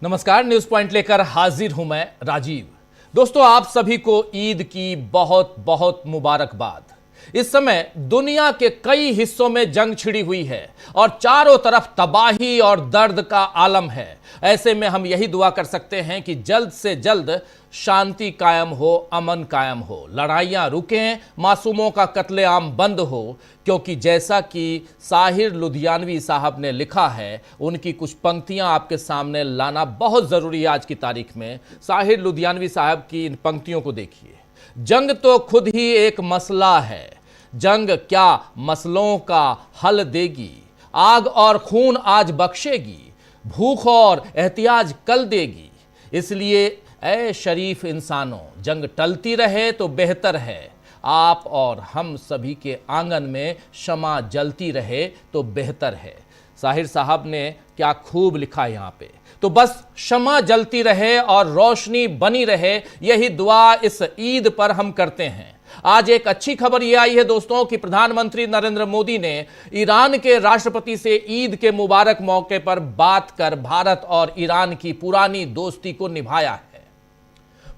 नमस्कार, news point लेकर हाजिर हूं मैं राजीव। दोस्तों, आप सभी को ईद की बहुत बहुत मुबारकबाद। इस समय दुनिया के कई हिस्सों में जंग छिड़ी हुई है और चारों तरफ तबाही और दर्द का आलम है। ऐसे में हम यही दुआ कर सकते हैं कि जल्द से जल्द शांति कायम हो, अमन कायम हो, लड़ाइयां रुकें, मासूमों का कत्लेआम बंद हो। क्योंकि जैसा कि साहिर लुधियानवी साहब ने लिखा है, उनकी कुछ पंक्तियां आपके सामने लाना बहुत जरूरी है आज की तारीख में। साहिर लुधियानवी साहब की इन पंक्तियों को देखिए। जंग तो खुद ही एक मसला है, जंग क्या मसलों का हल देगी। आग और खून आज बख्शेगी, भूख और एहतियाज कल देगी। इसलिए ऐ शरीफ इंसानों, जंग टलती रहे तो बेहतर है। आप और हम सभी के आंगन में शमा जलती रहे तो बेहतर है। साहिर साहब ने क्या खूब लिखा यहाँ पे। तो बस शमा जलती रहे और रोशनी बनी रहे, यही दुआ इस ईद पर हम करते हैं। आज एक अच्छी खबर यह आई है दोस्तों कि प्रधानमंत्री नरेंद्र मोदी ने ईरान के राष्ट्रपति से ईद के मुबारक मौके पर बात कर भारत और ईरान की पुरानी दोस्ती को निभाया है।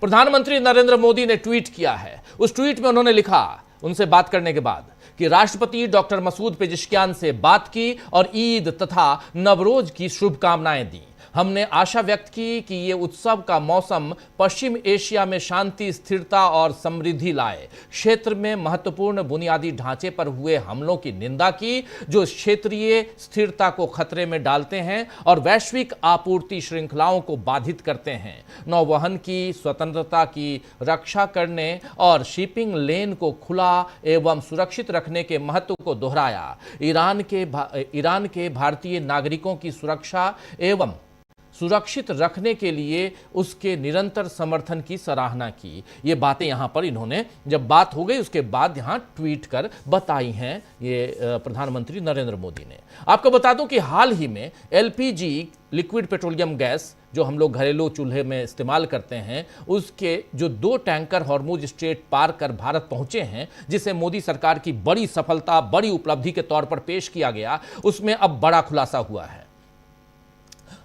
प्रधानमंत्री नरेंद्र मोदी ने ट्वीट किया है। उस ट्वीट में उन्होंने लिखा, उनसे बात करने के बाद, कि राष्ट्रपति डॉक्टर मसूद पेजिशकियान से बात की और ईद तथा नवरोज की शुभकामनाएं दी। हमने आशा व्यक्त की कि ये उत्सव का मौसम पश्चिम एशिया में शांति, स्थिरता और समृद्धि लाए। क्षेत्र में महत्वपूर्ण बुनियादी ढांचे पर हुए हमलों की निंदा की, जो क्षेत्रीय स्थिरता को खतरे में डालते हैं और वैश्विक आपूर्ति श्रृंखलाओं को बाधित करते हैं। नौवहन की स्वतंत्रता की रक्षा करने और शिपिंग लेन को खुला एवं सुरक्षित रखने के महत्व को दोहराया। ईरान के भारतीय नागरिकों की सुरक्षा एवं सुरक्षित रखने के लिए उसके निरंतर समर्थन की सराहना की। ये बातें यहाँ पर इन्होंने, जब बात हो गई उसके बाद यहाँ ट्वीट कर बताई हैं ये प्रधानमंत्री नरेंद्र मोदी ने। आपको बता दूं कि हाल ही में एलपीजी, लिक्विड पेट्रोलियम गैस, जो हम लोग घरेलू चूल्हे में इस्तेमाल करते हैं, उसके जो 2 टैंकर हॉर्मुज स्ट्रेट पार कर भारत पहुंचे हैं, जिसे मोदी सरकार की बड़ी सफलता, बड़ी उपलब्धि के तौर पर पेश किया गया, उसमें अब बड़ा खुलासा हुआ है।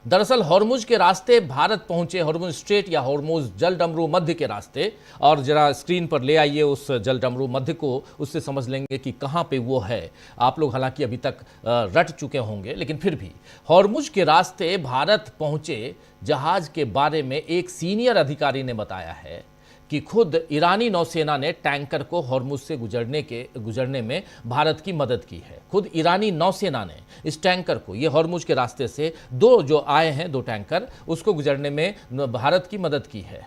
दरअसल हॉर्मुज के रास्ते भारत पहुंचे, हॉर्मुज स्ट्रेट या हॉर्मुज जलडमरू मध्य के रास्ते, और जरा स्क्रीन पर ले आइए उस जलडमरू मध्य को, उससे समझ लेंगे कि कहां पे वो है। आप लोग हालांकि अभी तक रट चुके होंगे, लेकिन फिर भी हॉर्मुज के रास्ते भारत पहुंचे जहाज के बारे में एक सीनियर अधिकारी ने बताया है कि खुद ईरानी नौसेना ने टैंकर को हॉर्मुज से गुजरने में भारत की मदद की है। खुद ईरानी नौसेना ने इस टैंकर को, ये हॉर्मुज के रास्ते से 2 जो आए हैं 2 टैंकर, उसको गुजरने में भारत की मदद की है।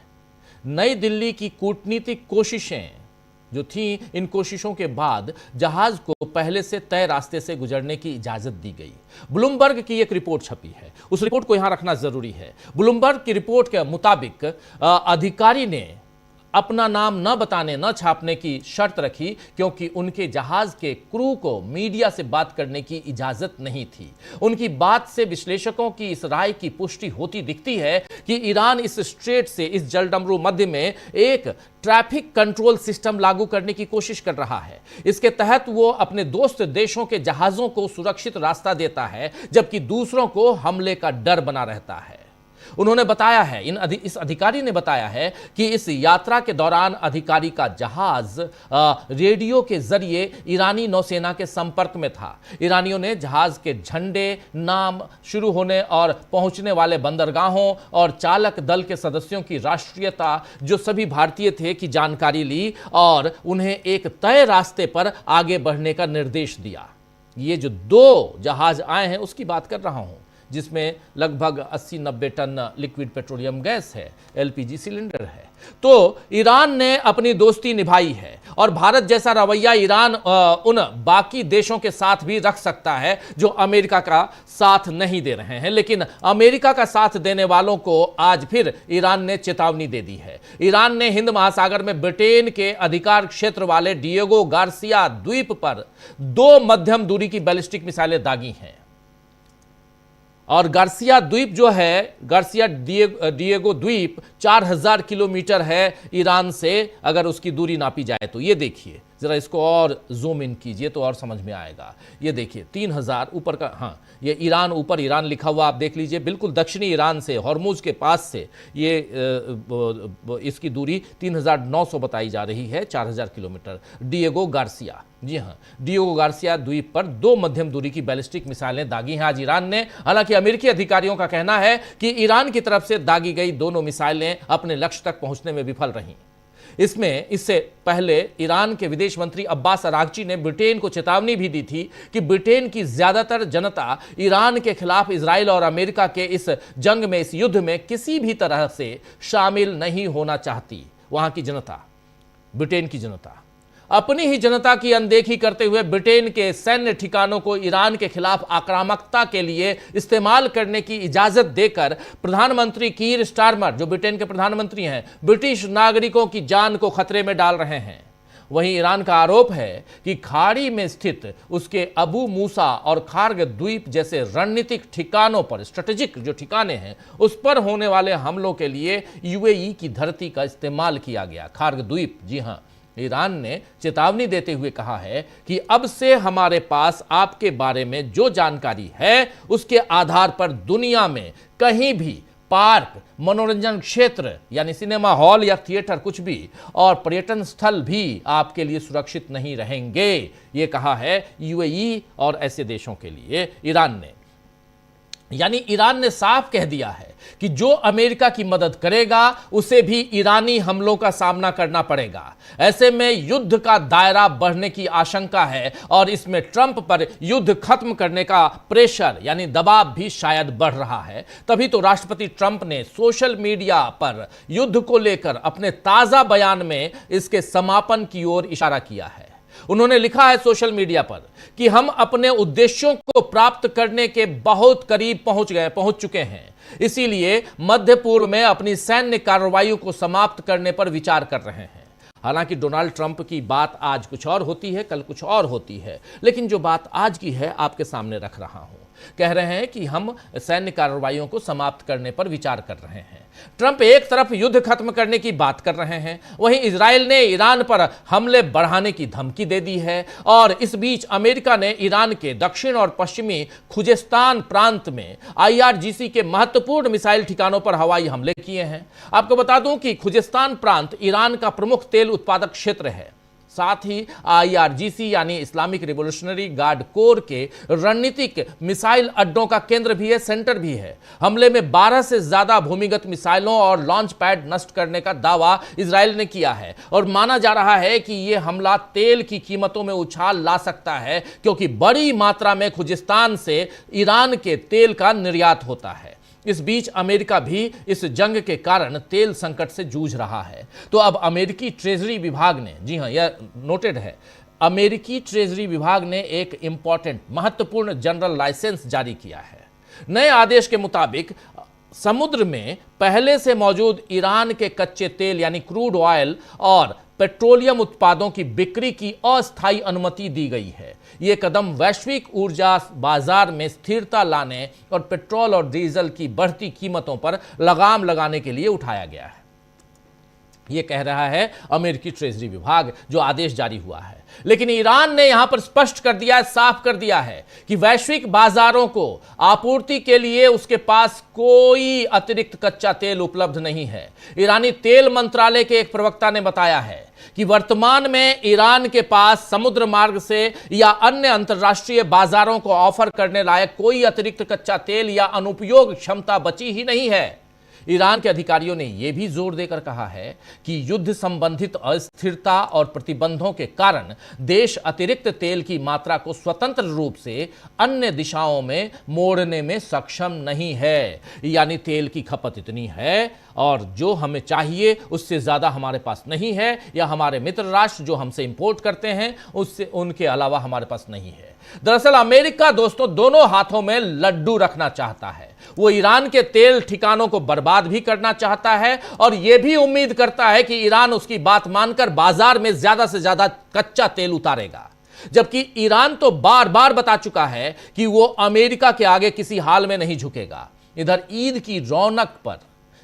नई दिल्ली की कूटनीतिक कोशिशें जो थी, इन कोशिशों के बाद जहाज को पहले से तय रास्ते से गुजरने की इजाजत दी गई। ब्लूमबर्ग की एक रिपोर्ट छपी है, उस रिपोर्ट को यहां रखना जरूरी है। ब्लूमबर्ग की रिपोर्ट के मुताबिक अधिकारी ने अपना नाम न बताने, न छापने की शर्त रखी, क्योंकि उनके जहाज के क्रू को मीडिया से बात करने की इजाजत नहीं थी। उनकी बात से विश्लेषकों की इस राय की पुष्टि होती दिखती है कि ईरान इस स्ट्रेट से, इस जलडमरू मध्य में एक ट्रैफिक कंट्रोल सिस्टम लागू करने की कोशिश कर रहा है। इसके तहत वो अपने दोस्त देशों के जहाजों को सुरक्षित रास्ता देता है, जबकि दूसरों को हमले का डर बना रहता है। उन्होंने बताया है, इस अधिकारी ने बताया है कि इस यात्रा के दौरान अधिकारी का जहाज रेडियो के जरिए ईरानी नौसेना के संपर्क में था। ईरानियों ने जहाज के झंडे, नाम, शुरू होने और पहुंचने वाले बंदरगाहों और चालक दल के सदस्यों की राष्ट्रीयता, जो सभी भारतीय थे, की जानकारी ली और उन्हें एक तय रास्ते पर आगे बढ़ने का निर्देश दिया। ये जो 2 जहाज आए हैं उसकी बात कर रहा हूं, जिसमें लगभग 80-90 टन लिक्विड पेट्रोलियम गैस है, एलपीजी सिलेंडर है। तो ईरान ने अपनी दोस्ती निभाई है और भारत जैसा रवैया ईरान उन बाकी देशों के साथ भी रख सकता है जो अमेरिका का साथ नहीं दे रहे हैं। लेकिन अमेरिका का साथ देने वालों को आज फिर ईरान ने चेतावनी दे दी है। ईरान ने हिंद महासागर में ब्रिटेन के अधिकार क्षेत्र वाले डिएगो गार्सिया द्वीप पर 2 मध्यम दूरी की बैलिस्टिक मिसाइलें दागी हैं। और गार्सिया द्वीप जो है, गार्सिया डिएगो द्वीप 4000 किलोमीटर है ईरान से, अगर उसकी दूरी नापी जाए तो। ये देखिए जरा इसको और जूम इन कीजिए तो और समझ में आएगा। ये देखिए 3000 ऊपर का, हाँ ये ईरान, ऊपर ईरान लिखा हुआ आप देख लीजिए, बिल्कुल दक्षिणी ईरान से हॉर्मुज के पास से ये इसकी दूरी 3900 बताई जा रही है, 4000 किलोमीटर। डिएगो गार्सिया, जी हाँ, डिएगो गार्सिया द्वीप पर 2 मध्यम दूरी की बैलिस्टिक मिसाइलें दागी हैं आज ईरान ने। हालांकि अमेरिकी अधिकारियों का कहना है कि ईरान की तरफ से दागी गई दोनों मिसाइलें अपने लक्ष्य तक पहुंचने में विफल रहीं। इससे पहले ईरान के विदेश मंत्री अब्बास अरागची ने ब्रिटेन को चेतावनी भी दी थी कि ब्रिटेन की ज्यादातर जनता ईरान के खिलाफ इजराइल और अमेरिका के इस जंग में, इस युद्ध में किसी भी तरह से शामिल नहीं होना चाहती। वहां की जनता, ब्रिटेन की जनता अपनी ही जनता की अनदेखी करते हुए ब्रिटेन के सैन्य ठिकानों को ईरान के खिलाफ आक्रामकता के लिए इस्तेमाल करने की इजाजत देकर प्रधानमंत्री कीर स्टारमर, जो ब्रिटेन के प्रधानमंत्री हैं, ब्रिटिश नागरिकों की जान को खतरे में डाल रहे हैं। वहीं ईरान का आरोप है कि खाड़ी में स्थित उसके अबू मूसा और खार्ग द्वीप जैसे रणनीतिक ठिकानों पर, स्ट्रेटेजिक जो ठिकाने हैं, उस पर होने वाले हमलों के लिए यूएई की धरती का इस्तेमाल किया गया। खार्ग द्वीप, जी हां, ईरान ने चेतावनी देते हुए कहा है कि अब से हमारे पास आपके बारे में जो जानकारी है उसके आधार पर दुनिया में कहीं भी पार्क, मनोरंजन क्षेत्र यानी सिनेमा हॉल या थिएटर, कुछ भी, और पर्यटन स्थल भी आपके लिए सुरक्षित नहीं रहेंगे। यह कहा है यूएई और ऐसे देशों के लिए ईरान ने। यानी ईरान ने साफ कह दिया है कि जो अमेरिका की मदद करेगा उसे भी ईरानी हमलों का सामना करना पड़ेगा। ऐसे में युद्ध का दायरा बढ़ने की आशंका है और इसमें ट्रंप पर युद्ध खत्म करने का प्रेशर यानी दबाव भी शायद बढ़ रहा है। तभी तो राष्ट्रपति ट्रंप ने सोशल मीडिया पर युद्ध को लेकर अपने ताजा बयान में इसके समापन की ओर इशारा किया है। उन्होंने लिखा है सोशल मीडिया पर कि हम अपने उद्देश्यों को प्राप्त करने के बहुत करीब पहुंच चुके हैं, इसीलिए मध्य पूर्व में अपनी सैन्य कार्रवाइयों को समाप्त करने पर विचार कर रहे हैं। हालांकि डोनाल्ड ट्रंप की बात आज कुछ और होती है, कल कुछ और होती है, लेकिन जो बात आज की है आपके सामने रख रहा हूं। कह रहे हैं कि हम सैन्य कार्रवाइयों को समाप्त करने पर विचार कर रहे हैं। ट्रंप एक तरफ युद्ध खत्म करने की बात कर रहे हैं, वहीं इजराइल ने ईरान पर हमले बढ़ाने की धमकी दे दी है, और इस बीच अमेरिका ने ईरान के दक्षिण और पश्चिमी खुजेस्तान प्रांत में IRGC के महत्वपूर्ण मिसाइल ठिकानों पर हवाई हमले किए हैं। आपको बता दूं कि खुजेस्तान प्रांत ईरान का प्रमुख तेल उत्पादक क्षेत्र है। साथ ही IRGC यानी इस्लामिक रिवोल्यूशनरी गार्ड कोर के रणनीतिक मिसाइल अड्डों का केंद्र भी है, सेंटर भी है। हमले में 12 से ज्यादा भूमिगत मिसाइलों और लॉन्च पैड नष्ट करने का दावा इजराइल ने किया है, और माना जा रहा है कि यह हमला तेल की कीमतों में उछाल ला सकता है, क्योंकि बड़ी मात्रा में खुजिस्तान से ईरान के तेल का निर्यात होता है। इस बीच अमेरिका भी इस जंग के कारण तेल संकट से जूझ रहा है। तो अब अमेरिकी ट्रेजरी विभाग ने, जी हां यह नोटेड है, अमेरिकी ट्रेजरी विभाग ने एक इंपॉर्टेंट, महत्वपूर्ण जनरल लाइसेंस जारी किया है। नए आदेश के मुताबिक समुद्र में पहले से मौजूद ईरान के कच्चे तेल यानी क्रूड ऑयल और पेट्रोलियम उत्पादों की बिक्री की अस्थायी अनुमति दी गई है। यह कदम वैश्विक ऊर्जा बाजार में स्थिरता लाने और पेट्रोल और डीजल की बढ़ती कीमतों पर लगाम लगाने के लिए उठाया गया है। यह कह रहा है अमेरिकी ट्रेजरी विभाग, जो आदेश जारी हुआ है। लेकिन ईरान ने यहां पर स्पष्ट कर दिया है, साफ कर दिया है कि वैश्विक बाजारों को आपूर्ति के लिए उसके पास कोई अतिरिक्त कच्चा तेल उपलब्ध नहीं है। ईरानी तेल मंत्रालय के एक प्रवक्ता ने बताया है कि वर्तमान में ईरान के पास समुद्र मार्ग से या अन्य अंतर्राष्ट्रीय बाजारों को ऑफर करने लायक कोई अतिरिक्त कच्चा तेल या अनुपयोग क्षमता बची ही नहीं है। ईरान के अधिकारियों ने यह भी जोर देकर कहा है कि युद्ध संबंधित अस्थिरता और प्रतिबंधों के कारण देश अतिरिक्त तेल की मात्रा को स्वतंत्र रूप से अन्य दिशाओं में मोड़ने में सक्षम नहीं है। यानी तेल की खपत इतनी है और जो हमें चाहिए उससे ज्यादा हमारे पास नहीं है, या हमारे मित्र राष्ट्र जो हमसे इंपोर्ट करते हैं उससे, उनके अलावा हमारे पास नहीं है। दरअसल अमेरिका दोस्तों दोनों हाथों में लड्डू रखना चाहता है। वो ईरान के तेल ठिकानों को बर्बाद भी करना चाहता है और यह भी उम्मीद करता है कि ईरान उसकी बात मानकर बाजार में ज्यादा से ज्यादा कच्चा तेल उतारेगा। जबकि ईरान तो बार बार बता चुका है कि वो अमेरिका के आगे किसी हाल में नहीं झुकेगा। इधर ईद की रौनक पर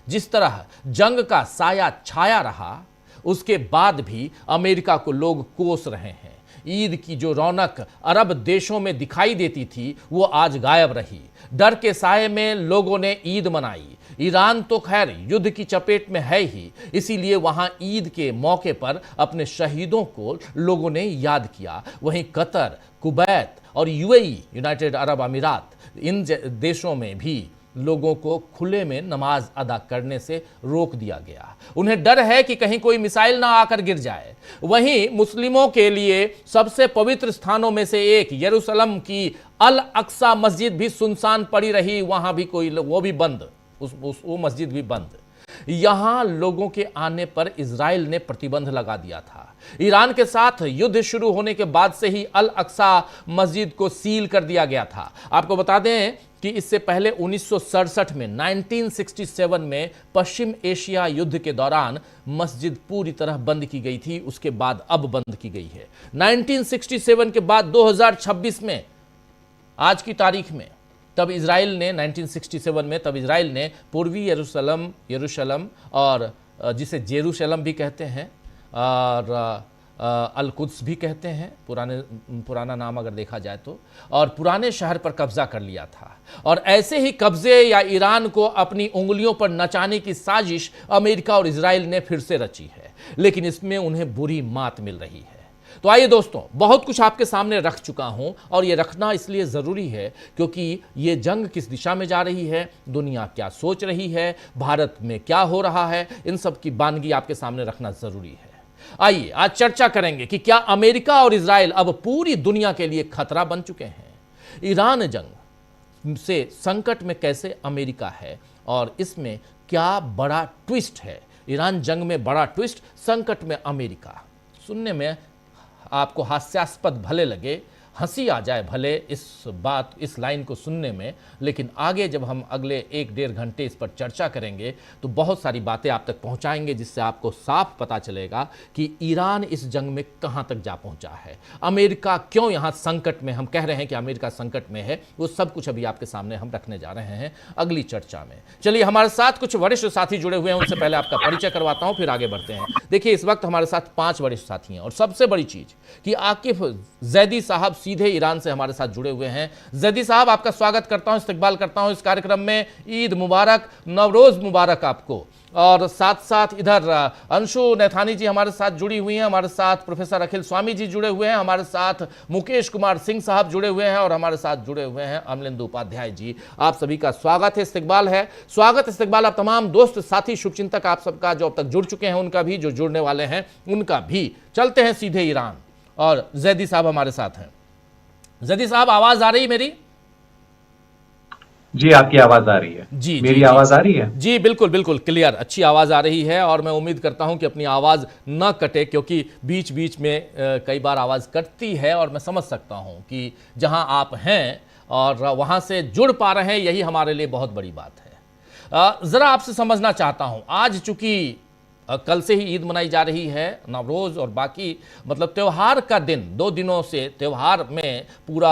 जिस तरह जंग का साया छाया रहा, उसके बाद भी अमेरिका को लोग कोस रहे हैं। ईद की जो रौनक अरब देशों में दिखाई देती थी वो आज गायब रही। डर के साए में लोगों ने ईद मनाई। ईरान तो खैर युद्ध की चपेट में है ही, इसीलिए वहां ईद के मौके पर अपने शहीदों को लोगों ने याद किया। वहीं कतर, कुवैत और यूएई, यूनाइटेड अरब अमीरात, इन देशों में भी लोगों को खुले में नमाज अदा करने से रोक दिया गया। उन्हें डर है कि कहीं कोई मिसाइल ना आकर गिर जाए। वहीं मुस्लिमों के लिए सबसे पवित्र स्थानों में से एक यरूशलेम की अल अक्सा मस्जिद भी सुनसान पड़ी रही। वहां भी कोई, वो भी बंद, वो मस्जिद भी बंद। यहां लोगों के आने पर इजराइल ने प्रतिबंध लगा दिया था। ईरान के साथ युद्ध शुरू होने के बाद से ही अल अक्सा मस्जिद को सील कर दिया गया था। आपको बता दें कि इससे पहले 1967 में 1967 में पश्चिम एशिया युद्ध के दौरान मस्जिद पूरी तरह बंद की गई थी। उसके बाद अब बंद की गई है। 1967 के बाद 2026 में, आज की तारीख में, तब इजराइल ने 1967 में तब इजराइल ने पूर्वी यरूशलेम और जिसे जेरूशलेम भी कहते हैं और अल कुद्स भी कहते हैं, पुराना नाम अगर देखा जाए तो, और पुराने शहर पर कब्जा कर लिया था। और ऐसे ही कब्जे या ईरान को अपनी उंगलियों पर नचाने की साजिश अमेरिका और इजराइल ने फिर से रची है, लेकिन इसमें उन्हें बुरी मात मिल रही है। तो आइए दोस्तों, बहुत कुछ आपके सामने रख चुका हूं और ये रखना इसलिए ज़रूरी है क्योंकि ये जंग किस दिशा में जा रही है, दुनिया क्या सोच रही है, भारत में क्या हो रहा है, इन सब की बानगी आपके सामने रखना ज़रूरी है। आइए आज चर्चा करेंगे कि क्या अमेरिका और इजराइल अब पूरी दुनिया के लिए खतरा बन चुके हैं। ईरान जंग से संकट में कैसे अमेरिका है और इसमें क्या बड़ा ट्विस्ट है। ईरान जंग में बड़ा ट्विस्ट, संकट में अमेरिका। सुनने में आपको हास्यास्पद भले लगे, हंसी आ जाए भले इस लाइन को सुनने में, लेकिन आगे जब हम अगले 1-1.5 घंटे इस पर चर्चा करेंगे तो बहुत सारी बातें आप तक पहुंचाएंगे, जिससे आपको साफ पता चलेगा कि ईरान इस जंग में कहां तक जा पहुंचा है, अमेरिका क्यों यहां संकट में, हम कह रहे हैं कि अमेरिका संकट में है, वो सब कुछ अभी आपके सामने हम रखने जा रहे हैं अगली चर्चा में। चलिए, हमारे साथ कुछ वरिष्ठ साथी जुड़े हुए हैं, उनसे पहले आपका परिचय करवाता हूं, फिर आगे बढ़ते हैं। देखिए, इस वक्त हमारे साथ 5 वरिष्ठ साथी हैं और सबसे बड़ी चीज कि आकिफ जैदी साहब सीधे ईरान से हमारे साथ जुड़े हुए हैं। जैदी साहब, आपका स्वागत करता हूं, इस्तकबाल करता हूं इस कार्यक्रम में। ईद मुबारक, नवरोज मुबारक आपको। और साथ साथ इधर अंशु नैथानी जी हमारे साथ जुड़ी हुई हैं, हमारे साथ प्रोफेसर अखिल स्वामी जी जुड़े हुए हैं, हमारे साथ मुकेश कुमार सिंह साहब जुड़े हुए हैं और हमारे साथ जुड़े हुए हैं अमलेंदु उपाध्याय जी। आप सभी का स्वागत है, इस्तकबाल है। स्वागत इस्तकबाल आप तमाम दोस्त साथी शुभचिंतक आप सबका, जो अब तक जुड़ चुके हैं उनका भी, जो जुड़ने वाले हैं उनका भी। चलते हैं सीधे ईरान और जैदी साहब हमारे साथ हैं। जैदी साहब, आवाज आ रही मेरी? जी, आपकी आवाज आ रही है। जी, मेरी आवाज आ रही है? जी, बिल्कुल बिल्कुल क्लियर, अच्छी आवाज आ रही है। और मैं उम्मीद करता हूं कि अपनी आवाज न कटे, क्योंकि बीच बीच में कई बार आवाज कटती है और मैं समझ सकता हूं कि जहां आप हैं और वहां से जुड़ पा रहे हैं, यही हमारे लिए बहुत बड़ी बात है। जरा आपसे समझना चाहता हूं, आज चूंकि कल से ही ईद मनाई जा रही है, नवरोज और बाकी मतलब त्यौहार का दिन, 2 दिनों से त्यौहार में पूरा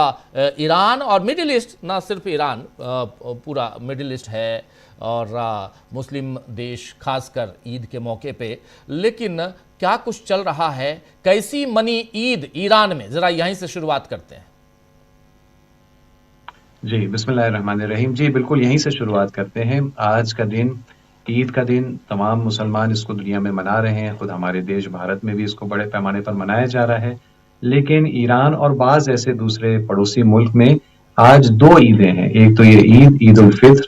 ईरान और मिडिल ईस्ट, ना सिर्फ ईरान, पूरा मिडिल ईस्ट है और मुस्लिम देश खासकर ईद के मौके पे। लेकिन क्या कुछ चल रहा है, कैसी मनी ईद ईरान में, जरा यहीं से शुरुआत करते हैं। जी, बिस्मिल्लाहिर्रहमानिर्रहीम। जी, बिल्कुल यहीं से शुरुआत करते हैं। आज का दिन, ईद का दिन, तमाम मुसलमान इसको दुनिया में मना रहे हैं। खुद हमारे देश भारत में भी इसको बड़े पैमाने पर मनाया जा रहा है। लेकिन ईरान और बाज़ ऐसे दूसरे पड़ोसी मुल्क में आज 2 ईदें हैं। एक तो ये ईद उल फित्र,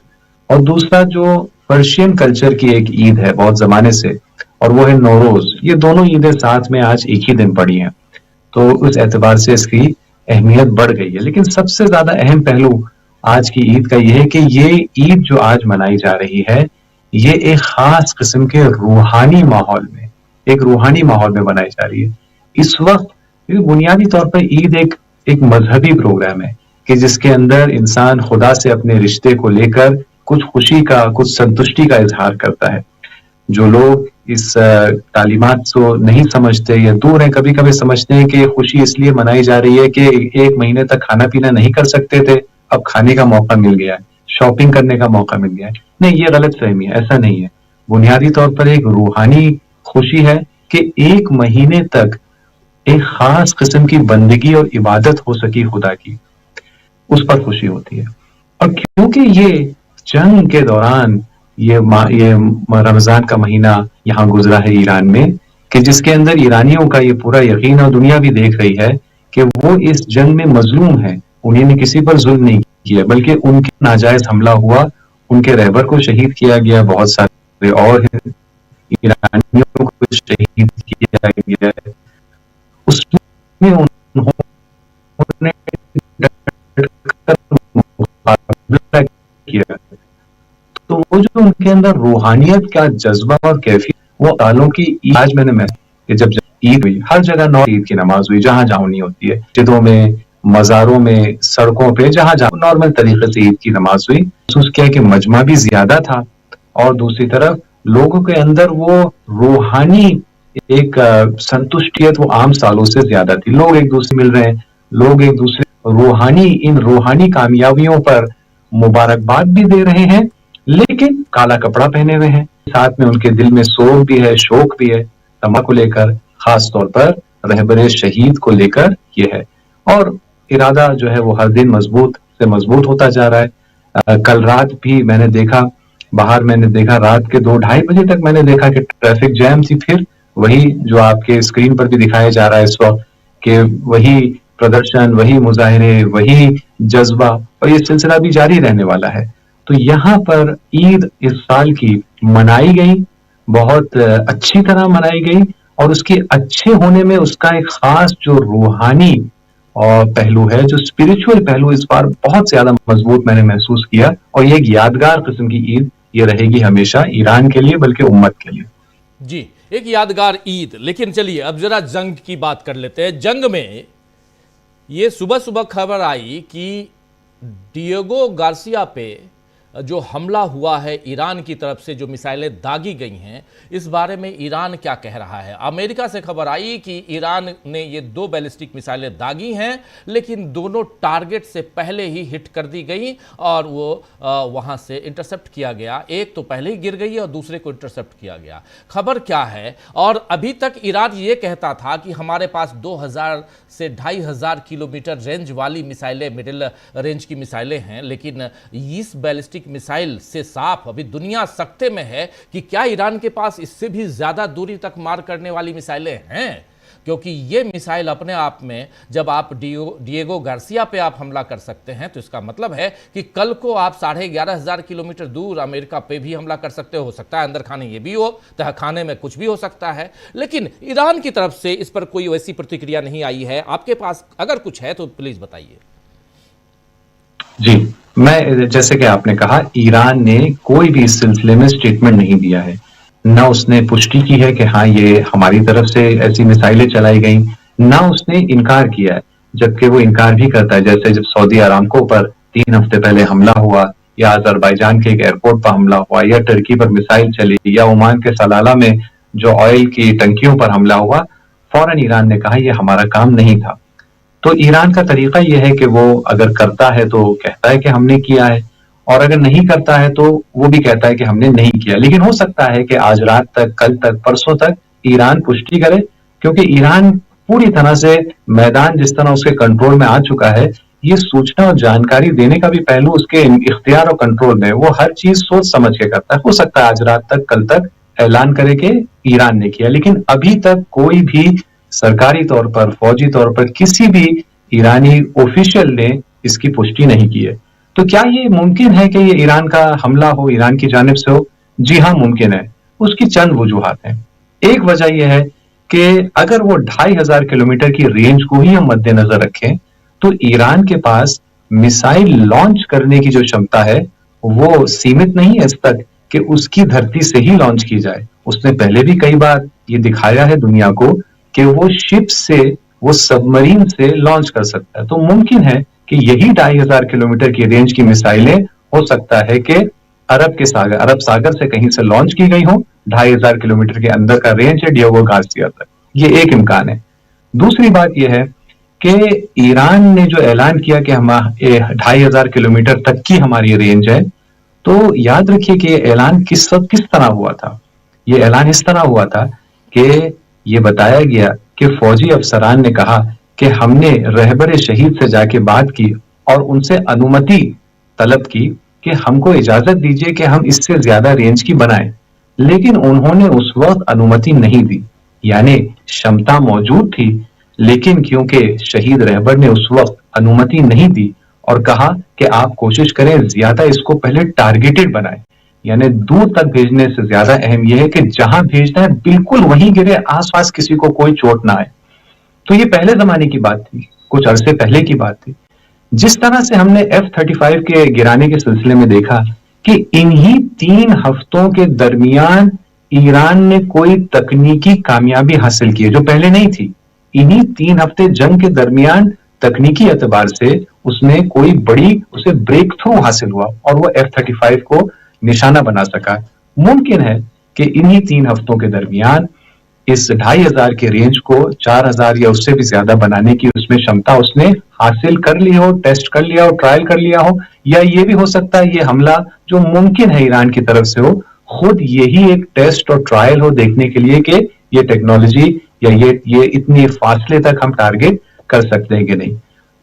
और दूसरा जो पर्शियन कल्चर की एक ईद है बहुत जमाने से, और वो है नौरोज। ये दोनों ईदें साथ में आज एक ही दिन पड़ी हैं, तो उस एतबार से इसकी अहमियत बढ़ गई है। लेकिन सबसे ज्यादा अहम पहलू आज की ईद का यह है कि ये ईद जो आज मनाई जा रही है, ये एक खास किस्म के रूहानी माहौल में, एक रूहानी माहौल में बनाई जा रही है। इस वक्त बुनियादी तौर पर ईद एक मजहबी प्रोग्राम है कि जिसके अंदर इंसान खुदा से अपने रिश्ते को लेकर कुछ खुशी का, कुछ संतुष्टि का इजहार करता है। जो लोग इस तालीमात को नहीं समझते या दूर हैं, कभी कभी समझते हैं कि खुशी इसलिए मनाई जा रही है कि 1 महीने तक खाना पीना नहीं कर सकते थे, अब खाने का मौका मिल गया है, शॉपिंग करने का मौका मिल गया है। नहीं, ये गलत फहमी है, ऐसा नहीं है। बुनियादी तौर पर एक रूहानी खुशी है कि 1 महीने तक एक खास किस्म की बंदगी और इबादत हो सकी खुदा की, उस पर खुशी होती है। और क्योंकि ये जंग के दौरान ये रमजान का महीना यहाँ गुजरा है ईरान में, कि जिसके अंदर ईरानियों का ये पूरा यकीन और दुनिया भी देख रही है कि वो इस जंग में मजलूम है, उन्होंने किसी पर जुल्म नहीं किया, बल्कि उनके नाजायज हमला हुआ, उनके रहबर को शहीद किया गया, बहुत सारे और ईरानियों को शहीद किया गया है। उसमें उन्होंने डटकर मुकाबला किया। तो वो जो उनके अंदर रूहानियत का जज्बा और कैफियत, वो सालों की आज मैंने महसूस कि जब ईद हुई, हर जगह 9 ईद की नमाज हुई, जहां जहां नहीं होती है, मस्जिदों में, मज़ारों में, सड़कों पे, जहां जहां नॉर्मल तरीके से ईद की नमाज हुई, महसूस किया कि मजमा भी ज्यादा था और दूसरी तरफ लोगों के अंदर वो रूहानी एक संतुष्टियत वो आम सालों से ज्यादा थी। लोग एक दूसरे मिल रहे हैं, लोग एक दूसरे इन रूहानी कामयाबियों पर मुबारकबाद भी दे रहे हैं, लेकिन काला कपड़ा पहने हुए हैं। साथ में उनके दिल में सोग भी है, शोक भी है, तमा को लेकर, खास तौर पर रहबर शहीद को लेकर ये है। और इरादा जो है वो हर दिन मजबूत से मजबूत होता जा रहा है। कल रात भी मैंने देखा, बाहर मैंने देखा, रात के 2-2:30 बजे तक मैंने देखा कि ट्रैफिक जैम थी। फिर वही जो आपके स्क्रीन पर भी दिखाया जा रहा है इस वक्त, कि वही प्रदर्शन, वही मुजाहिरे, वही जज्बा, और ये सिलसिला भी जारी रहने वाला है। तो यहाँ पर ईद इस साल की मनाई गई, बहुत अच्छी तरह मनाई गई, और उसके अच्छे होने में उसका एक खास जो रूहानी और पहलू है, जो स्पिरिचुअल पहलू, इस बार बहुत ज्यादा मजबूत मैंने महसूस किया। और ये एक यादगार किस्म की ईद ये रहेगी हमेशा ईरान के लिए, बल्कि उम्मत के लिए। जी, एक यादगार ईद। लेकिन चलिए अब जरा जंग की बात कर लेते हैं। जंग में ये सुबह सुबह खबर आई कि डिएगो गार्सिया पे जो हमला हुआ है ईरान की तरफ से, जो मिसाइलें दागी गई हैं, इस बारे में ईरान क्या कह रहा है? अमेरिका से खबर आई कि ईरान ने ये 2 बैलिस्टिक मिसाइलें दागी हैं, लेकिन दोनों टारगेट से पहले ही हिट कर दी गई और वो वहां से इंटरसेप्ट किया गया। एक तो पहले ही गिर गई और दूसरे को इंटरसेप्ट किया गया। खबर क्या है? और अभी तक ईरान ये कहता था कि हमारे पास 2000 से 2500 किलोमीटर रेंज वाली मिसाइलें, मिडिल रेंज की मिसाइलें हैं, लेकिन इस बैलिस्टिक मिसाइल से साफ अभी दुनिया सकते में है कि क्या ईरान के पास इससे भी ज्यादा दूरी तक मार करने वाली मिसाइलें हैं। क्योंकि ये मिसाइल अपने आप में, जब आप डिएगो गार्सिया पे आप हमला कर सकते हैं, तो इसका मतलब है कि कल को आप 11,500 किलोमीटर दूर अमेरिका पे भी हमला कर सकते हो सकता है अंदर खाने ये भी हो, तह खाने में कुछ भी हो सकता है। लेकिन ईरान की तरफ से इस पर कोई वैसी प्रतिक्रिया नहीं आई है। आपके पास अगर कुछ है तो प्लीज बताइए। जी, मैं जैसे कि आपने कहा, ईरान ने कोई भी इस सिलसिले में स्टेटमेंट नहीं दिया है, ना उसने पुष्टि की है कि हाँ ये हमारी तरफ से ऐसी मिसाइलें चलाई गई, ना उसने इनकार किया है। जबकि वो इनकार भी करता है, जैसे जब सऊदी अरामको पर 3 हफ्ते पहले हमला हुआ, या अजरबैजान के एक एयरपोर्ट पर हमला हुआ, या टर्की पर मिसाइल चली, या ओमान के सलाला में जो ऑयल की टंकियों पर हमला हुआ, फौरन ईरान ने कहा यह हमारा काम नहीं था। तो ईरान का तरीका यह है कि वो अगर करता है तो कहता है कि हमने किया है, और अगर नहीं करता है तो वो भी कहता है कि हमने नहीं किया। लेकिन हो सकता है कि आज रात तक, कल तक, परसों तक ईरान पुष्टि करे, क्योंकि ईरान पूरी तरह से मैदान जिस तरह उसके कंट्रोल में आ चुका है, ये सूचना और जानकारी देने का भी पहलू उसके इख्तियार और कंट्रोल में, वो हर चीज सोच समझ के करता है। हो सकता है आज रात तक, कल तक ऐलान करे कि ईरान ने किया, लेकिन अभी तक कोई भी सरकारी तौर पर, फौजी तौर पर किसी भी ईरानी ऑफिशियल ने इसकी पुष्टि नहीं की है। तो क्या ये मुमकिन है कि ये ईरान का हमला हो, ईरान की जानिब से हो? जी हाँ, मुमकिन है। उसकी चंद वजूहात हैं। एक वजह यह है कि अगर वो 2500 किलोमीटर की रेंज को ही हम मद्देनजर रखें, तो ईरान के पास मिसाइल लॉन्च करने की जो क्षमता है वो सीमित नहीं है इस तक कि उसकी धरती से ही लॉन्च की जाए। उसने पहले भी कई बार ये दिखाया है दुनिया को कि वो शिप से, वो सबमरीन से लॉन्च कर सकता है। तो मुमकिन है कि यही 2500 किलोमीटर की रेंज की मिसाइलें हो सकता है कि अरब सागर से कहीं से लॉन्च की गई हो। 2500 किलोमीटर के अंदर का रेंज है डिएगो गार्सिया तक, ये एक इम्कान है। दूसरी बात यह है कि ईरान ने जो ऐलान किया कि हम 2500 किलोमीटर तक की हमारी रेंज है, तो याद रखिए कि ये ऐलान किस तरह हुआ था। ये ऐलान इस तरह हुआ था कि ये बताया गया कि फौजी अफसरान ने कहा कि हमने रहबर शहीद से जाके बात की और उनसे अनुमति तलब की कि हमको इजाजत दीजिए कि हम इससे ज्यादा रेंज की बनाएं, लेकिन उन्होंने उस वक्त अनुमति नहीं दी। यानी क्षमता मौजूद थी, लेकिन क्योंकि शहीद रहबर ने उस वक्त अनुमति नहीं दी और कहा कि आप कोशिश करें ज्यादा इसको पहले टारगेटेड बनाएं, यानी दूर तक भेजने से ज्यादा अहम यह है कि जहां भेजना है बिल्कुल वहीं गिरे, आसपास किसी को कोई चोट ना आए। तो ये पहले जमाने की बात थी, कुछ अरसे पहले की बात थी। जिस तरह से हमने F-35 के गिराने के सिलसिले में देखा कि इन्हीं 3 हफ्तों के दरमियान ईरान ने कोई तकनीकी कामयाबी हासिल की है जो पहले नहीं थी। इन्हीं 3 हफ्ते जंग के दरमियान तकनीकी एतबार से उसने कोई बड़ी उसे ब्रेक थ्रू हासिल हुआ और वो F-35 को निशाना बना सका। मुमकिन है कि इन्हीं 3 हफ्तों के दरमियान इस 2500 के रेंज को 4000 या उससे भी ज्यादा बनाने की उसमें क्षमता उसने हासिल कर ली हो, टेस्ट कर लिया हो, ट्रायल कर लिया हो, या ये भी हो सकता है ये हमला जो मुमकिन है ईरान की तरफ से हो, खुद यही एक टेस्ट और ट्रायल हो देखने के लिए कि ये टेक्नोलॉजी या ये इतनी फासले तक हम टारगेट कर सकते हैं कि नहीं।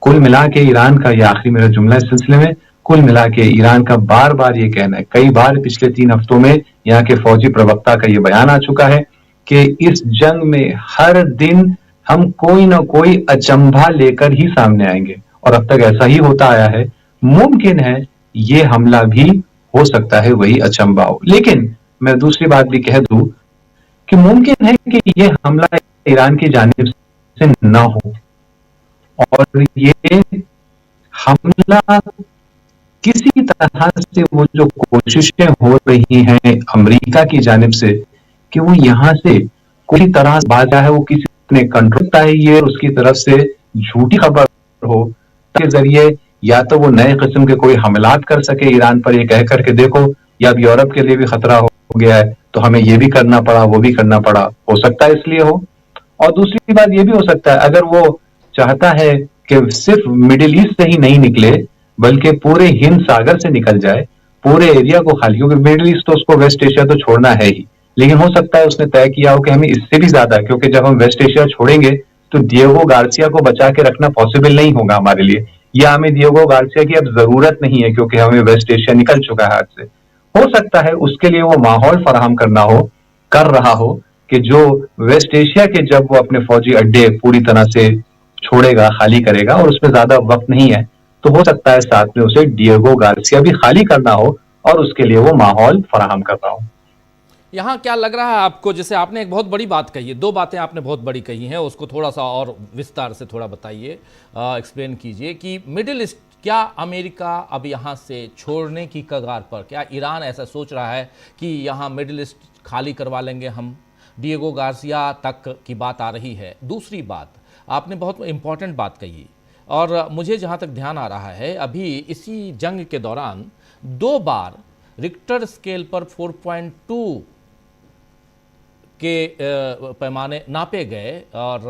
कुल मिला के ईरान का, यह आखिरी मेरा जुमला इस सिलसिले में, कुल मिला के ईरान का बार बार ये कहना है, कई बार पिछले 3 हफ्तों में यहाँ के फौजी प्रवक्ता का ये बयान आ चुका है कि इस जंग में हर दिन हम कोई ना कोई अचंभा लेकर ही सामने आएंगे, और अब तक ऐसा ही होता आया है। मुमकिन है ये हमला भी हो सकता है वही अचंभा हो, लेकिन मैं दूसरी बात भी कह दूं कि मुमकिन है कि ये हमला ईरान की जानिब से ना हो और ये हमला किसी तरह से वो जो कोशिशें हो रही हैं अमेरिका की जानिब से कि वो यहाँ से कोई तरह बाजा है वो किसी ने कंट्रोल है, ये उसकी तरफ से झूठी खबर हो के जरिए या तो वो नए किस्म के कोई हमलात कर सके ईरान पर, ये कह करके देखो या अब यूरोप के लिए भी खतरा हो गया है तो हमें ये भी करना पड़ा वो भी करना पड़ा, हो सकता है इसलिए हो। और दूसरी बात ये भी हो सकता है अगर वो चाहता है कि सिर्फ मिडिल ईस्ट से ही नहीं निकले बल्कि पूरे हिंद सागर से निकल जाए, पूरे एरिया को खाली, क्योंकि मिडिल ईस्ट तो उसको वेस्ट एशिया तो छोड़ना है ही, लेकिन हो सकता है उसने तय किया हो कि हमें इससे भी ज्यादा, क्योंकि जब हम वेस्ट एशिया छोड़ेंगे तो डिएगो गार्सिया को बचा के रखना पॉसिबल नहीं होगा हमारे लिए, या हमें डिएगो गार्सिया की अब जरूरत नहीं है क्योंकि हमें वेस्ट एशिया निकल चुका है हाथ से। हो सकता है उसके लिए वो माहौल फराहम कर रहा हो कि जो वेस्ट एशिया के जब वो अपने फौजी अड्डे पूरी तरह से छोड़ेगा, खाली करेगा और उसमें ज्यादा वक्त नहीं है, तो हो सकता है साथ में उसे डिएगो गार्सिया भी खाली करना हो और उसके लिए वो माहौल फराहम कर रहा हो। यहाँ क्या लग रहा है आपको, जैसे आपने एक बहुत बड़ी बात कही है, 2 बातें आपने बहुत बड़ी कही हैं, उसको थोड़ा सा और विस्तार से थोड़ा बताइए, एक्सप्लेन कीजिए कि मिडिल ईस्ट, क्या अमेरिका अब यहाँ से छोड़ने की कगार पर, क्या ईरान ऐसा सोच रहा है कि यहाँ मिडिल ईस्ट खाली करवा लेंगे हम, डिएगो गार्सिया तक की बात आ रही है। दूसरी बात, आपने बहुत इंपॉर्टेंट बात कही और मुझे जहाँ तक ध्यान आ रहा है अभी इसी जंग के दौरान 2 बार रिक्टर स्केल पर 4.2 के पैमाने नापे गए और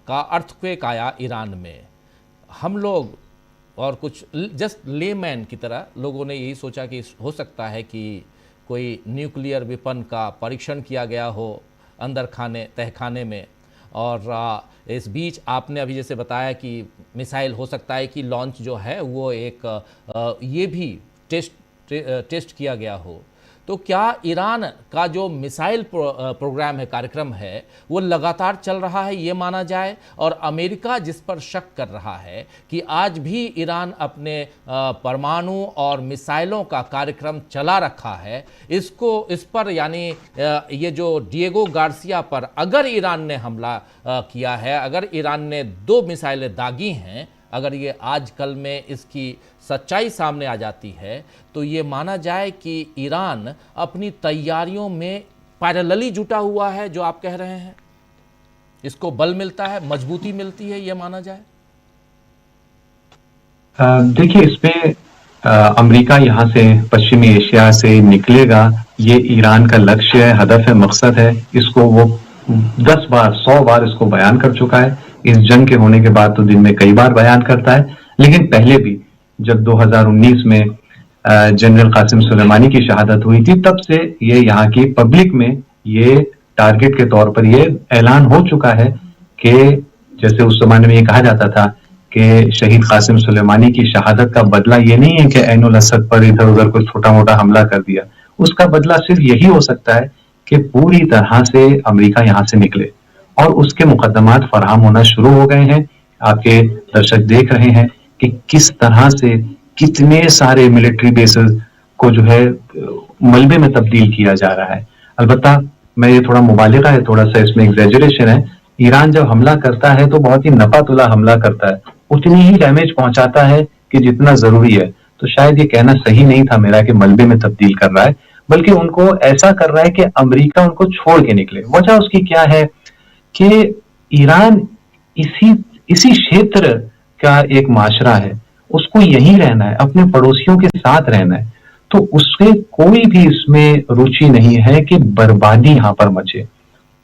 का अर्थक्वेक आया ईरान में। हम लोग और कुछ जस्ट लेमैन की तरह लोगों ने यही सोचा कि हो सकता है कि कोई न्यूक्लियर वेपन का परीक्षण किया गया हो अंदर खाने तहखाने में, और इस बीच आपने अभी जैसे बताया कि मिसाइल हो सकता है कि लॉन्च जो है वो एक ये भी टेस्ट किया गया हो। तो क्या ईरान का जो मिसाइल प्रोग्राम है, कार्यक्रम है, वो लगातार चल रहा है ये माना जाए, और अमेरिका जिस पर शक कर रहा है कि आज भी ईरान अपने परमाणु और मिसाइलों का कार्यक्रम चला रखा है, इस पर यानी ये जो डिएगो गार्सिया पर अगर ईरान ने हमला किया है, अगर ईरान ने 2 मिसाइलें दागी हैं, अगर ये आज कल में इसकी सच्चाई सामने आ जाती है तो ये माना जाए कि ईरान अपनी तैयारियों में पैरेलली जुटा हुआ है, जो आप कह रहे हैं, इसको बल मिलता है, मजबूती मिलती है, ये माना जाए। देखिए, इसमें अमेरिका यहाँ से पश्चिमी एशिया से निकलेगा, ये ईरान का लक्ष्य है, हदफ है, मकसद है। इसको वो 10 बार 100 बार इसको बयान कर चुका है। इस जंग के होने के बाद तो दिन में कई बार बयान करता है, लेकिन पहले भी जब 2019 में जनरल कासिम सुलेमानी की शहादत हुई थी, तब से ये यहाँ की पब्लिक में ये टारगेट के तौर पर ये ऐलान हो चुका है कि जैसे उस जमाने में ये कहा जाता था कि शहीद कासिम सुलेमानी की शहादत का बदला ये नहीं है कि ऐनुल असद पर इधर उधर कोई छोटा मोटा हमला कर दिया, उसका बदला सिर्फ यही हो सकता है कि पूरी तरह से अमेरिका यहां से निकले, और उसके मुकदमात फराहम होना शुरू हो गए हैं। आपके दर्शक देख रहे हैं कि किस तरह से कितने सारे मिलिट्री बेसेस को जो है मलबे में तब्दील किया जा रहा है। अलबत्ता मैं ये थोड़ा मुबालिगा है, थोड़ा सा इसमें एग्जैजरेशन है। ईरान जब हमला करता है तो बहुत ही नपातुला हमला करता है, उतनी ही डैमेज पहुंचाता है कि जितना जरूरी है। तो शायद ये कहना सही नहीं था मेरा कि मलबे में तब्दील कर रहा है, बल्कि उनको ऐसा कर रहा है कि अमेरिका उनको छोड़ के निकले। वजह उसकी क्या है कि ईरान इसी क्षेत्र का एक माशरा है, उसको यहीं रहना है, अपने पड़ोसियों के साथ रहना है, तो उससे कोई भी इसमें रुचि नहीं है कि बर्बादी यहां पर मचे।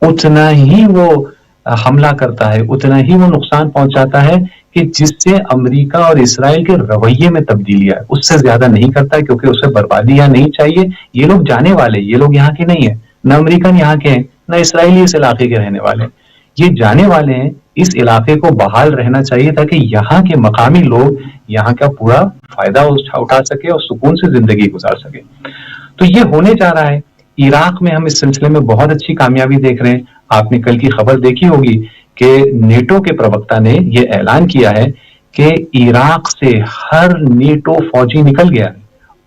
उतना ही वो हमला करता है, उतना ही वो नुकसान पहुंचाता है कि जिससे अमेरिका और इसराइल के रवैये में तब्दीली आए, उससे ज्यादा नहीं करता, क्योंकि उसे बर्बादी यहाँ नहीं चाहिए। ये लोग जाने वाले, ये लोग यहाँ के नहीं है, न अमेरिकन यहाँ के हैं, न इसराइली इस इलाके के रहने वाले, ये जाने वाले हैं। इस इलाके को बहाल रहना चाहिए ताकि यहाँ के मकामी लोग यहाँ का पूरा फायदा उठा सके और सुकून से जिंदगी गुजार सके। तो ये होने जा रहा है। इराक में हम इस सिलसिले में बहुत अच्छी कामयाबी देख रहे हैं। आपने कल की खबर देखी होगी कि नेटो के प्रवक्ता ने यह ऐलान किया है कि इराक से हर नेटो फौजी निकल गया है,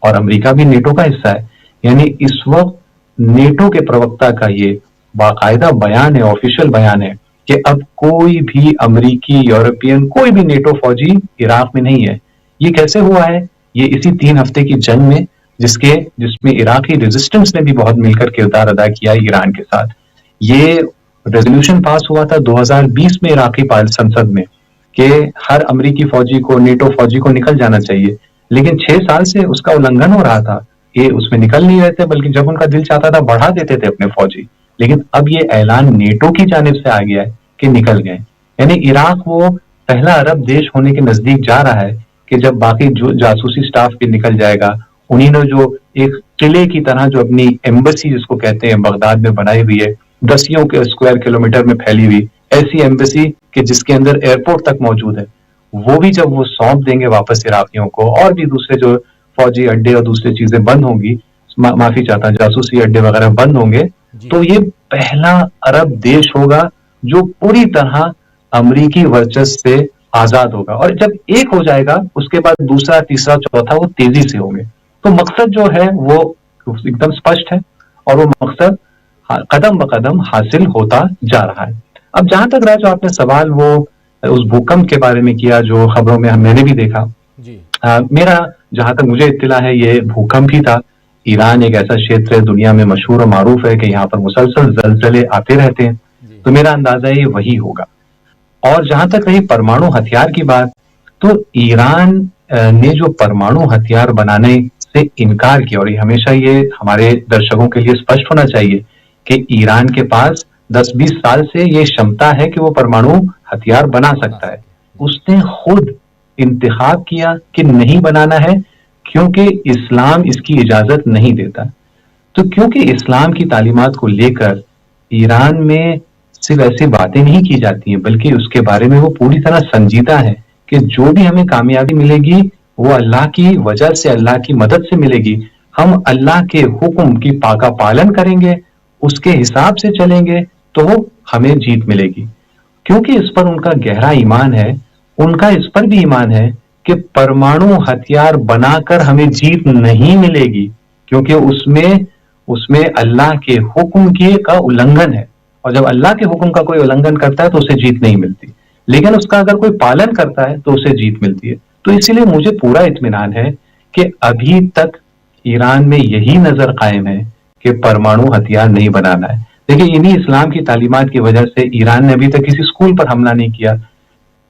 और अमेरिका भी नेटो का हिस्सा है। यानी इस वक्त नेटो के प्रवक्ता का ये बाकायदा बयान है, ऑफिशियल बयान है कि अब कोई भी अमेरिकी, यूरोपियन, कोई भी नेटो फौजी इराक में नहीं है। ये कैसे हुआ है? ये इसी 3 हफ्ते की जंग में जिसमें इराकी रेजिस्टेंस ने भी बहुत मिलकर किरदार अदा किया ईरान के साथ। ये रेजोल्यूशन पास हुआ था 2020 में इराकी संसद में कि हर अमेरिकी फौजी को, नेटो फौजी को निकल जाना चाहिए, लेकिन 6 साल से उसका उल्लंघन हो रहा था। ये उसमें निकल नहीं रहे थे, बल्कि जब उनका दिल चाहता था बढ़ा देते थे अपने फौजी। लेकिन अब ये ऐलान नेटो की जानिब से आ गया है कि निकल गए। यानी इराक वो पहला अरब देश होने के नजदीक जा रहा है कि जब बाकी जो जासूसी स्टाफ भी निकल जाएगा, उन्हीं ने जो एक किले की तरह जो अपनी एम्बेसी जिसको कहते हैं बगदाद में बनाई हुई है, 10 के स्क्वायर किलोमीटर में फैली हुई ऐसी एम्बेसी कि जिसके अंदर एयरपोर्ट तक मौजूद है, वो भी जब वो सौंप देंगे वापस इराकियों को, और भी दूसरे जो फौजी अड्डे और दूसरी चीजें बंद होंगी, माफी चाहता हूं, जासूसी अड्डे वगैरह बंद होंगे, तो ये पहला अरब देश होगा जो पूरी तरह अमेरिकी वर्चस्व से आजाद होगा। और जब एक हो जाएगा उसके बाद दूसरा, तीसरा, चौथा वो तेजी से होंगे। तो मकसद जो है वो एकदम स्पष्ट है, और वो मकसद कदम ब कदम हासिल होता जा रहा है। अब जहां तक रहा जो आपने सवाल वो उस भूकंप के बारे में किया जो खबरों में मैंने भी देखा जी। मेरा जहां तक मुझे इत्तिला है ये भूकंप ही था। ईरान एक ऐसा क्षेत्र है, दुनिया में मशहूर और मारूफ है कि यहाँ पर मुसलसल जलजले आते रहते हैं, तो मेरा अंदाजा ये वही होगा। और जहां तक रही परमाणु हथियार की बात, तो ईरान ने जो परमाणु हथियार बनाने से इनकार किया, और ये हमेशा ये हमारे दर्शकों के लिए स्पष्ट होना चाहिए कि ईरान के पास 10-20 साल से ये क्षमता है कि वो परमाणु हथियार बना सकता है। उसने खुद इंतखाब किया कि नहीं बनाना है, क्योंकि इस्लाम इसकी इजाजत नहीं देता। तो क्योंकि इस्लाम की तालीमात को लेकर ईरान में सिर्फ ऐसी बातें नहीं की जाती हैं, बल्कि उसके बारे में वो पूरी तरह संजीदा है कि जो भी हमें कामयाबी मिलेगी वो अल्लाह की वजह से, अल्लाह की मदद से मिलेगी। हम अल्लाह के हुक्म की पाका पालन करेंगे, उसके हिसाब से चलेंगे, तो हमें जीत मिलेगी। क्योंकि इस पर उनका गहरा ईमान है, उनका इस पर भी ईमान है कि परमाणु हथियार बनाकर हमें जीत नहीं मिलेगी, क्योंकि उसमें अल्लाह के हुक्म की का उल्लंघन है, और जब अल्लाह के हुक्म का कोई उल्लंघन करता है तो उसे जीत नहीं मिलती, लेकिन उसका अगर कोई पालन करता है तो उसे जीत मिलती है। तो इसीलिए मुझे पूरा इत्मीनान है कि अभी तक ईरान में यही नजर कायम है कि परमाणु हथियार नहीं बनाना है। देखिए, इन्हीं इस्लाम की तालीमात की वजह से ईरान ने अभी तक किसी स्कूल पर हमला नहीं किया।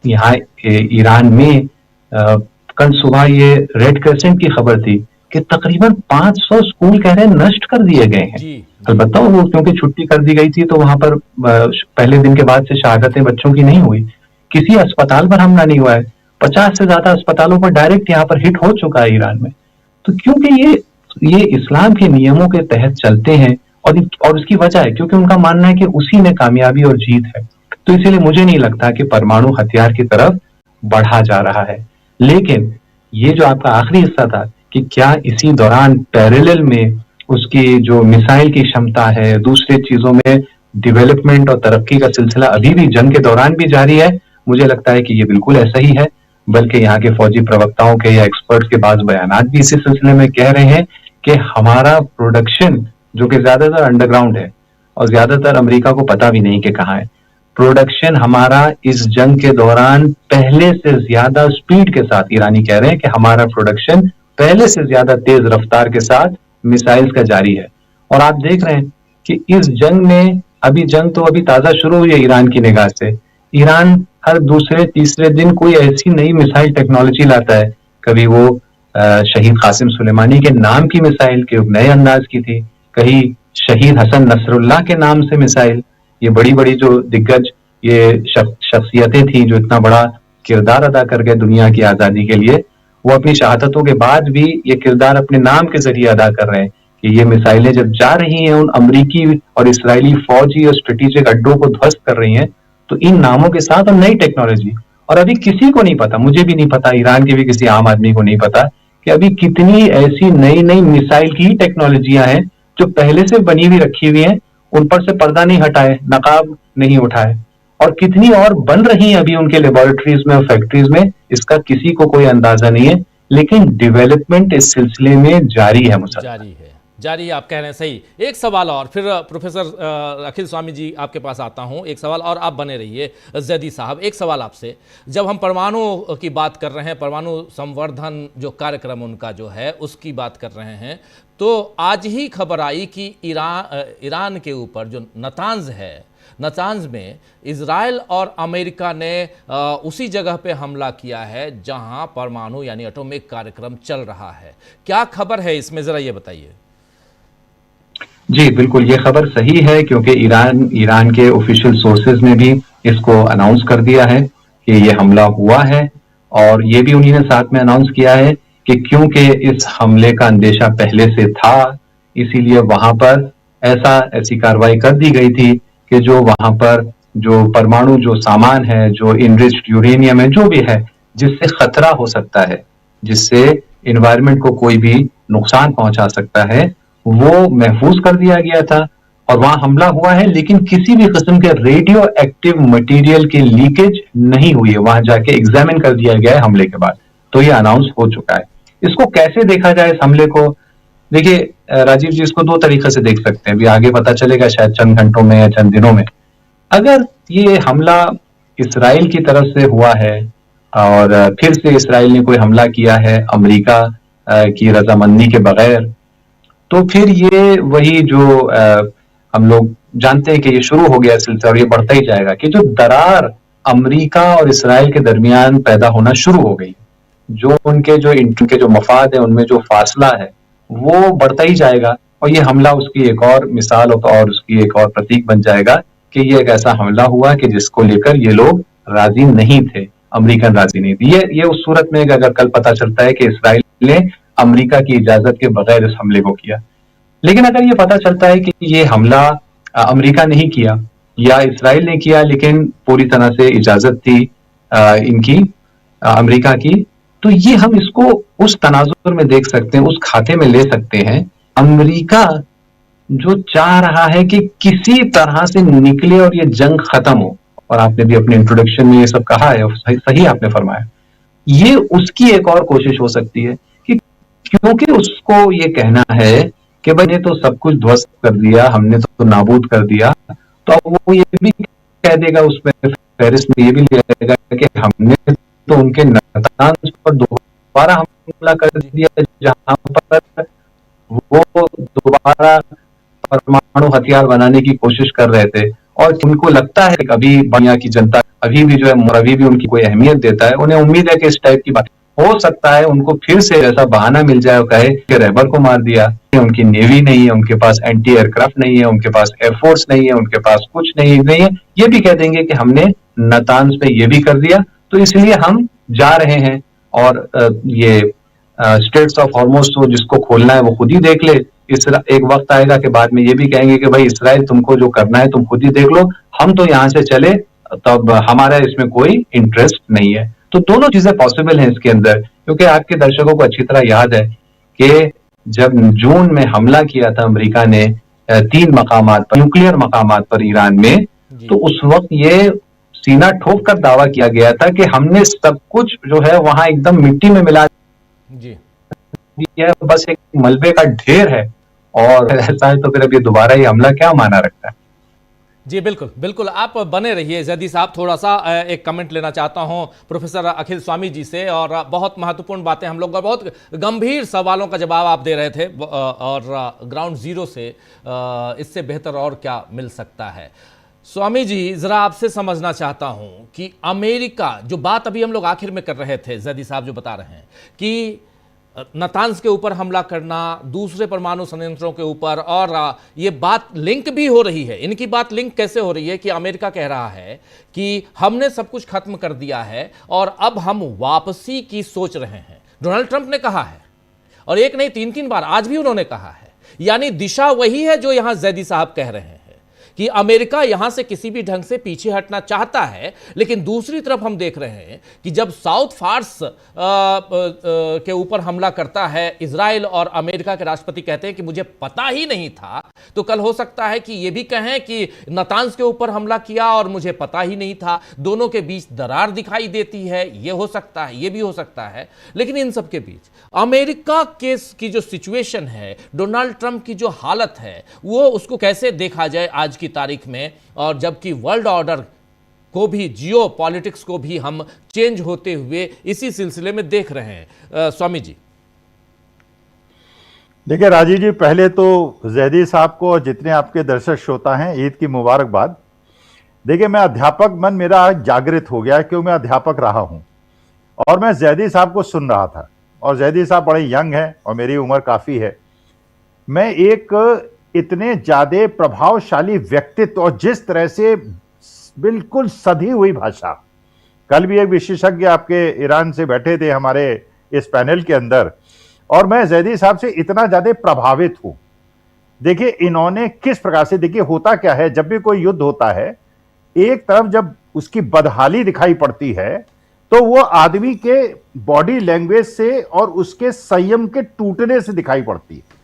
यहाँ ईरान में कल सुबह ये रेड क्रिसेंट की खबर थी कि तकरीबन 500 स्कूल कह रहे हैं नष्ट कर दिए गए हैं। अलबत्ता वो क्योंकि छुट्टी कर दी गई थी तो वहां पर पहले दिन के बाद से शहादतें बच्चों की नहीं हुई। किसी अस्पताल पर हमला नहीं हुआ है, 50 से ज्यादा अस्पतालों पर डायरेक्ट यहाँ पर हिट हो चुका है ईरान में। तो क्योंकि ये इस्लाम के नियमों के तहत चलते हैं और उसकी वजह है क्योंकि उनका मानना है कि उसी में कामयाबी और जीत है। तो इसीलिए मुझे नहीं लगता कि परमाणु हथियार की तरफ बढ़ा जा रहा है। लेकिन ये जो आपका आखिरी हिस्सा था कि क्या इसी दौरान पैरेलल में उसकी जो मिसाइल की क्षमता है, दूसरे चीजों में डेवलपमेंट और तरक्की का सिलसिला अभी भी जंग के दौरान भी जारी है, मुझे लगता है कि ये बिल्कुल ऐसा ही है। बल्कि यहाँ के फौजी प्रवक्ताओं के या एक्सपर्ट के बाद बयानात भी इसी सिलसिले में कह रहे हैं कि हमारा प्रोडक्शन जो कि ज्यादातर अंडरग्राउंड है और ज्यादातर अमेरिका को पता भी नहीं कि कहाँ है, प्रोडक्शन हमारा इस जंग के दौरान पहले से ज्यादा स्पीड के साथ, ईरानी कह रहे हैं कि हमारा प्रोडक्शन पहले से ज्यादा तेज रफ्तार के साथ मिसाइल्स का जारी है। और आप देख रहे हैं कि इस जंग में जंग तो अभी ताजा शुरू हुई है ईरान की निगाह से। ईरान हर दूसरे तीसरे दिन कोई ऐसी नई मिसाइल टेक्नोलॉजी लाता है। कभी वो शहीद कासिम सुलेमानी के नाम की मिसाइल के नए अंदाज की थी, कहीं शहीद हसन नसरुल्लाह के नाम से मिसाइल। ये बड़ी बड़ी जो दिग्गज ये शख्सियतें थी जो इतना बड़ा किरदार अदा कर गए दुनिया की आजादी के लिए, वो अपनी शहादतों के बाद भी ये किरदार अपने नाम के जरिए अदा कर रहे हैं कि ये मिसाइलें जब जा रही हैं उन अमरीकी और इसराइली फौजी और स्ट्रेटेजिक अड्डों को ध्वस्त कर रही हैं, तो इन नामों के साथ और नई टेक्नोलॉजी। और अभी किसी को नहीं पता, मुझे भी नहीं पता, ईरान के भी किसी आम आदमी को नहीं पता कि अभी कितनी ऐसी नई नई मिसाइल की टेक्नोलॉजियां हैं जो पहले से बनी हुई रखी हुई हैं, उन पर से पर्दा नहीं हटाए, नकाब नहीं उठाए, और कितनी और बन रही हैं अभी उनके लेबोरेटरीज में और फैक्ट्रीज में, इसका किसी को कोई अंदाजा नहीं है। लेकिन डेवलपमेंट इस सिलसिले में जारी है, जारी है, आप कह रहे हैं सही। एक सवाल और, फिर प्रोफेसर अखिल स्वामी जी आपके पास आता हूं। एक सवाल और, आप बने रहिए जैदी साहब। एक सवाल आपसे, जब हम परमाणु की बात कर रहे हैं, परमाणु संवर्धन जो कार्यक्रम उनका जो है उसकी बात कर रहे हैं, तो आज ही खबर आई कि ईरान के ऊपर जो नतांज है, नतांज में इजराइल और अमेरिका ने उसी जगह पे हमला किया है जहां परमाणु यानी एटॉमिक कार्यक्रम चल रहा है। क्या खबर है इसमें, जरा ये बताइए। जी बिल्कुल, ये खबर सही है क्योंकि ईरान के ऑफिशियल सोर्सेज ने भी इसको अनाउंस कर दिया है कि ये हमला हुआ है, और ये भी उन्हीं ने साथ में अनाउंस किया है कि क्योंकि इस हमले का अंदेशा पहले से था, इसीलिए वहां पर ऐसी कार्रवाई कर दी गई थी कि जो वहां पर जो परमाणु जो सामान है, जो इनरिच्ड यूरेनियम है, जो भी है जिससे खतरा हो सकता है, जिससे एनवायरनमेंट को कोई भी नुकसान पहुंचा सकता है, वो महफूज कर दिया गया था और वहां हमला हुआ है। लेकिन किसी भी किस्म के रेडियो एक्टिव मटेरियल की लीकेज नहीं हुई है, वहां जाके एग्जामिन कर दिया गया है हमले के बाद, तो ये अनाउंस हो चुका है। इसको कैसे देखा जाए इस हमले को? देखिए राजीव जी, इसको दो तरीके से देख सकते हैं, अभी आगे पता चलेगा शायद चंद घंटों में या चंद दिनों में। अगर ये हमला इसराइल की तरफ से हुआ है और फिर से इसराइल ने कोई हमला किया है अमेरिका की रजामंदी के बगैर, तो फिर ये वही जो हम लोग जानते हैं कि ये शुरू हो गया सिलसिला और ये बढ़ता ही जाएगा कि जो दरार अमेरिका और इसराइल के दरमियान पैदा होना शुरू हो गई, जो उनके जो मफाद है उनमें जो फासला है वो बढ़ता ही जाएगा, और ये हमला उसकी एक और मिसाल और उसकी एक और प्रतीक बन जाएगा कि ये एक ऐसा हमला हुआ कि जिसको लेकर ये लोग राजी नहीं थे, अमेरिकन राजी नहीं थे। ये उस सूरत में अगर कल पता चलता है कि इसराइल ने अमेरिका की इजाजत के बगैर इस हमले को किया। लेकिन अगर ये पता चलता है कि ये हमला अमेरिका नहीं किया या इसराइल ने किया लेकिन पूरी तरह से इजाजत थी इनकी अमेरिका की, तो ये हम इसको उस तनाजुर में देख सकते हैं, उस खाते में ले सकते हैं। अमेरिका जो चाह रहा है कि किसी तरह से निकले और ये जंग खत्म हो, और आपने भी अपने इंट्रोडक्शन में ये सब कहा है, सही आपने फरमाया, ये उसकी एक और कोशिश हो सकती है कि क्योंकि उसको ये कहना है कि भाई ने तो सब कुछ ध्वस्त कर दिया, हमने तो नाबूद कर दिया, तो वो ये भी कह देगा उसमें फेरिस्त में ये भी लिखेगा कि हमने तो उनके नतांज पर दोबारा हमला कर दिया जहां पर वो दोबारा परमाणु हथियार बनाने की कोशिश कर रहे थे, और उनको लगता है कि अभी दुनिया की जनता अभी भी जो है अभी भी उनकी कोई अहमियत देता है। उन्हें उम्मीद है कि इस टाइप की बात हो सकता है उनको फिर से ऐसा बहाना मिल जाए और कहे कि रहबर को मार दिया, उनकी नेवी नहीं है, उनके पास एंटी एयरक्राफ्ट नहीं है, उनके पास एयरफोर्स नहीं है, उनके पास कुछ नहीं है। ये भी कह देंगे कि हमने नतांज पे ये भी कर दिया, तो इसलिए हम जा रहे हैं और ये स्ट्रेट्स ऑफ हॉर्मुज़ तो जिसको खोलना है वो खुद ही देख ले, एक वक्त आएगा कि बाद में ये भी कहेंगे कि भाई इसराइल तुमको जो करना है तुम खुद ही देख लो, हम तो यहाँ से चले, तब हमारा इसमें कोई इंटरेस्ट नहीं है। तो दोनों चीजें पॉसिबल हैं इसके अंदर, क्योंकि आपके दर्शकों को अच्छी तरह याद है कि जब जून में हमला किया था अमेरिका ने 3 मकामात पर, न्यूक्लियर मकामात पर ईरान में, तो उस वक्त ये सीना ठोक कर दावा किया गया था कि हमने सब कुछ जो है वहां एकदम मिट्टी में मिला जी दिया, बस एक मलबे का ढेर है, और ऐसा है तो फिर अब ये दोबारा ये हमला क्या माना रखता है। जी बिल्कुल बिल्कुल, आप बने रहिए जैदी साहब। थोड़ा सा एक कमेंट लेना चाहता हूं प्रोफेसर अखिल स्वामी जी से, और बहुत महत्वपूर्ण बातें हम लोग, बहुत गंभीर सवालों का जवाब आप दे रहे थे, और ग्राउंड जीरो से इससे बेहतर और क्या मिल सकता है। स्वामी जी, जरा आपसे समझना चाहता हूं कि अमेरिका, जो बात अभी हम लोग आखिर में कर रहे थे, जैदी साहब जो बता रहे हैं कि नातांज के ऊपर हमला करना, दूसरे परमाणु संयंत्रों के ऊपर, और ये बात लिंक भी हो रही है। इनकी बात लिंक कैसे हो रही है कि अमेरिका कह रहा है कि हमने सब कुछ खत्म कर दिया है और अब हम वापसी की सोच रहे हैं। डोनाल्ड ट्रंप ने कहा है, और एक नहीं 3-3 बार आज भी उन्होंने कहा है। यानी दिशा वही है जो यहां जैदी साहब कह रहे हैं कि अमेरिका यहां से किसी भी ढंग से पीछे हटना चाहता है। लेकिन दूसरी तरफ हम देख रहे हैं कि जब साउथ फार्स के ऊपर हमला करता है इजराइल, और अमेरिका के राष्ट्रपति कहते हैं कि मुझे पता ही नहीं था, तो कल हो सकता है कि यह भी कहें कि नातांज के ऊपर हमला किया और मुझे पता ही नहीं था। दोनों के बीच दरार दिखाई देती है, यह हो सकता है, यह भी हो सकता है। लेकिन इन सब के बीच अमेरिका केस की जो सिचुएशन है, डोनाल्ड ट्रंप की जो हालत है, वो उसको कैसे देखा जाए आज की तारीख में, और जबकि वर्ल्ड ऑर्डर को भी, जियो पॉलिटिक्स को भी हम चेंज होते हुए इसी सिलसिले में देख रहे हैं। स्वामी जी देखिए राजीव जी, पहले तो जैदी साहब को और जितने आपके दर्शक श्रोता हैं, ईद की मुबारकबाद। देखिए, मैं अध्यापक मन मेरा जागृत हो गया, क्यों मैं अध्यापक रहा हूं और मैं जैदी साहब को सुन रहा था, और जैदी साहब बड़े यंग हैं और मेरी उम्र काफी है। मैं एक इतने ज्यादा प्रभावशाली व्यक्तित्व और जिस तरह से बिल्कुल सधी हुई भाषा, कल भी एक विशेषज्ञ आपके ईरान से बैठे थे हमारे इस पैनल के अंदर, और मैं जैदी साहब से इतना ज्यादा प्रभावित हूं। देखिए इन्होंने किस प्रकार से, देखिए होता क्या है, जब भी कोई युद्ध होता है, एक तरफ जब उसकी बदहाली दिखाई पड़ती है तो वो आदमी के बॉडी लैंग्वेज से और उसके संयम के टूटने से दिखाई पड़ती है।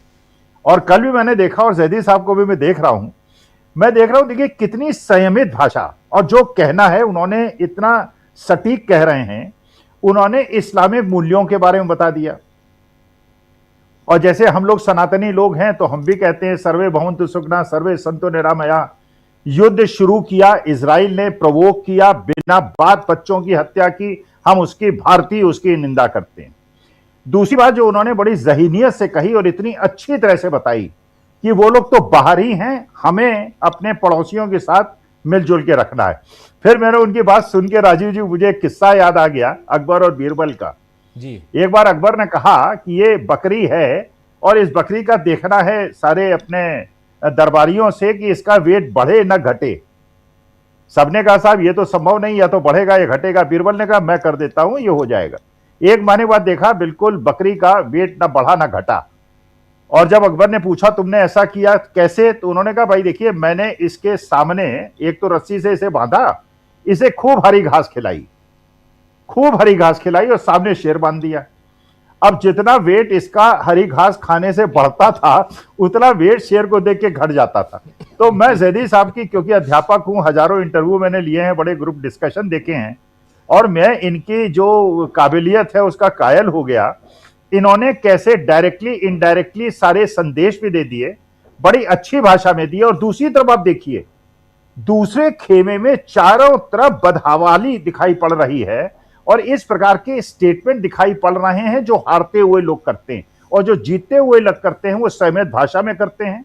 और कल भी मैंने देखा, और जैदी साहब को भी मैं देख रहा हूं, देखिए कितनी संयमित भाषा, और जो कहना है उन्होंने इतना सटीक कह रहे हैं। उन्होंने इस्लामिक मूल्यों के बारे में बता दिया, और जैसे हम लोग सनातनी लोग हैं तो हम भी कहते हैं सर्वे भवन्तु सुखिनः सर्वे सन्तु निरामया। युद्ध शुरू किया इजराइल ने, प्रवोक किया, बिना बात बच्चों की हत्या की, हम उसकी भारतीय उसकी निंदा करते हैं। दूसरी बात जो उन्होंने बड़ी ज़हीनियत से कही और इतनी अच्छी तरह से बताई कि वो लोग तो बाहर ही हैं, हमें अपने पड़ोसियों के साथ मिलजुल के रखना है। फिर मैंने उनकी बात सुन के राजीव जी, मुझे एक किस्सा याद आ गया अकबर और बीरबल का जी। एक बार अकबर ने कहा कि ये बकरी है और इस बकरी का देखना है सारे अपने दरबारियों से कि इसका वेट बढ़े ना घटे। सबने कहा साहब ये तो संभव नहीं, या तो बढ़ेगा या घटेगा। बीरबल ने कहा मैं कर देता हूं, ये हो जाएगा। एक महीने बाद देखा बिल्कुल बकरी का वेट ना बढ़ा ना घटा। और जब अकबर ने पूछा तुमने ऐसा किया कैसे, तो उन्होंने कहा भाई देखिए मैंने इसके सामने एक तो रस्सी से इसे बांधा, इसे खूब हरी घास खिलाई, खूब हरी घास खिलाई और सामने शेर बांध दिया। अब जितना वेट इसका हरी घास खाने से बढ़ता था उतना वेट शेर को देख के घट जाता था। तो मैं जैदी साहब की, क्योंकि अध्यापक हूं, हजारों इंटरव्यू मैंने लिए हैं, बड़े ग्रुप डिस्कशन देखे हैं, और मैं इनकी जो काबिलियत है उसका कायल हो गया। इन्होंने कैसे डायरेक्टली इनडायरेक्टली सारे संदेश भी दे दिए, बड़ी अच्छी भाषा में दिए। और दूसरी तरफ आप देखिए, दूसरे खेमे में चारों तरफ बदहवाली दिखाई पड़ रही है, और इस प्रकार के स्टेटमेंट दिखाई पड़ रहे हैं जो हारते हुए लोग करते हैं, और जो जीतते हुए लोग करते हैं वो संयमित भाषा में करते हैं।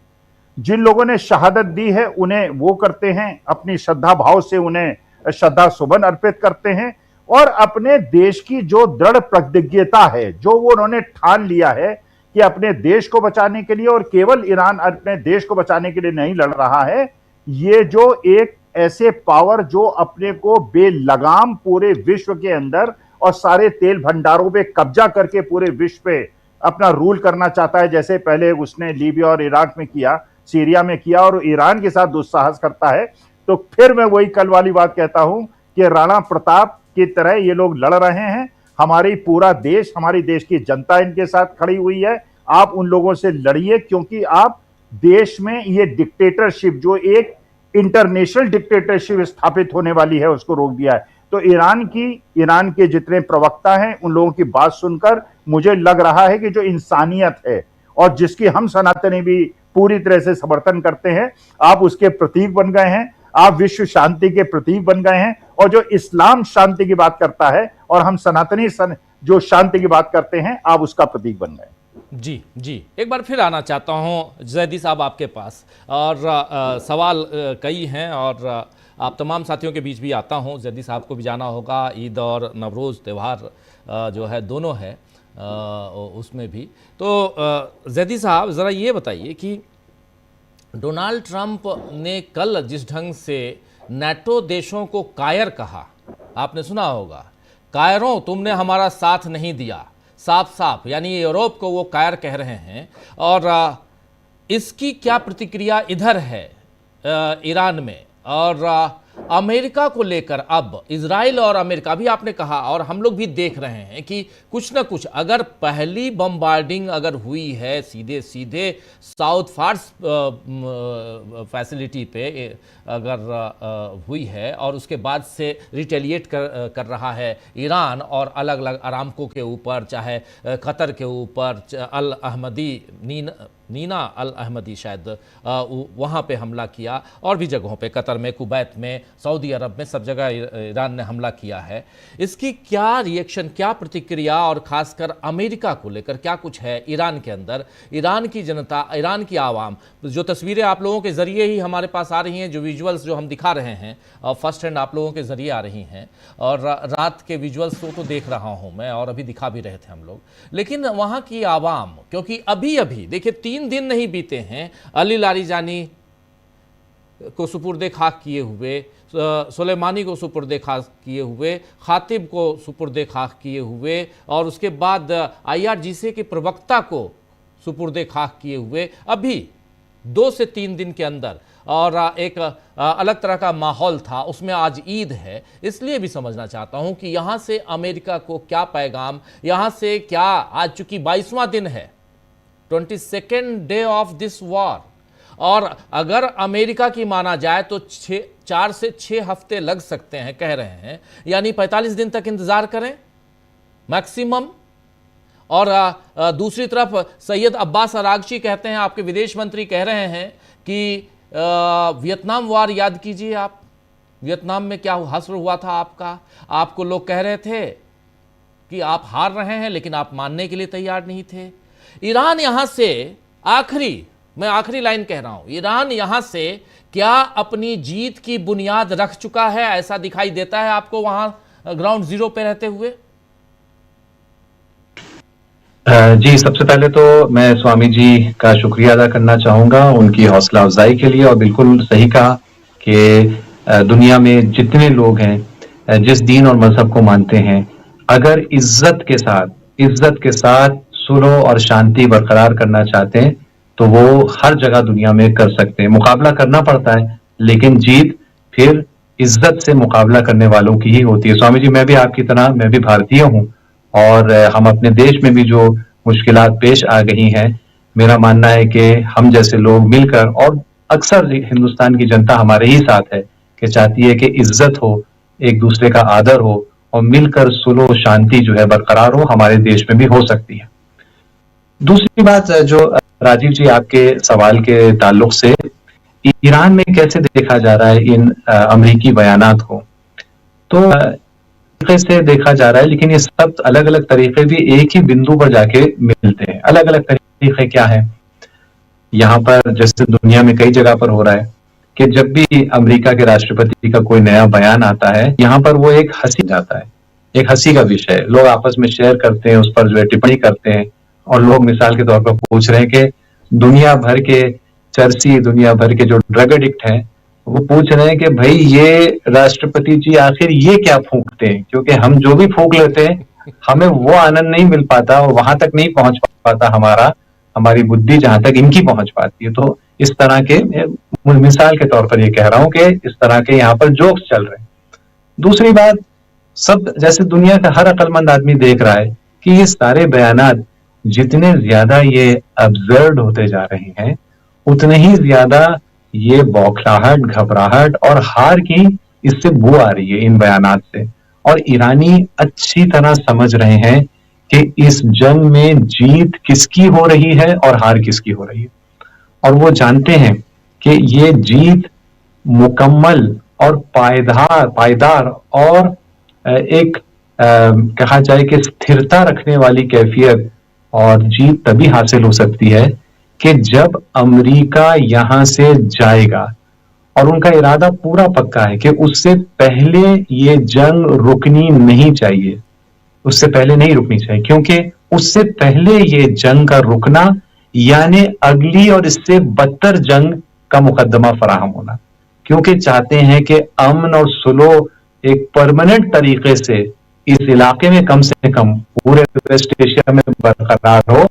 जिन लोगों ने शहादत दी है उन्हें वो करते हैं, अपनी श्रद्धा भाव से उन्हें श्रद्धा सुमन अर्पित करते हैं, और अपने देश की जो दृढ़ प्रतिज्ञता है, जो वो उन्होंने ठान लिया है कि अपने देश को बचाने के लिए, और केवल ईरान अपने देश को बचाने के लिए नहीं लड़ रहा है, ये जो एक ऐसे पावर जो अपने को बेलगाम पूरे विश्व के अंदर और सारे तेल भंडारों पे कब्जा करके पूरे विश्व पे अपना रूल करना चाहता है, जैसे पहले उसने लीबिया और इराक में किया, सीरिया में किया, और ईरान के साथ दुस्साहस करता है, तो फिर मैं वही कल वाली बात कहता हूं कि राणा प्रताप की तरह ये लोग लड़ रहे हैं। हमारी पूरा देश, हमारी देश की जनता इनके साथ खड़ी हुई है। आप उन लोगों से लड़िए, क्योंकि आप देश में ये डिक्टेटरशिप, जो एक इंटरनेशनल डिक्टेटरशिप स्थापित होने वाली है, उसको रोक दिया है। तो ईरान के जितने प्रवक्ता हैं, उन लोगों की बात सुनकर मुझे लग रहा है कि जो इंसानियत है और जिसकी हम सनातनी भी पूरी तरह से समर्थन करते हैं, आप उसके प्रतीक बन गए हैं, आप विश्व शांति के प्रतीक बन गए हैं। और जो इस्लाम शांति की बात करता है और हम सनातनी जो शांति की बात करते हैं, आप उसका प्रतीक बन गए। जी, एक बार फिर आना चाहता हूं जैदी साहब आपके पास, और सवाल कई हैं और आप तमाम साथियों के बीच भी आता हूं। जैदी साहब को भी जाना होगा, ईद और नवरोज़ त्यौहार जो है दोनों है उसमें भी। तो जैदी साहब ज़रा ये बताइए कि डोनाल्ड ट्रंप ने कल जिस ढंग से नेटो देशों को कायर कहा, आपने सुना होगा, कायरों तुमने हमारा साथ नहीं दिया, साफ साफ, यानी यूरोप को वो कायर कह रहे हैं। और इसकी क्या प्रतिक्रिया इधर है ईरान में, और अमेरिका को लेकर अब इजराइल और अमेरिका भी आपने कहा, और हम लोग भी देख रहे हैं कि कुछ ना कुछ, अगर पहली बम्बार्डिंग अगर हुई है सीधे सीधे साउथ फार्स फैसिलिटी पे अगर हुई है, और उसके बाद से रिटेलिएट कर रहा है ईरान, और अलग अलग अरामको के ऊपर, चाहे कतर के ऊपर, अल अहमदी नीना अल अहमदी शायद वहाँ पे हमला किया, और भी जगहों पे, कतर में, कुवैत में, सऊदी अरब में, सब जगह ईरान ने हमला किया है। इसकी क्या रिएक्शन, क्या प्रतिक्रिया, और ख़ासकर अमेरिका को लेकर क्या कुछ है ईरान के अंदर, ईरान की जनता, ईरान की आवाम? जो तस्वीरें आप लोगों के ज़रिए ही हमारे पास आ रही हैं, जो विजुअल्स जो हम दिखा रहे हैं, और फर्स्ट हैंड आप लोगों के ज़रिए आ रही हैं, और रात के विजुअल्स तो देख रहा हूँ मैं, और अभी दिखा भी रहे थे हम लोग। लेकिन वहाँ की आवाम, क्योंकि अभी अभी देखिए 3 दिन नहीं बीते हैं अली लारीजानी को सुपुर्दे खाक किए हुए, सुलेमानी को सुपुर्दे खाक किए हुए, खातिब को सुपुर्दे खाक किए हुए, और उसके बाद IRGC के प्रवक्ता को सुपुर्दे खाक किए हुए, अभी 2 से 3 दिन के अंदर, और एक अलग तरह का माहौल था, उसमें आज ईद है। इसलिए भी समझना चाहता हूं कि यहां से अमेरिका को क्या पैगाम, यहां से क्या, आज चूंकि 22वां दिन है, 22nd day of this war, और अगर अमेरिका की माना जाए तो 4 से 6 हफ्ते लग सकते हैं, कह रहे हैं, यानी 45 दिन तक इंतजार करें मैक्सिमम। और दूसरी तरफ सैयद अब्बास अरागची कहते हैं, आपके विदेश मंत्री कह रहे हैं कि वियतनाम वार याद कीजिए आप, वियतनाम में क्या हश्र हुआ था आपका, आपको लोग कह रहे थे कि आप हार रहे हैं, लेकिन आप मानने के लिए तैयार नहीं थे। ईरान यहां से मैं आखिरी लाइन कह रहा हूं, ईरान यहां से क्या अपनी जीत की बुनियाद रख चुका है, ऐसा दिखाई देता है आपको वहां ग्राउंड जीरो पे रहते हुए? जी, सबसे पहले तो मैं स्वामी जी का शुक्रिया अदा करना चाहूंगा उनकी हौसला अफजाई के लिए, और बिल्कुल सही कहा कि दुनिया में जितने लोग हैं, जिस दीन और मजहब को मानते हैं, अगर इज्जत के साथ सुलह और शांति बरकरार करना चाहते हैं तो वो हर जगह दुनिया में कर सकते हैं। मुकाबला करना पड़ता है, लेकिन जीत फिर इज्जत से मुकाबला करने वालों की ही होती है। स्वामी जी, मैं भी आपकी तरह, मैं भी भारतीय हूँ, और हम अपने देश में भी जो मुश्किलात पेश आ गई हैं, मेरा मानना है कि हम जैसे लोग मिलकर, और अक्सर हिंदुस्तान की जनता हमारे ही साथ है, कि चाहती है कि इज्जत हो, एक दूसरे का आदर हो, और मिलकर सुलह शांति जो है बरकरार हो, हमारे देश में भी हो सकती है। दूसरी बात, जो राजीव जी आपके सवाल के ताल्लुक से ईरान में कैसे देखा जा रहा है इन अमेरिकी बयानात को, तो तरीके से देखा जा रहा है, लेकिन ये सब अलग अलग तरीके भी एक ही बिंदु पर जाके मिलते हैं। अलग अलग तरीके क्या है, यहाँ पर जैसे दुनिया में कई जगह पर हो रहा है कि जब भी अमेरिका के राष्ट्रपति का कोई नया बयान आता है, यहाँ पर वो एक हंसी जाता है, एक हंसी का विषय, लोग आपस में शेयर करते हैं, उस पर जो है टिप्पणी करते हैं, और लोग मिसाल के तौर पर पूछ रहे हैं कि दुनिया भर के चर्सी, दुनिया भर के जो ड्रग एडिक्ट हैं, वो पूछ रहे हैं कि भाई ये राष्ट्रपति जी आखिर ये क्या फूंकते हैं, क्योंकि हम जो भी फूंक लेते हैं हमें वो आनंद नहीं मिल पाता, वहां तक नहीं पहुंच पाता हमारी बुद्धि जहां तक इनकी पहुंच पाती है। तो इस तरह के, मिसाल के तौर पर ये कह रहा हूं कि इस तरह के यहाँ पर जोक्स चल रहे हैं। दूसरी बात, सब जैसे दुनिया का हर अक्लमंद आदमी देख रहा है कि ये सारे बयानात जितने ज्यादा ये अब्सर्ड होते जा रहे हैं, उतने ही ज्यादा ये बौखलाहट, घबराहट और हार की इससे बू आ रही है इन बयानात से। और ईरानी अच्छी तरह समझ रहे हैं कि इस जंग में जीत किसकी हो रही है और हार किसकी हो रही है। और वो जानते हैं कि ये जीत मुकम्मल और पायदार और एक कहा जाए कि स्थिरता रखने वाली कैफियत और जीत तभी हासिल हो सकती है कि जब अमेरिका यहां से जाएगा। और उनका इरादा पूरा पक्का है कि उससे पहले ये जंग रुकनी नहीं चाहिए, उससे पहले नहीं रुकनी चाहिए, क्योंकि उससे पहले ये जंग का रुकना यानी अगली और इससे बदतर जंग का मुकदमा फराहम होना। क्योंकि चाहते हैं कि अमन और सुलह एक परमानेंट तरीके से इस इलाके में कम से कम पूरे वेस्ट एशिया में बरकरार हो,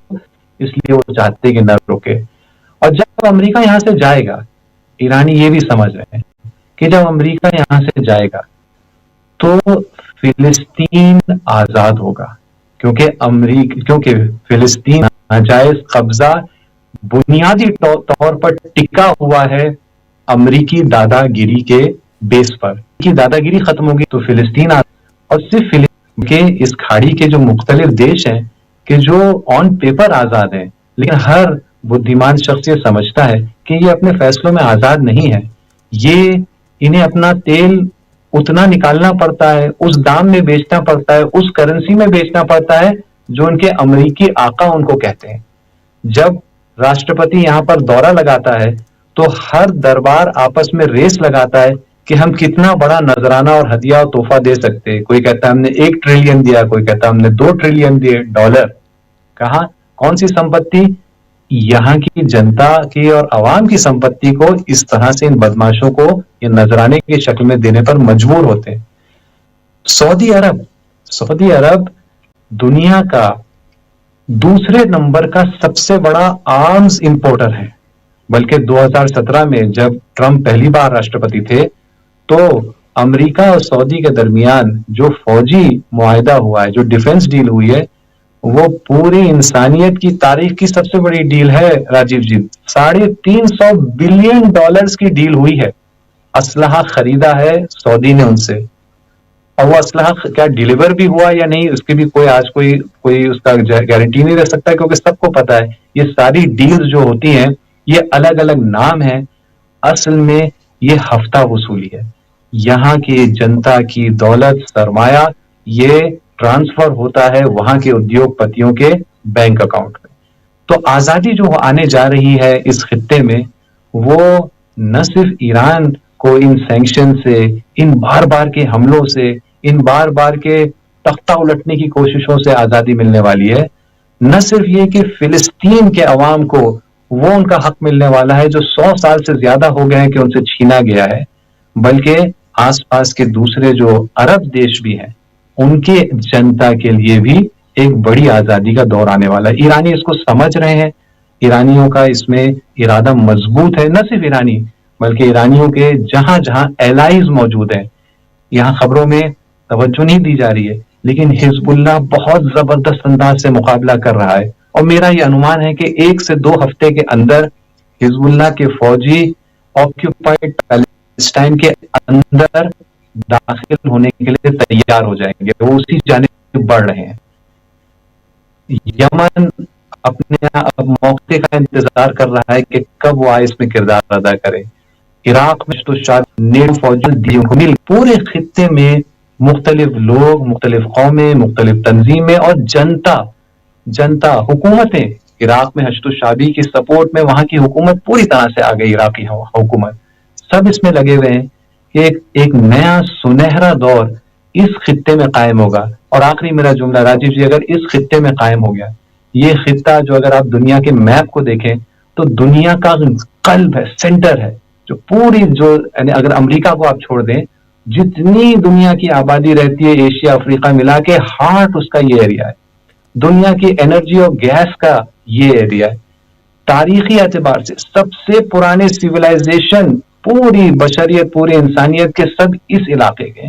इसलिए वो चाहते हैं कि न रुके। और जब अमेरिका यहां से जाएगा, ईरानी ये भी समझ रहे हैं कि जब अमेरिका यहां से जाएगा तो फिलिस्तीन आजाद होगा, क्योंकि फिलिस्तीन नाजायज कब्जा बुनियादी तौर पर टिका हुआ है अमेरिकी दादागिरी के बेस पर। कि दादागिरी खत्म होगी तो फिलिस्तीन और सिर्फ फिलिस्तीन के इस खाड़ी के जो मुख्तलिफ देश हैं कि जो ऑन पेपर आजाद हैं, लेकिन हर बुद्धिमान शख्स ये समझता है कि ये अपने फैसलों में आजाद नहीं है। ये इन्हें अपना तेल उतना निकालना पड़ता है, उस दाम में बेचना पड़ता है, उस करेंसी में बेचना पड़ता है जो उनके अमेरिकी आका उनको कहते हैं। जब राष्ट्रपति यहाँ पर दौरा लगाता है तो हर दरबार आपस में रेस लगाता है कि हम कितना बड़ा नजराना और हदिया और तोहफा दे सकते हैं। कोई कहता है हमने 1 ट्रिलियन दिया, कोई कहता है हमने 2 ट्रिलियन दिए डॉलर। कहा कौन सी संपत्ति? यहाँ की जनता की और आवाम की संपत्ति को इस तरह से इन बदमाशों को ये नजराने की शक्ल में देने पर मजबूर होते हैं। सऊदी अरब दुनिया का दूसरे नंबर का सबसे बड़ा आर्म्स इंपोर्टर है। बल्कि 2017 में जब ट्रंप पहली बार राष्ट्रपति थे तो अमेरिका और सऊदी के दरमियान जो फौजी मुआहिदा हुआ है, जो डिफेंस डील हुई है, वो पूरी इंसानियत की तारीख की सबसे बड़ी डील है राजीव जी। $350 बिलियन की डील हुई है। असलहा खरीदा है सऊदी ने उनसे, और वो असलहा क्या डिलीवर भी हुआ या नहीं उसकी भी कोई उसका गारंटी नहीं दे सकता, क्योंकि सबको पता है ये सारी डील्स जो होती हैं ये अलग अलग नाम है, असल में ये हफ्ता वसूली है। यहाँ की जनता की दौलत, सरमाया ये ट्रांसफर होता है वहां के उद्योगपतियों के बैंक अकाउंट में। तो आजादी जो आने जा रही है इस खित्ते में, वो न सिर्फ ईरान को इन सैंक्शन से, इन बार बार के हमलों से, इन बार बार के तख्ता उलटने की कोशिशों से आजादी मिलने वाली है, न सिर्फ ये कि फिलिस्तीन के अवाम को वो उनका हक मिलने वाला है जो 100 साल से ज्यादा हो गए हैं कि उनसे छीना गया है, बल्कि आसपास के दूसरे जो अरब देश भी हैं उनके जनता के लिए भी एक बड़ी आजादी का दौर आने वाला है। ईरानी इसको समझ रहे हैं, ईरानियों का इसमें इरादा मजबूत है। न सिर्फ ईरानी बल्कि ईरानियों के जहां जहां एलाइज मौजूद हैं, यहाँ खबरों में तवज्जो नहीं दी जा रही है, लेकिन हिजबुल्लाह बहुत जबरदस्त अंदाज से मुकाबला कर रहा है। और मेरा ये अनुमान है कि 1 से 2 हफ्ते के अंदर हिजबुल्लाह के फौजी ऑक्यूपाइड पैलेस्टाइन के अंदर दाखिल होने के लिए तैयार हो जाएंगे। वो उसी जानिब बढ़ रहे हैं। यमन अपने अब मौके का इंतजार कर रहा है कि कब वो आए इसमें किरदार अदा करे। इराक में तो शायद नेटो फौजी पूरे खित्ते में मुख्तलिफ लोग, मुख्तलिफ कौमें, मुख्तलिफ तंजीमें और जनता हुकूमतें, इराक में हशद-उश-शाबी की सपोर्ट में वहां की हुकूमत पूरी तरह से आ गई, इराकी हुकूमत, सब इसमें लगे हुए हैं कि एक नया सुनहरा दौर इस खित्ते में कायम होगा। और आखिरी मेरा जुमला राजीव जी, अगर इस खित्ते में कायम हो गया, ये खित्ता जो अगर आप दुनिया के मैप को देखें तो दुनिया का कल्ब है, सेंटर है, जो पूरी जो अगर अमेरिका को आप छोड़ दें जितनी दुनिया की आबादी रहती है एशिया अफ्रीका मिला के, हार्ट उसका ये एरिया है। दुनिया की एनर्जी और गैस का ये एरिया है। तारीखी एतबार से सबसे पुराने सिविलाइजेशन पूरी बशरियत, पूरी इंसानियत के सब इस इलाके के।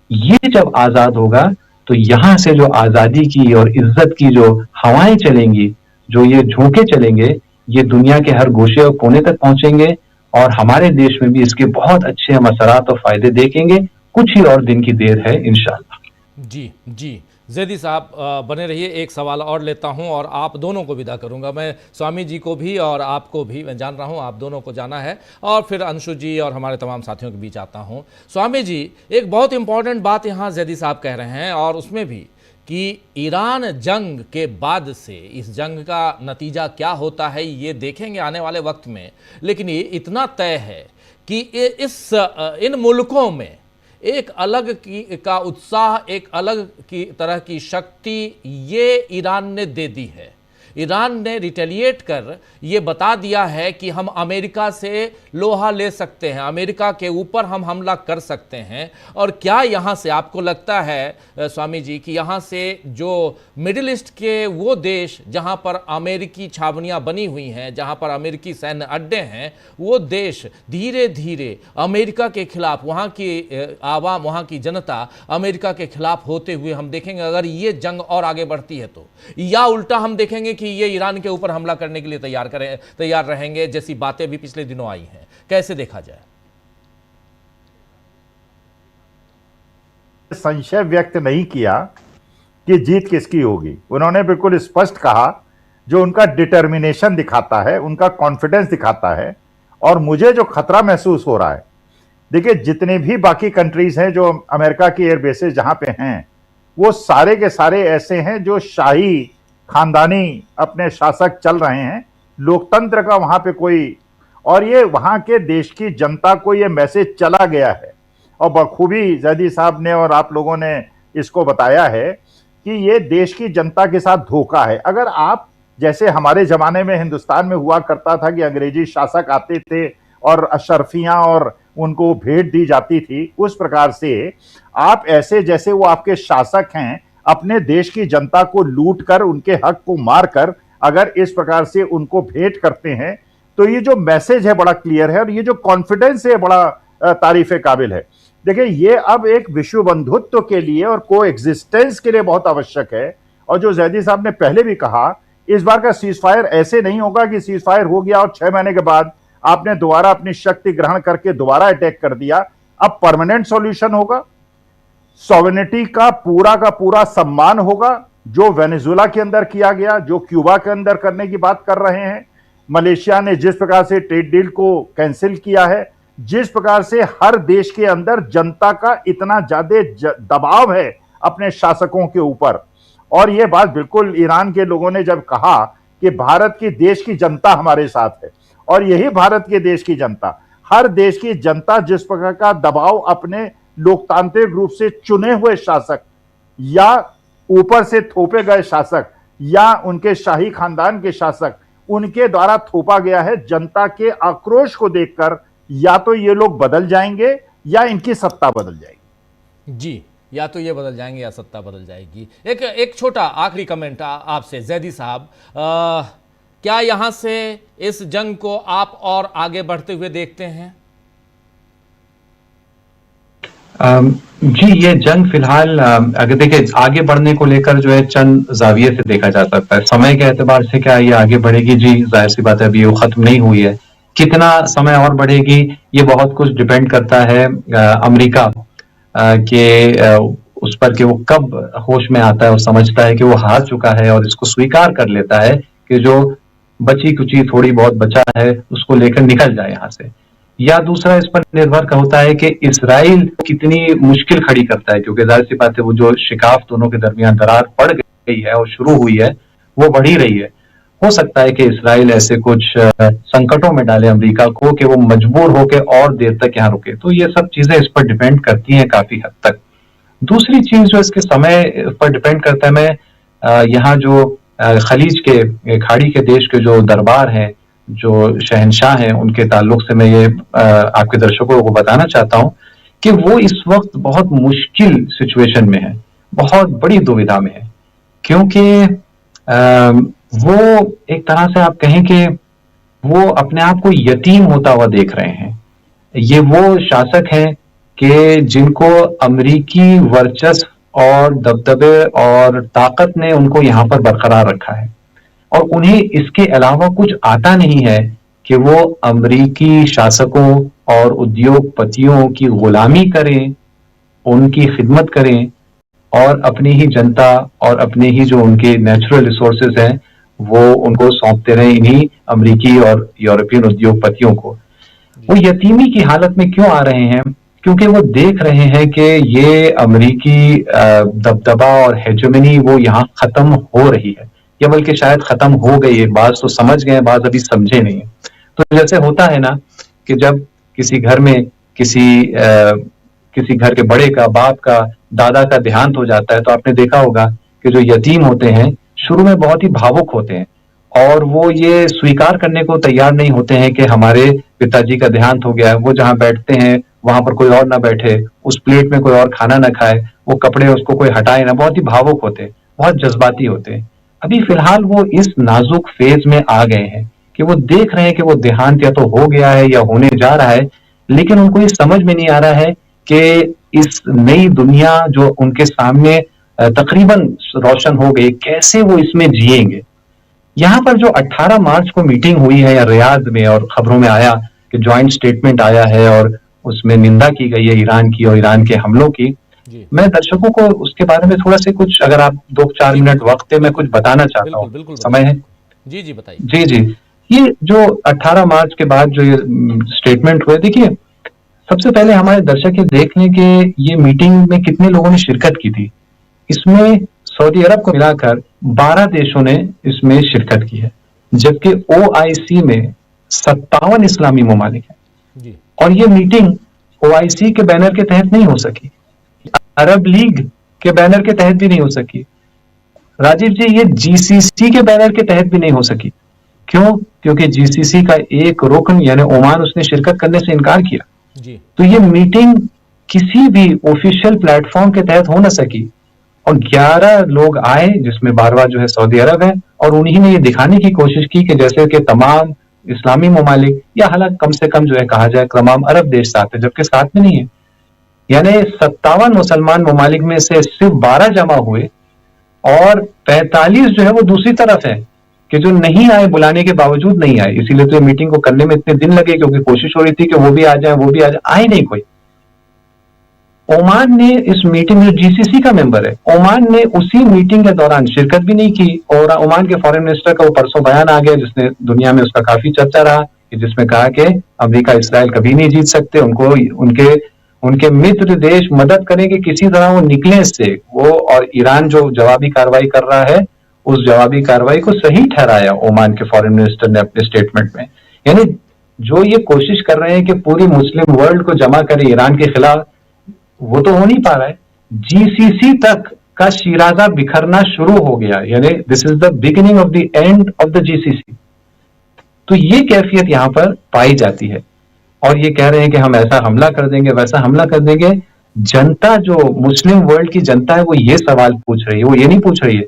ये जब आजाद होगा तो यहां से जो आजादी की और इज्जत की जो हवाएं चलेंगी, जो ये झोंके चलेंगे, ये दुनिया के हर गोशे और कोने तक पहुंचेंगे और हमारे देश में भी इसके बहुत अच्छे हम असरात और फायदे देखेंगे। कुछ ही और दिन की देर है इंशाअल्लाह। जी जी, जैदी साहब बने रहिए। एक सवाल और लेता हूं और आप दोनों को विदा करूंगा। मैं स्वामी जी को भी और आपको भी, मैं जान रहा हूं आप दोनों को जाना है, और फिर अंशु जी और हमारे तमाम साथियों के बीच आता हूं। स्वामी जी, एक बहुत इंपॉर्टेंट बात यहां जैदी साहब कह रहे हैं, और उसमें भी कि ईरान जंग के बाद से इस जंग का नतीजा क्या होता है ये देखेंगे आने वाले वक्त में, लेकिन ये इतना तय है कि इन मुल्कों में एक अलग का उत्साह, एक अलग की तरह की शक्ति ये ईरान ने दे दी है। ईरान ने रिटेलिएट कर ये बता दिया है कि हम अमेरिका से लोहा ले सकते हैं, अमेरिका के ऊपर हम हमला कर सकते हैं। और क्या यहाँ से आपको लगता है स्वामी जी कि यहाँ से जो मिडिल ईस्ट के वो देश जहाँ पर अमेरिकी छावनियाँ बनी हुई हैं, जहाँ पर अमेरिकी सैन्य अड्डे हैं, वो देश धीरे धीरे अमेरिका के खिलाफ, वहाँ की आवाम, वहाँ की जनता अमेरिका के खिलाफ होते हुए हम देखेंगे अगर ये जंग और आगे बढ़ती है तो, या उल्टा हम देखेंगे कि ये ईरान के ऊपर हमला करने के लिए तैयार रहेंगे, जैसी बातें भी पिछले दिनों आई हैं। कैसे देखा जाए? संशय व्यक्त नहीं किया कि जीत किसकी होगी। उन्होंने बिल्कुल स्पष्ट कहा, जो उनका डिटर्मिनेशन दिखाता है, उनका कॉन्फिडेंस दिखाता है। और मुझे जो खतरा महसूस हो रहा है, देखिए जितने भी बाकी कंट्रीज हैं जो अमेरिका की एयर बेसेस जहां पे हैं, वो सारे के सारे ऐसे हैं जो शाही खानदानी अपने शासक चल रहे हैं, लोकतंत्र का वहां पे कोई, और ये वहां के देश की जनता को ये मैसेज चला गया है। और बखूबी जैदी साहब ने और आप लोगों ने इसको बताया है कि ये देश की जनता के साथ धोखा है। अगर आप, जैसे हमारे जमाने में हिंदुस्तान में हुआ करता था कि अंग्रेजी शासक आते थे और अशरफियां और उनको भेंट दी जाती थी, उस प्रकार से आप ऐसे जैसे वो आपके शासक हैं, अपने देश की जनता को लूट कर, उनके हक को मार कर अगर इस प्रकार से उनको भेंट करते हैं, तो ये जो मैसेज है बड़ा क्लियर है, और ये जो कॉन्फिडेंस है बड़ा तारीफ काबिल है। देखिए ये अब एक विश्व बंधुत्व के लिए और को एग्जिस्टेंस के लिए बहुत आवश्यक है। और जो जैदी साहब ने पहले भी कहा, इस बार का सीज फायर ऐसे नहीं होगा कि सीज फायर हो गया और 6 महीने के बाद आपने दोबारा अपनी शक्ति ग्रहण करके दोबारा अटैक कर दिया। अब परमानेंट सॉल्यूशन होगा, सॉवरेनिटी का पूरा सम्मान होगा, जो वेनेजुएला के अंदर किया गया, जो क्यूबा के अंदर करने की बात कर रहे हैं। मलेशिया ने जिस प्रकार से ट्रेड डील को कैंसिल किया है, जिस प्रकार से हर देश के अंदर जनता का इतना ज्यादा दबाव है अपने शासकों के ऊपर। और यह बात बिल्कुल ईरान के लोगों ने जब कहा कि भारत की देश की जनता हमारे साथ है, और यही भारत के देश की जनता, हर देश की जनता जिस प्रकार का दबाव अपने लोकतांत्रिक रूप से चुने हुए शासक या ऊपर से थोपे गए शासक या उनके शाही खानदान के शासक, उनके द्वारा थोपा गया है, जनता के आक्रोश को देखकर या तो ये लोग बदल जाएंगे या इनकी सत्ता बदल जाएगी। जी, या तो ये बदल जाएंगे या सत्ता बदल जाएगी। एक छोटा आखिरी कमेंट आपसे जैदी साहब, क्या यहां से इस जंग को आप और आगे बढ़ते हुए देखते हैं? जी, ये जंग फिलहाल अगर देखिए आगे बढ़ने को लेकर जो है चंद जाविये से देखा जा सकता है। समय के एतबार से क्या ये आगे बढ़ेगी? जी, जाहिर सी बात है अभी वो खत्म नहीं हुई है। कितना समय और बढ़ेगी ये बहुत कुछ डिपेंड करता है अमेरिका के उस पर कि वो कब होश में आता है और समझता है कि वो हार चुका है और इसको स्वीकार कर लेता है कि जो बची कुची थोड़ी बहुत बचा है उसको लेकर निकल जाए यहाँ से। या दूसरा इस पर निर्भर का होता है कि इजराइल कितनी मुश्किल खड़ी करता है, क्योंकि जाहिर सी बात है वो जो शिकाफ दोनों के दरमियान दरार पड़ गई है और शुरू हुई है वो बढ़ी रही है। हो सकता है कि इजराइल ऐसे कुछ संकटों में डाले अमेरिका को कि वो मजबूर होकर और देर तक यहाँ रुके। तो ये सब चीजें इस पर डिपेंड करती हैं काफी हद तक। दूसरी चीज जो इसके समय पर डिपेंड करता है, मैं यहाँ जो खलीज के खाड़ी के देश के जो दरबार हैं, जो शहनशाह हैं, उनके ताल्लुक से मैं ये आपके दर्शकों को बताना चाहता हूँ कि वो इस वक्त बहुत मुश्किल सिचुएशन में है, बहुत बड़ी दुविधा में है, क्योंकि वो एक तरह से आप कहें कि वो अपने आप को यतीम होता हुआ देख रहे हैं। ये वो शासक हैं कि जिनको अमेरिकी वर्चस्व और दबदबे और ताकत ने उनको यहां पर बरकरार रखा है, और उन्हें इसके अलावा कुछ आता नहीं है कि वो अमेरिकी शासकों और उद्योगपतियों की गुलामी करें, उनकी खिदमत करें और अपनी ही जनता और अपने ही जो उनके नेचुरल रिसोर्सेज हैं वो उनको सौंपते रहे इन्हीं अमेरिकी और यूरोपियन उद्योगपतियों को। वो यतीमी की हालत में क्यों आ रहे हैं? क्योंकि वो देख रहे हैं कि ये अमेरिकी दबदबा और हेजेमनी वो यहाँ खत्म हो रही है, या बल्कि शायद खत्म हो गई है। बात तो समझ गए, बात अभी समझे नहीं है। तो जैसे होता है ना कि जब किसी घर में किसी घर के बड़े का, बाप का, दादा का देहांत हो जाता है, तो आपने देखा होगा कि जो यतीम होते हैं शुरू में बहुत ही भावुक होते हैं और वो ये स्वीकार करने को तैयार नहीं होते हैं कि हमारे पिताजी का देहांत हो गया है। वो जहां बैठते हैं वहां पर कोई और ना बैठे, उस प्लेट में कोई और खाना ना खाए, वो कपड़े उसको कोई हटाए ना। बहुत ही भावुक होते हैं, बहुत जज्बाती होते हैं। अभी फिलहाल वो इस नाजुक फेज में आ गए हैं कि वो देख रहे हैं कि वो देहांत या तो हो गया है या होने जा रहा है, लेकिन उनको ये समझ में नहीं आ रहा है कि इस नई दुनिया जो उनके सामने तकरीबन रोशन हो गई, कैसे वो इसमें जिएंगे। यहाँ पर जो 18 मार्च को मीटिंग हुई है या रियाद में, और खबरों में आया कि ज्वाइंट स्टेटमेंट आया है और उसमें निंदा की गई है ईरान की और ईरान के हमलों की। मैं दर्शकों को उसके बारे में थोड़ा से कुछ, अगर आप 2-4 मिनट वक्त है, मैं कुछ बताना चाहता हूँ। समय है? जी बताइए। जी, ये जो 18 मार्च के बाद जो ये स्टेटमेंट हुए, देखिए सबसे पहले हमारे दर्शक ये देख लें कि ये मीटिंग में कितने लोगों ने शिरकत की थी। इसमें सऊदी अरब को मिलाकर 12 देशों ने इसमें शिरकत की है, जबकि OIC में 57 इस्लामी ममालिक हैं। और ये मीटिंग OIC के बैनर के तहत नहीं हो सकी, अरब लीग के बैनर के तहत भी नहीं हो सकी, राजीव जी ये GCC के बैनर के तहत भी नहीं हो सकी। क्यों? क्योंकि GCC का एक रुकन यानी ओमान, उसने शिरकत करने से इनकार किया। तो ये मीटिंग किसी भी ऑफिशियल प्लेटफॉर्म के तहत हो ना सकी, और 11 लोग आए जिसमें 12वां जो है सऊदी अरब है, और उन्हीं ने ये दिखाने की कोशिश की कि जैसे कि तमाम इस्लामी ममालिक, या हालांकि कम से कम जो है कहा जाए तमाम अरब देश साथ है, जबकि साथ में नहीं है। यानी 57 मुसलमान ममालिक में से सिर्फ 12 जमा हुए और 45 जो है वो दूसरी तरफ है कि जो नहीं आए, बुलाने के बावजूद नहीं आए। इसीलिए तो ये मीटिंग को करने में इतने दिन लगे, क्योंकि कोशिश हो रही थी कि वो भी आ जाए, वो भी आ जाए, आए नहीं कोई। ओमान ने इस मीटिंग में, GCC का मेंबर है, ओमान ने उसी मीटिंग के दौरान शिरकत भी नहीं की। और ओमान के फॉरेन मिनिस्टर का वो परसों बयान आ गया जिसने दुनिया में उसका काफी चर्चा रहा, जिसमें कहा कि अमेरिका इसराइल कभी नहीं जीत सकते, उनको उनके मित्र देश मदद करेंगे किसी तरह वो निकले इससे। वो और ईरान जो जवाबी कार्रवाई कर रहा है, उस जवाबी कार्रवाई को सही ठहराया ओमान के फॉरेन मिनिस्टर ने अपने स्टेटमेंट में। यानी जो ये कोशिश कर रहे हैं कि पूरी मुस्लिम वर्ल्ड को जमा करे ईरान के खिलाफ, वो तो हो नहीं पा रहा है। GCC तक का शिराजा बिखरना शुरू हो गया, यानी this is the beginning of the end of the GCC। तो ये कैफियत यहां पर पाई जाती है, और ये कह रहे हैं कि हम ऐसा हमला कर देंगे, वैसा हमला कर देंगे। जनता, जो मुस्लिम वर्ल्ड की जनता है, वो ये सवाल पूछ रही है, वो ये नहीं पूछ रही है।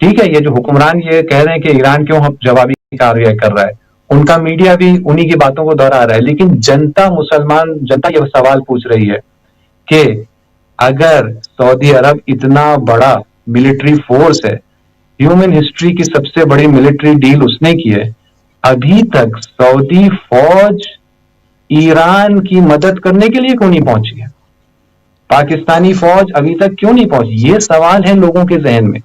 ठीक है, ये जो हुक्मरान ये कह रहे हैं कि ईरान क्यों हम जवाबी कार्रवाई कर रहा है, उनका मीडिया भी उन्हीं की बातों को दोहरा रहा है, लेकिन जनता, मुसलमान जनता ये सवाल पूछ रही है कि अगर सऊदी अरब इतना बड़ा मिलिट्री फोर्स है, ह्यूमन हिस्ट्री की सबसे बड़ी मिलिट्री डील उसने की है, अभी तक सऊदी फौज ईरान की मदद करने के लिए क्यों नहीं पहुंची है? पाकिस्तानी फौज अभी तक क्यों नहीं पहुंची? ये सवाल है लोगों के जहन में।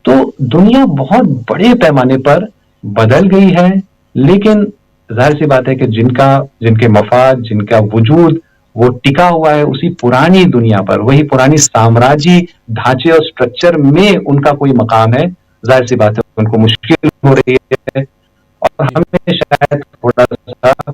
तो दुनिया बहुत बड़े पैमाने पर बदल गई है, लेकिन जाहिर सी बात है कि जिनके मफाद, जिनका वजूद वो टिका हुआ है उसी पुरानी दुनिया पर, वही पुरानी साम्राज्य ढांचे और स्ट्रक्चर में उनका कोई मकाम है। जाहिर सी बात है उनको मुश्किल हो रही है, और हमें शायद थोड़ा सा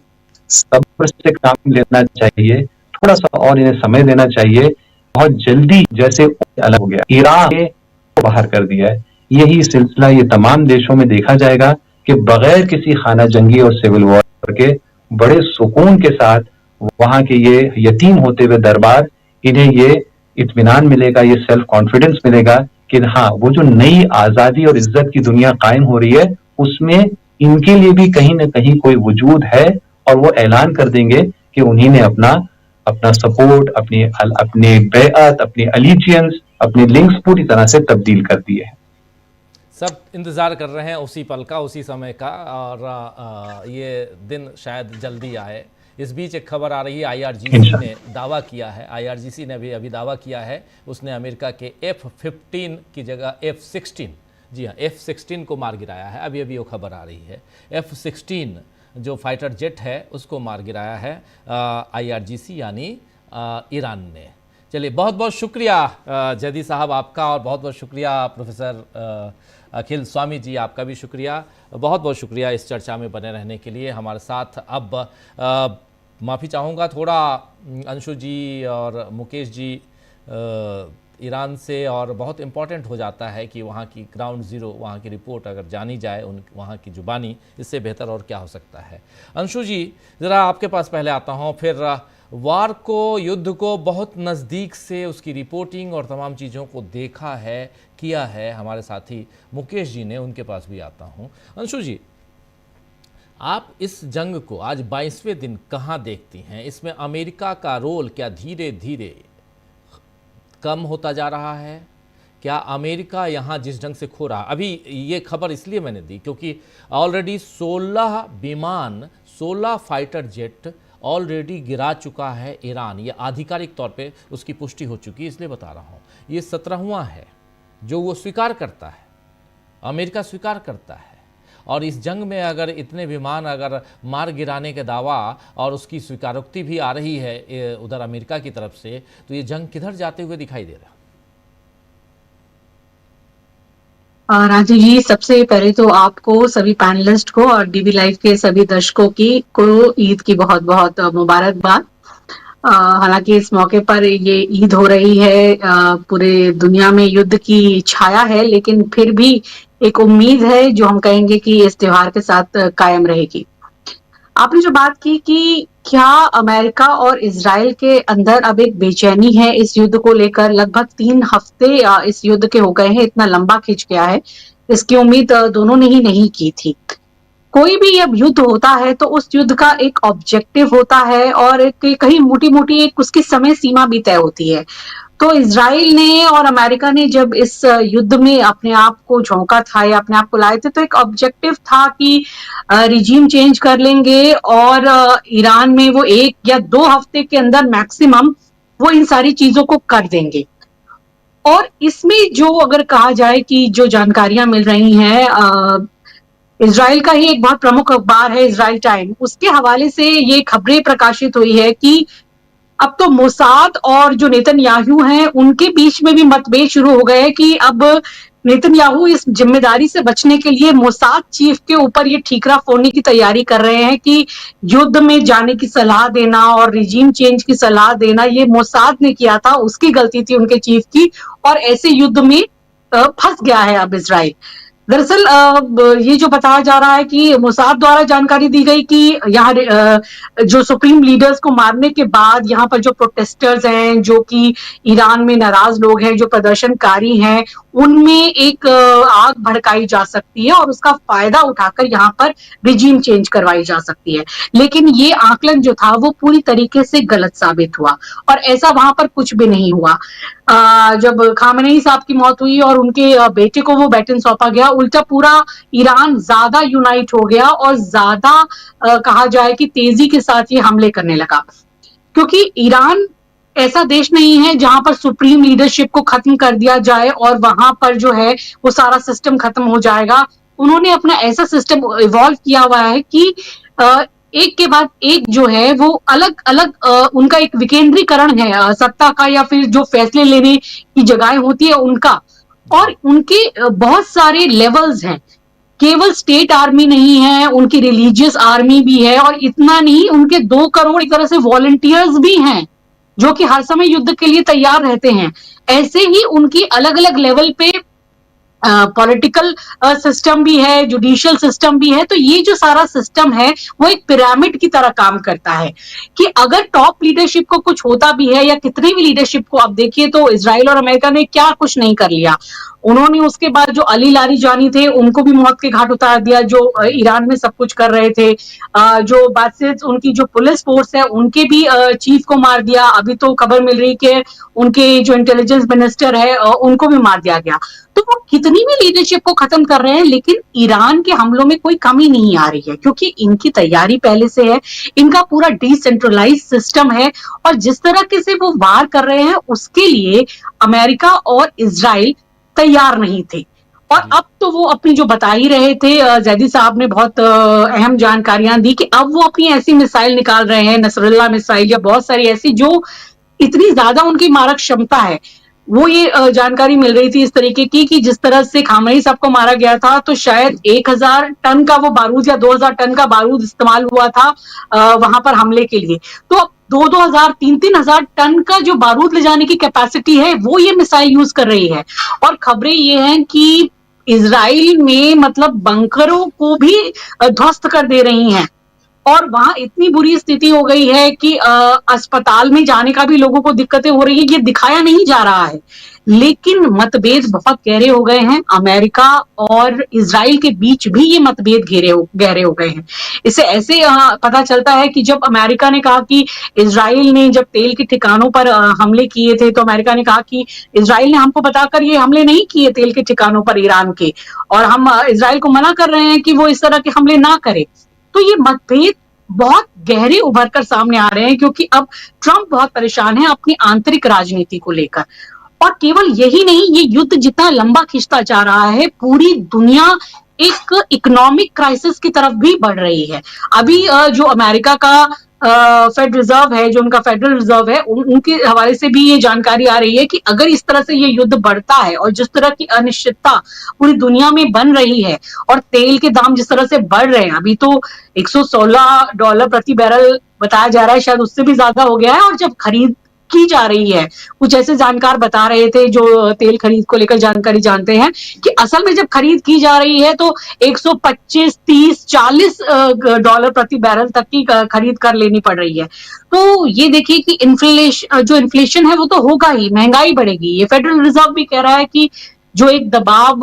सब्र से काम लेना चाहिए, थोड़ा सा और इन्हें समय देना चाहिए। बहुत जल्दी जैसे अलग हो गया, ईरान को बाहर कर दिया है, यही सिलसिला ये तमाम देशों में देखा जाएगा कि बगैर किसी खाना जंगी और सिविल वॉर के बड़े सुकून के साथ वहां के ये यतीम होते हुए दरबार, इन्हें ये इत्मीनान मिलेगा, ये सेल्फ कॉन्फिडेंस मिलेगा कि हाँ, वो जो नई आजादी और इज्जत की दुनिया कायम हो रही है उसमें इनके लिए भी कहीं ना कहीं कोई वजूद है, और वो ऐलान कर देंगे कि उन्हीं ने अपना अपना सपोर्ट, अपनी बेअत, अपनी अलीजियंस, अपने लिंक्स पूरी तरह से तब्दील कर दिए हैं। सब इंतज़ार कर रहे हैं उसी पल का, उसी समय का, और ये दिन शायद जल्दी आए। इस बीच एक खबर आ रही है, आईआरजीसी ने दावा किया है, आईआरजीसी ने अभी दावा किया है, उसने अमेरिका के F-15 की जगह F-16, जी हाँ, F-16 को मार गिराया है। अभी अभी वो खबर आ रही है, F-16 जो फाइटर जेट है उसको मार गिराया है आईआरजीसी यानी ईरान ने। चलिए, बहुत बहुत शुक्रिया जैदी साहब आपका, और बहुत बहुत शुक्रिया प्रोफेसर अखिल स्वामी जी, आपका भी शुक्रिया, बहुत बहुत शुक्रिया इस चर्चा में बने रहने के लिए हमारे साथ। अब माफ़ी चाहूँगा थोड़ा, अंशु जी और मुकेश जी ईरान से, और बहुत इम्पॉर्टेंट हो जाता है कि वहाँ की ग्राउंड ज़ीरो, वहाँ की रिपोर्ट अगर जानी जाए वहाँ की ज़ुबानी, इससे बेहतर और क्या हो सकता है। अंशु जी, ज़रा आपके पास पहले आता हूँ, फिर वार को, युद्ध को बहुत नज़दीक से उसकी रिपोर्टिंग और तमाम चीज़ों को देखा है, किया है हमारे साथी मुकेश जी ने, उनके पास भी आता हूँ। अंशु जी, आप इस जंग को आज 22वें दिन कहाँ देखती हैं? इसमें अमेरिका का रोल क्या धीरे धीरे कम होता जा रहा है? क्या अमेरिका यहाँ जिस ढंग से खो रहा, अभी ये खबर इसलिए मैंने दी क्योंकि ऑलरेडी 16 विमान, 16 फाइटर जेट ऑलरेडी गिरा चुका है ईरान, ये आधिकारिक तौर पे उसकी पुष्टि हो चुकी है, इसलिए बता रहा हूँ। ये 17वां है जो वो स्वीकार करता है, अमेरिका स्वीकार करता है, और इस जंग में अगर इतने विमान अगर मार गिराने के दावा और उसकी स्वीकारोक्ति भी आ रही है उधर अमेरिका की तरफ से, तो ये जंग किधर जाते हुए दिखाई दे रहा है? राजीव जी, सबसे पहले तो आपको, सभी पैनलिस्ट को और डीबी लाइव के सभी दर्शकों को ईद की बहुत बहुत मुबारकबाद। हालांकि इस मौके पर ये ईद हो रही है, पूरे दुनिया में युद्ध की छाया है, लेकिन फिर भी एक उम्मीद है जो हम कहेंगे कि इस त्योहार के साथ कायम रहेगी। आपने जो बात की कि क्या अमेरिका और इजराइल के अंदर अब एक बेचैनी है इस युद्ध को लेकर, लगभग 3 हफ्ते इस युद्ध के हो गए हैं, इतना लंबा खिंच गया है, इसकी उम्मीद दोनों ने ही नहीं की थी। कोई भी अब युद्ध होता है तो उस युद्ध का एक ऑब्जेक्टिव होता है और कहीं मोटी मोटी एक उसकी समय सीमा भी तय होती है। तो इजराइल ने और अमेरिका ने जब इस युद्ध में अपने आप को झोंका था या अपने आप को लाए थे, तो एक ऑब्जेक्टिव था कि रिजीम चेंज कर लेंगे और ईरान में वो 1 या 2 हफ्ते के अंदर मैक्सिमम वो इन सारी चीजों को कर देंगे। और इसमें जो अगर कहा जाए कि जो जानकारियां मिल रही हैं, इजराइल का ही एक बहुत प्रमुख अखबार है इजराइल टाइम, उसके हवाले से ये खबरें प्रकाशित हुई है कि अब तो मोसाद और जो नेतन्याहू हैं उनके बीच में भी मतभेद शुरू हो गए हैं कि अब नेतन्याहू इस जिम्मेदारी से बचने के लिए मोसाद चीफ के ऊपर ये ठीकरा फोड़ने की तैयारी कर रहे हैं कि युद्ध में जाने की सलाह देना और रिजीम चेंज की सलाह देना ये मोसाद ने किया था, उसकी गलती थी उनके चीफ की, और ऐसे युद्ध में फंस गया है अब इजराइल। दरअसल ये जो बताया जा रहा है कि मोसाद द्वारा जानकारी दी गई कि यहाँ जो सुप्रीम लीडर्स को मारने के बाद यहाँ पर जो प्रोटेस्टर्स हैं, जो कि ईरान में नाराज लोग हैं, जो प्रदर्शनकारी हैं, उनमें एक आग भड़काई जा सकती है और उसका फायदा उठाकर यहाँ पर रिजीम चेंज करवाई जा सकती है। लेकिन ये आकलन जो था वो पूरी तरीके से गलत साबित हुआ और ऐसा वहां पर कुछ भी नहीं हुआ। जब खामेनेई साहब की मौत हुई और उनके बेटे को वो बैटन सौंपा गया, उल्टा पूरा ईरान ज्यादा यूनाइट हो गया और ज्यादा कहा जाए कि तेजी के साथ ये हमले करने लगा, क्योंकि ईरान ऐसा देश नहीं है जहां पर सुप्रीम लीडरशिप को खत्म कर दिया जाए और वहां पर जो है वो सारा सिस्टम खत्म हो जाएगा। उन्होंने अपना ऐसा सिस्टम इवॉल्व किया हुआ है कि एक के बाद एक जो है वो अलग अलग उनका एक विकेंद्रीकरण है सत्ता का, या फिर जो फैसले लेने की जगह होती है उनका, और उनके बहुत सारे लेवल्स हैं। केवल स्टेट आर्मी नहीं है, उनकी रिलीजियस आर्मी भी है, और इतना नहीं, उनके 2 करोड़ एक तरह से वॉलंटियर्स भी हैं जो कि हर समय युद्ध के लिए तैयार रहते हैं। ऐसे ही उनकी अलग अलग लेवल पे पॉलिटिकल सिस्टम भी है, जुडिशियल सिस्टम भी है। तो ये जो सारा सिस्टम है वो एक पिरामिड की तरह काम करता है कि अगर टॉप लीडरशिप को कुछ होता भी है या कितनी भी लीडरशिप को आप देखिए तो इजराइल और अमेरिका ने क्या कुछ नहीं कर लिया। उन्होंने उसके बाद जो अली लारीजानी थे उनको भी मौत के घाट उतार दिया, जो ईरान में सब कुछ कर रहे थे। जो बात से उनकी जो पुलिस फोर्स है उनके भी चीफ को मार दिया। अभी तो खबर मिल रही कि उनके जो इंटेलिजेंस मिनिस्टर है उनको भी मार दिया गया। तो वो कितनी भी लीडरशिप को खत्म कर रहे हैं लेकिन ईरान के हमलों में कोई कमी नहीं आ रही है क्योंकि इनकी तैयारी पहले से है, इनका पूरा डिसेंट्रलाइज सिस्टम है। और जिस तरह के से वो वार कर रहे हैं उसके लिए अमेरिका और इजराइल तैयार नहीं थे। और अब तो वो अपनी जो बता ही रहे थे, जैदी साहब ने बहुत अहम जानकारियां दी कि अब वो अपनी ऐसी मिसाइल निकाल रहे हैं, नसरुल्ला मिसाइल या बहुत सारी ऐसी जो इतनी ज्यादा उनकी मारक क्षमता है। वो ये जानकारी मिल रही थी इस तरीके की कि जिस तरह से खामनेई साहब को मारा गया था तो शायद 1000 टन का वो बारूद या 2000 टन का बारूद इस्तेमाल हुआ था वहां पर हमले के लिए। तो अब 2000 3000 टन का जो बारूद ले जाने की कैपेसिटी है वो ये मिसाइल यूज कर रही है। और खबरें ये हैं कि इजराइल में मतलब बंकरों को भी ध्वस्त कर दे रही हैं। और वहां इतनी बुरी स्थिति हो गई है कि अस्पताल में जाने का भी लोगों को दिक्कतें हो रही है। ये दिखाया नहीं जा रहा है लेकिन मतभेद बहुत गहरे हो गए हैं। अमेरिका और इजराइल के बीच भी ये मतभेद गहरे हो गए हैं। इससे ऐसे पता चलता है कि जब अमेरिका ने कहा कि इजराइल ने जब तेल के ठिकानों पर हमले किए थे तो अमेरिका ने कहा कि इजराइल ने हमको बताकर ये हमले नहीं किए तेल के ठिकानों पर ईरान के, और हम इजराइल को मना कर रहे हैं कि वो इस तरह के हमले ना करे। तो ये मतभेद बहुत गहरे उभर कर सामने आ रहे हैं क्योंकि अब ट्रंप बहुत परेशान है अपनी आंतरिक राजनीति को लेकर। और केवल यही नहीं, ये युद्ध जितना लंबा खिंचता जा रहा है पूरी दुनिया एक इकोनॉमिक क्राइसिस की तरफ भी बढ़ रही है। अभी जो अमेरिका का फेड रिजर्व है, जो उनका फेडरल रिजर्व है, उनके हवाले से भी ये जानकारी आ रही है कि अगर इस तरह से ये युद्ध बढ़ता है और जिस तरह की अनिश्चितता पूरी दुनिया में बन रही है और तेल के दाम जिस तरह से बढ़ रहे हैं, अभी तो $116 प्रति बैरल बताया जा रहा है, शायद उससे भी ज्यादा हो गया है। और जब खरीद की जा रही है, कुछ ऐसे जानकार बता रहे थे जो तेल खरीद को लेकर जानकारी जानते हैं कि असल में जब खरीद की जा रही है तो 125, 30, $40 प्रति बैरल तक की खरीद कर लेनी पड़ रही है। तो ये देखिए कि इन्फ्लेशन है वो तो होगा ही, महंगाई बढ़ेगी। ये फेडरल रिजर्व भी कह रहा है कि जो एक दबाव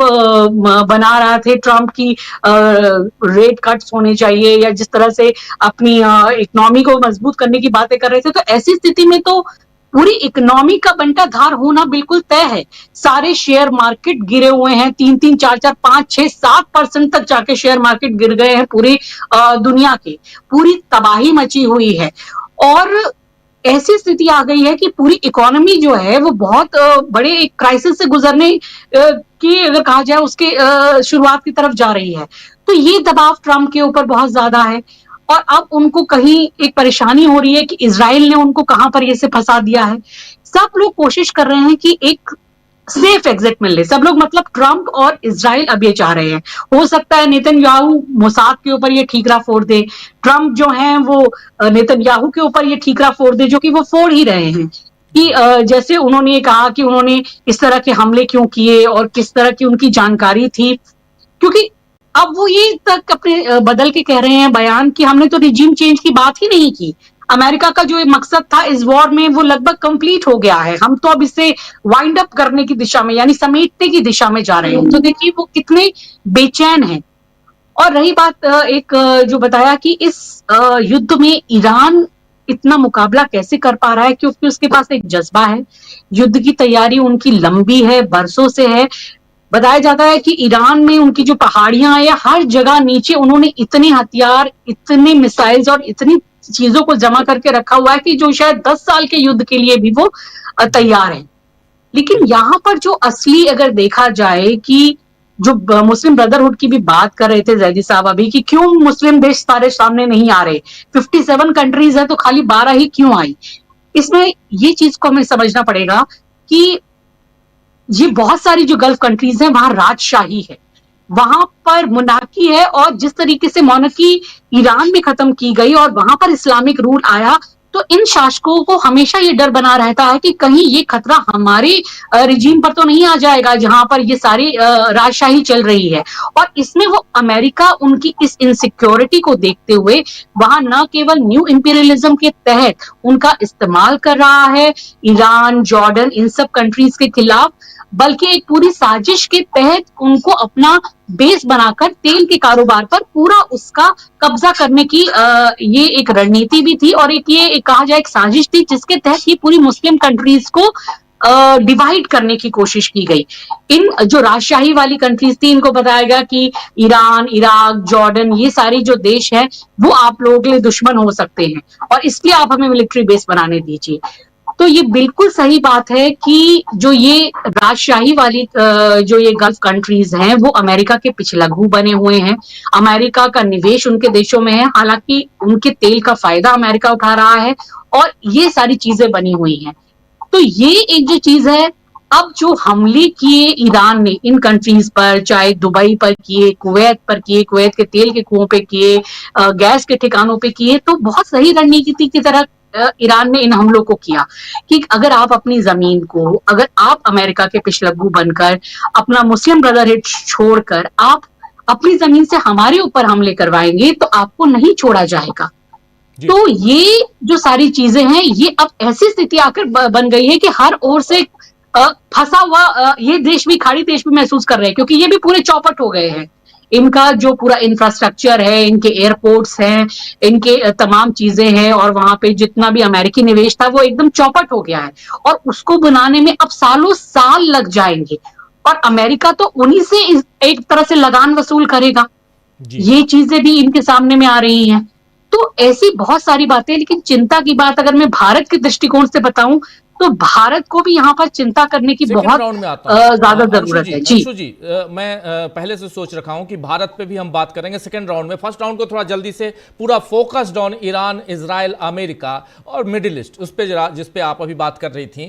बना रहा थे ट्रंप की रेट कट्स होने चाहिए या जिस तरह से अपनी इकोनॉमी को मजबूत करने की बातें कर रहे थे, तो ऐसी स्थिति में तो पूरी इकोनॉमी का बंटाधार होना बिल्कुल तय है। सारे शेयर मार्केट गिरे हुए हैं, 3-3, 4-4, 5, 6, 7% तक जाके शेयर मार्केट गिर गए हैं पूरी दुनिया के। पूरी तबाही मची हुई है और ऐसी स्थिति आ गई है कि पूरी इकोनॉमी जो है वो बहुत बड़े एक क्राइसिस से गुजरने की अगर कहा जाए उसके शुरुआत की तरफ जा रही है। तो ये दबाव ट्रंप के ऊपर बहुत ज्यादा है और अब उनको कहीं एक परेशानी हो रही है कि इजराइल ने उनको कहां पर ये से फंसा दिया है। सब लोग कोशिश कर रहे हैं कि एक सेफ एग्जिट मिल ले, सब लोग मतलब ट्रंप और इजराइल अब ये चाह रहे हैं। हो सकता है नेतन्याहू मोसाद के ऊपर ये ठीकरा फोड़ दे, ट्रंप जो है वो नेतन्याहू के ऊपर ये ठीकरा फोड़ दे, जो कि वो फोड़ ही रहे हैं कि जैसे उन्होंने ये कहा कि उन्होंने इस तरह के हमले क्यों किए और किस तरह की उनकी जानकारी थी। क्योंकि अब वो ये तक अपने बदल के कह रहे हैं बयान कि हमने तो रिजीम चेंज की बात ही नहीं की, अमेरिका का जो मकसद था इस वॉर में वो लगभग कंप्लीट हो गया है, हम तो अब इसे वाइंड अप करने की दिशा में यानी समेटने की दिशा में जा रहे हैं। तो देखिए वो कितने बेचैन हैं। और रही बात एक जो बताया कि इस युद्ध में ईरान इतना मुकाबला कैसे कर पा रहा है, क्योंकि उसके पास एक जज्बा है, युद्ध की तैयारी उनकी लंबी है, बरसों से है। बताया जाता है कि ईरान में उनकी जो पहाड़ियां हैं या हर जगह नीचे उन्होंने इतने हथियार, इतने मिसाइल्स और इतनी चीजों को जमा करके रखा हुआ है कि जो शायद 10 साल के युद्ध के लिए भी वो तैयार है। लेकिन यहाँ पर जो असली अगर देखा जाए कि जो मुस्लिम ब्रदरहुड की भी बात कर रहे थे जैदी साहब अभी कि क्यों मुस्लिम देश सारे सामने नहीं आ रहे, 57 कंट्रीज है तो खाली 12 ही क्यों आई। इसमें ये चीज को हमें समझना पड़ेगा कि ये बहुत सारी जो गल्फ कंट्रीज हैं वहां राजशाही है, वहां पर मोनार्की है और जिस तरीके से मोनार्की ईरान में खत्म की गई और वहां पर इस्लामिक रूल आया, तो इन शासकों को हमेशा ये डर बना रहता है कि कहीं ये खतरा हमारे रिजीम पर तो नहीं आ जाएगा जहां पर ये सारी राजशाही चल रही है। और इसमें वो अमेरिका उनकी इस इनसिक्योरिटी को देखते हुए वहां न केवल न्यू इंपीरियलिज्म के तहत उनका इस्तेमाल कर रहा है ईरान, जॉर्डन, इन सब कंट्रीज के खिलाफ, बल्कि एक पूरी साजिश के तहत उनको अपना बेस बनाकर तेल के कारोबार पर पूरा उसका कब्जा करने की ये एक रणनीति भी थी और एक कहा जाए एक साजिश थी जिसके तहत ये पूरी मुस्लिम कंट्रीज को डिवाइड करने की कोशिश की गई। इन जो राजशाही वाली कंट्रीज थी इनको बताया गया कि ईरान, इराक, जॉर्डन ये सारी जो देश है वो आप लोगों के लिए दुश्मन हो सकते हैं और इसलिए आप हमें मिलिट्री बेस बनाने दीजिए। तो ये बिल्कुल सही बात है कि जो ये राजशाही वाली जो ये गल्फ कंट्रीज हैं वो अमेरिका के पिछलग्गू बने हुए हैं। अमेरिका का निवेश उनके देशों में है, हालांकि उनके तेल का फायदा अमेरिका उठा रहा है और ये सारी चीजें बनी हुई हैं। तो ये एक जो चीज है, अब जो हमले किए ईरान ने इन कंट्रीज पर, चाहे दुबई पर किए, कुवैत पर किए, कुवैत के तेल के कुओं पे किए, गैस के ठिकानों पे किए, तो बहुत सही रणनीति की तरह ईरान ने इन हमलों को किया कि अगर आप अपनी जमीन को, अगर आप अमेरिका के पिछलग्गू बनकर अपना मुस्लिम ब्रदरहुड छोड़कर आप अपनी जमीन से हमारे ऊपर हमले करवाएंगे तो आपको नहीं छोड़ा जाएगा। तो ये जो सारी चीजें हैं ये अब ऐसी स्थिति आकर बन गई है कि हर ओर से फंसा हुआ ये देश भी, खाड़ी देश भी महसूस कर रहे हैं क्योंकि ये भी पूरे चौपट हो गए हैं। इनका जो पूरा इंफ्रास्ट्रक्चर है, इनके एयरपोर्ट्स हैं, इनके तमाम चीजें हैं और वहां पे जितना भी अमेरिकी निवेश था वो एकदम चौपट हो गया है और उसको बनाने में अब सालों साल लग जाएंगे और अमेरिका तो उन्हीं से एक तरह से लगान वसूल करेगा। ये चीजें भी इनके सामने में आ रही हैं। तो ऐसी बहुत सारी बातें, लेकिन चिंता की बात अगर मैं भारत के दृष्टिकोण से बताऊं तो भारत को भी यहाँ पर चिंता करने की बहुत ज्यादा जरूरत है। अंशु जी, मैं पहले से सोच रखा हूं कि भारत पे भी हम बात करेंगे सेकंड राउंड में। फर्स्ट राउंड को थोड़ा जल्दी से पूरा focused on Iran, Israel, America और मिडिल ईस्ट, उस पे जिस पे आप अभी बात कर रही थी।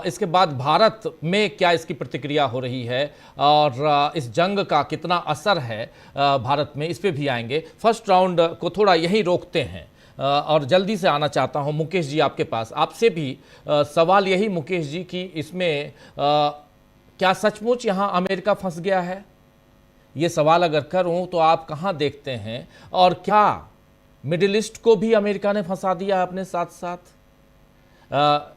इसके बाद भारत में क्या इसकी प्रतिक्रिया हो रही है और इस जंग का कितना असर है भारत में, इस पे भी आएंगे। फर्स्ट राउंड को थोड़ा यही रोकते हैं और जल्दी से आना चाहता हूं मुकेश जी आपके पास। आपसे भी सवाल यही मुकेश जी कि इसमें क्या सचमुच यहां अमेरिका फंस गया है? ये सवाल अगर करूं तो आप कहां देखते हैं और क्या मिडिल ईस्ट को भी अमेरिका ने फंसा दिया अपने साथ साथ?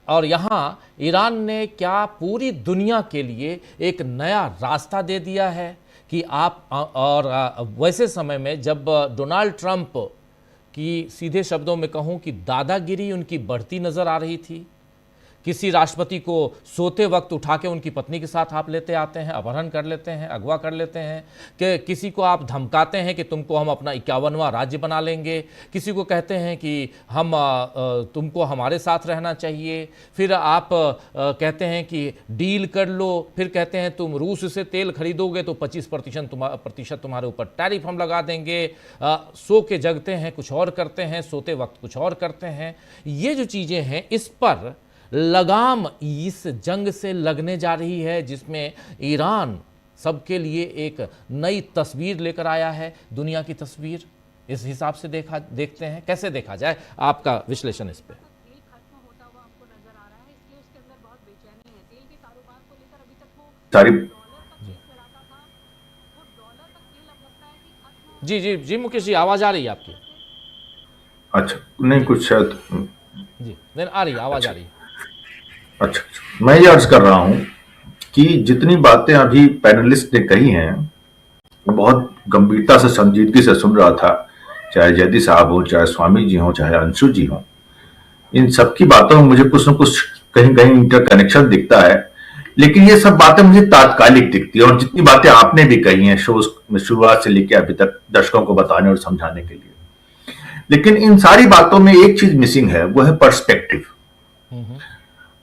और यहां ईरान ने क्या पूरी दुनिया के लिए एक नया रास्ता दे दिया है कि आप, और वैसे समय में जब डोनाल्ड ट्रंप कि सीधे शब्दों में कहूं कि दादागिरी उनकी बढ़ती नजर आ रही थी, किसी राष्ट्रपति को सोते वक्त उठा के उनकी पत्नी के साथ आप लेते आते हैं, अपहरण कर लेते हैं, अगवा कर लेते हैं, कि किसी को आप धमकाते हैं कि तुमको हम अपना 51वां राज्य बना लेंगे, किसी को कहते हैं कि हम तुमको हमारे साथ रहना चाहिए, फिर आप कहते हैं कि डील कर लो, फिर कहते हैं तुम रूस से तेल खरीदोगे तो 25% तुम्हारे ऊपर टैरिफ हम लगा देंगे, सो के जगते हैं कुछ और करते हैं, सोते वक्त कुछ और करते हैं। ये जो चीज़ें हैं इस पर लगाम इस जंग से लगने जा रही है जिसमें ईरान सबके लिए एक नई तस्वीर लेकर आया है, दुनिया की तस्वीर। इस हिसाब से देखते हैं, कैसे देखा जाए आपका विश्लेषण इस पे? जी जी जी मुकेश जी, आवाज आ रही है आपकी? अच्छा, नहीं कुछ शायद जी नहीं आ रही, आवाज आ रही है। अच्छा, मैं ये अर्ज कर रहा हूं कि जितनी बातें अभी पैनलिस्ट ने कही हैं बहुत गंभीरता से, संजीदगी से सुन रहा था, चाहे जैदी साहब हो, चाहे स्वामी जी हो, चाहे अंशु जी हो। इन सबकी बातों में मुझे कुछ न कुछ कहीं कहीं इंटरकनेक्शन दिखता है, लेकिन ये सब बातें मुझे तात्कालिक दिखती है। और जितनी बातें आपने भी कही हैं शो में शुरुआत से लेकर अभी तक दर्शकों को बताने और समझाने के लिए, लेकिन इन सारी बातों में एक चीज मिसिंग है, वो है पर्सपेक्टिव।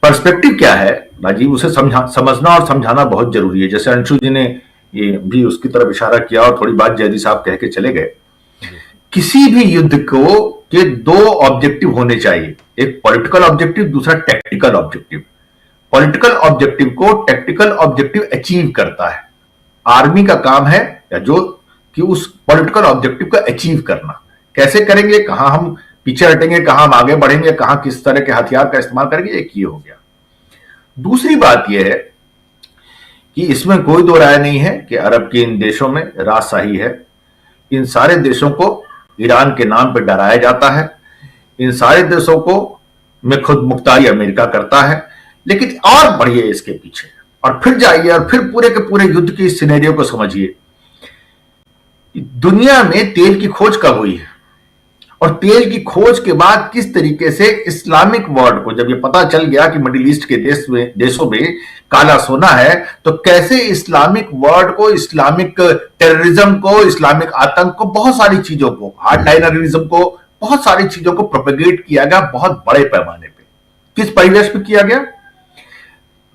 पर्सपेक्टिव क्या है राजीव, उसे समझना और समझाना बहुत जरूरी है। जैसे अंशु जी ने ये भी उसकी तरफ इशारा किया और थोड़ी बात जैदी साहब कह के चले गए। किसी भी युद्ध को के दो ऑब्जेक्टिव होने चाहिए, एक पॉलिटिकल ऑब्जेक्टिव, दूसरा टेक्निकल ऑब्जेक्टिव। पॉलिटिकल ऑब्जेक्टिव को टेक्निकल ऑब्जेक्टिव अचीव करता है। आर्मी का काम है या जो कि उस पॉलिटिकल ऑब्जेक्टिव को अचीव करना। कैसे करेंगे, कहां हम पीछे हटेंगे, कहां हम आगे बढ़ेंगे, कहां किस तरह के हथियार का इस्तेमाल करेंगे, एक ये हो गया। दूसरी बात यह है कि इसमें कोई दो राय नहीं है कि अरब के इन देशों में राजशाही है। इन सारे देशों को ईरान के नाम पर डराया जाता है, इन सारे देशों को में खुद मुख्तारी अमेरिका करता है। लेकिन और बढ़िए इसके पीछे, और फिर जाइए और फिर पूरे के पूरे युद्ध की सिनेरियो को समझिए। दुनिया में तेल की खोज कब हुई है, और तेल की खोज के बाद किस तरीके से इस्लामिक वर्ल्ड को जब ये पता चल गया कि मिडिल ईस्ट के देशों में काला सोना है, तो कैसे इस्लामिक वर्ल्ड को, इस्लामिक टेररिज्म को, इस्लामिक आतंक को, बहुत सारी चीजों को, हार्डलाइनरिज्म को, बहुत सारी चीजों को प्रोपेगेट किया गया बहुत बड़े पैमाने पे। किस परिवेश में किया गया?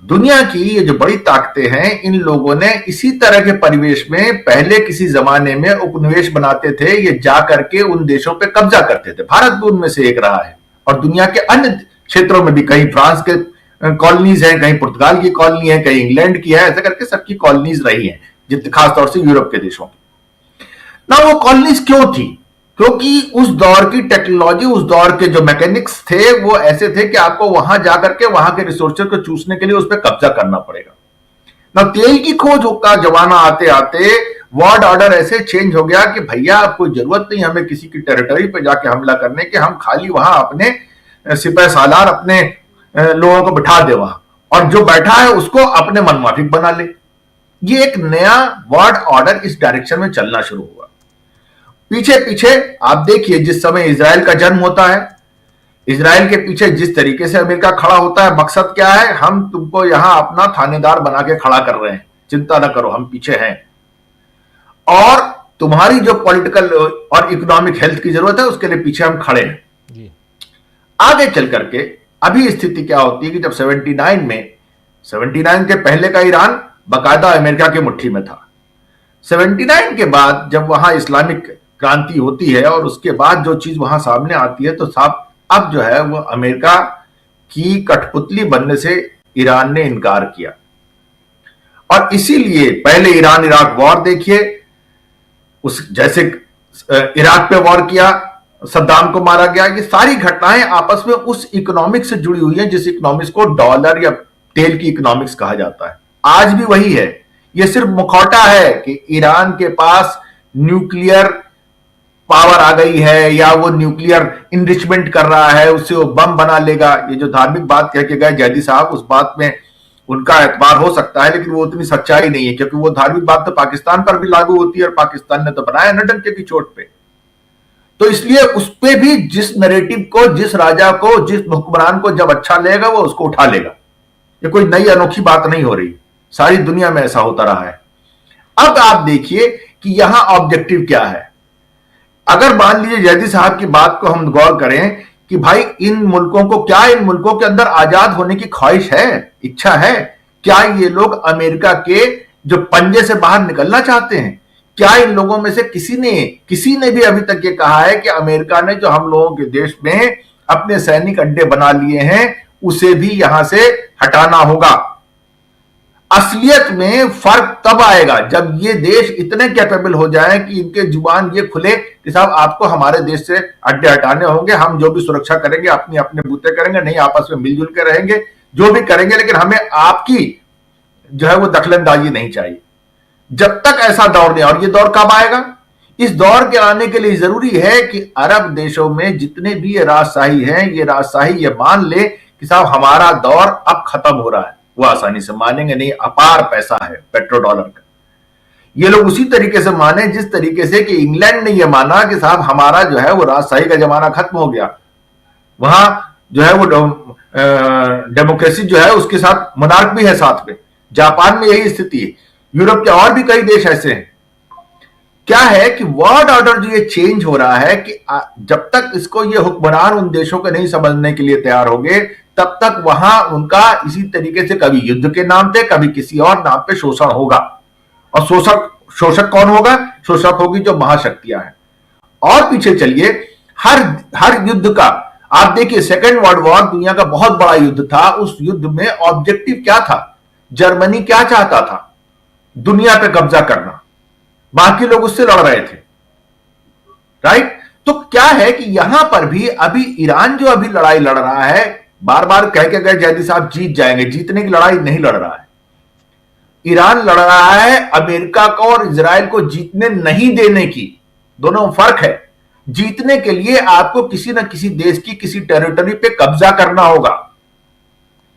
दुनिया की ये जो बड़ी ताकतें हैं, इन लोगों ने इसी तरह के परिवेश में पहले किसी जमाने में उपनिवेश बनाते थे, ये जा करके उन देशों पे कब्जा करते थे। भारत भी उनमें से एक रहा है, और दुनिया के अन्य क्षेत्रों में भी, कहीं फ्रांस के कॉलोनीज हैं, कहीं पुर्तगाल की कॉलोनी है, कहीं इंग्लैंड की है, ऐसा करके सबकी कॉलोनीज रही हैं, जितने खासतौर से यूरोप के देशों की। ना वो कॉलोनीज क्यों थी? क्योंकि उस दौर की टेक्नोलॉजी, उस दौर के जो मैकेनिक्स थे वो ऐसे थे कि आपको वहां जाकर के वहां के रिसोर्सेज को चूसने के लिए उस पर कब्जा करना पड़ेगा। ना तेल की खोज का जमाना आते आते वर्ल्ड ऑर्डर ऐसे चेंज हो गया कि भैया अब कोई जरूरत नहीं हमें किसी की टेरिटरी पे जाके हमला करने के, हम खाली वहां अपने सिपह सालार, अपने लोगों को बिठा दे वहां, और जो बैठा है उसको अपने मनमाफिक बना ले। ये एक नया वर्ल्ड ऑर्डर इस डायरेक्शन में चलना शुरू हुआ। पीछे पीछे आप देखिए, जिस समय इजराइल का जन्म होता है, इजराइल के पीछे जिस तरीके से अमेरिका खड़ा होता है, मकसद क्या है? हम तुमको यहां अपना थानेदार बना के खड़ा कर रहे हैं, चिंता ना करो, हम पीछे हैं, और तुम्हारी जो पॉलिटिकल और इकोनॉमिक हेल्थ की जरूरत है उसके लिए पीछे हम खड़े हैं जी। आगे चल करके अभी स्थिति क्या होती है कि जब 79 के पहले का ईरान बाकायदा अमेरिका की मुट्ठी में था। 79 के बाद जब वहां इस्लामिक क्रांति होती है और उसके बाद जो चीज वहां सामने आती है, तो साहब अब जो है वो अमेरिका की कठपुतली बनने से ईरान ने इनकार किया। और इसीलिए पहले ईरान इराक वॉर देखिए, उस जैसे इराक पे वॉर किया, सद्दाम को मारा गया, ये सारी घटनाएं आपस में उस इकोनॉमिक्स से जुड़ी हुई हैं जिस इकोनॉमिक्स को डॉलर या तेल की इकोनॉमिक्स कहा जाता है। आज भी वही है, ये सिर्फ मुखौटा है कि ईरान के पास न्यूक्लियर पावर आ गई है या वो न्यूक्लियर इनरिचमेंट कर रहा है, उससे वो बम बना लेगा। ये जो धार्मिक बात कह के गए जैदी साहब, उस बात में उनका एतबार हो सकता है, लेकिन वो उतनी सच्चाई नहीं है, क्योंकि वो धार्मिक बात तो पाकिस्तान पर भी लागू होती है और पाकिस्तान ने तो बनाया न डंके की चोट पे। तो इसलिए उस पे भी जिस नैरेटिव को, जिस राजा को, जिस हुक्मरान को जब अच्छा लगेगा वो उसको उठा लेगा। ये कोई नई अनोखी बात नहीं हो रही, सारी दुनिया में ऐसा होता रहा है। अब आप देखिए कि यहां ऑब्जेक्टिव क्या है। अगर मान लीजिए जैदी साहब की बात को हम गौर करें कि भाई इन मुल्कों को, क्या इन मुल्कों के अंदर आजाद होने की ख्वाहिश है, इच्छा है? क्या ये लोग अमेरिका के जो पंजे से बाहर निकलना चाहते हैं? क्या इन लोगों में से किसी ने भी अभी तक ये कहा है कि अमेरिका ने जो हम लोगों के देश में अपने सैनिक अड्डे बना लिए हैं उसे भी यहां से हटाना होगा? असलियत में फर्क तब आएगा जब ये देश इतने कैपेबल हो जाए कि इनके जुबान ये खुले कि साहब आपको हमारे देश से अड्डे हटाने होंगे, हम जो भी सुरक्षा करेंगे अपनी अपने बूते करेंगे, नहीं आपस में मिलजुल के रहेंगे, जो भी करेंगे, लेकिन हमें आपकी जो है वो दखलंदाजी नहीं चाहिए। जब तक ऐसा दौर नहीं, और ये दौर कब आएगा? इस दौर के आने के लिए जरूरी है कि अरब देशों में जितने भी ये राजशाही हैं, ये राजशाही ये मान ले कि साहब हमारा दौर अब खत्म हो रहा है। वो आसानी से मानेंगे नहीं, अपार पैसा है पेट्रो डॉलर का। ये लोग उसी तरीके से माने जिस तरीके से कि इंग्लैंड ने ये माना कि साहब हमारा जो है वो राजशाही का जमाना खत्म हो गया, वहां जो है वो डेमोक्रेसी जो है उसके साथ मोनार्क भी है साथ में। जापान में यही स्थिति है, यूरोप के और भी कई देश ऐसे हैं। क्या है कि वर्ल्ड ऑर्डर जो ये चेंज हो रहा है कि जब तक इसको ये हुक्मरान उन देशों को नहीं समझने के लिए तैयार होंगे, तब तक वहां उनका इसी तरीके से कभी युद्ध के नाम पे, कभी किसी और नाम पे शोषण होगा। और शोषक कौन होगा? शोषक होगी जो महाशक्तियां हैं। और पीछे चलिए, हर युद्ध का आप देखिए, सेकेंड वर्ल्ड वॉर दुनिया का बहुत बड़ा युद्ध था। उस युद्ध में ऑब्जेक्टिव क्या था? जर्मनी क्या चाहता था? दुनिया पे कब्जा करना, बाकी लोग उससे लड़ रहे थे, राइट? तो क्या है कि यहां पर भी अभी ईरान जो अभी लड़ाई लड़ रहा है, बार बार कह के गए जैदी साहब जीत जाएंगे, जीतने की लड़ाई नहीं लड़ रहा है। ईरान लड़ रहा है अमेरिका को और इजराइल को जीतने नहीं देने की, दोनों में फर्क है। जीतने के लिए आपको किसी न किसी देश की किसी टेरिटरी पे कब्जा करना होगा,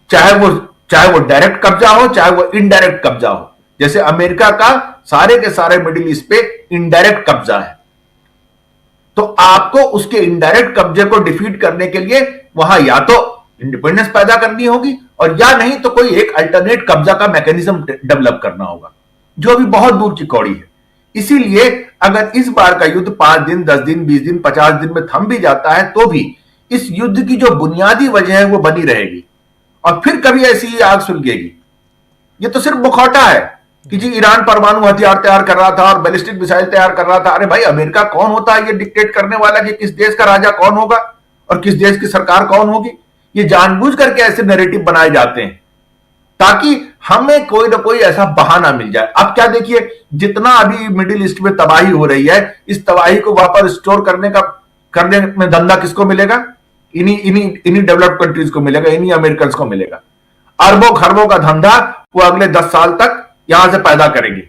चाहे वो डायरेक्ट कब्जा हो, चाहे वो इनडायरेक्ट कब्जा हो। जैसे अमेरिका का सारे के सारे मिडिल ईस्ट पे इनडायरेक्ट कब्जा है, तो आपको उसके इनडायरेक्ट कब्जे को डिफीट करने के लिए वहां या तो इंडिपेंडेंस पैदा करनी होगी और या नहीं तो कोई एक अल्टरनेट कब्जा का मैकेनिज्म डेवलप करना होगा, जो अभी बहुत दूर की कौड़ी है। इसीलिए अगर इस बार का युद्ध 5 दिन, 10 दिन, 20 दिन, 50 दिन में थम भी जाता है तो भी इस युद्ध की जो बुनियादी वजह है वो बनी रहेगी और फिर कभी ऐसी ही आग सुलगेगी। ये तो सिर्फ मुखौटा है कि जी ईरान परमाणु हथियार तैयार कर रहा था और बैलिस्टिक मिसाइल तैयार कर रहा था। अरे भाई, अमेरिका कौन होता है ये डिक्टेट करने वाला कि किस देश का राजा कौन होगा और किस देश की सरकार कौन होगी? ये जानबूझ करके ऐसे नैरेटिव बनाए जाते हैं ताकि हमें कोई ना कोई ऐसा बहाना मिल जाए। अब क्या देखिए, जितना अभी मिडिल ईस्ट में तबाही हो रही है, इस तबाही को वापस स्टोर करने में धंधा किसको मिलेगा? इन्हीं डेवलप्ड कंट्रीज को मिलेगा, इन्हीं अमेरिकन को मिलेगा। अरबों खरबों का धंधा वो अगले 10 साल तक यहां से पैदा करेंगे।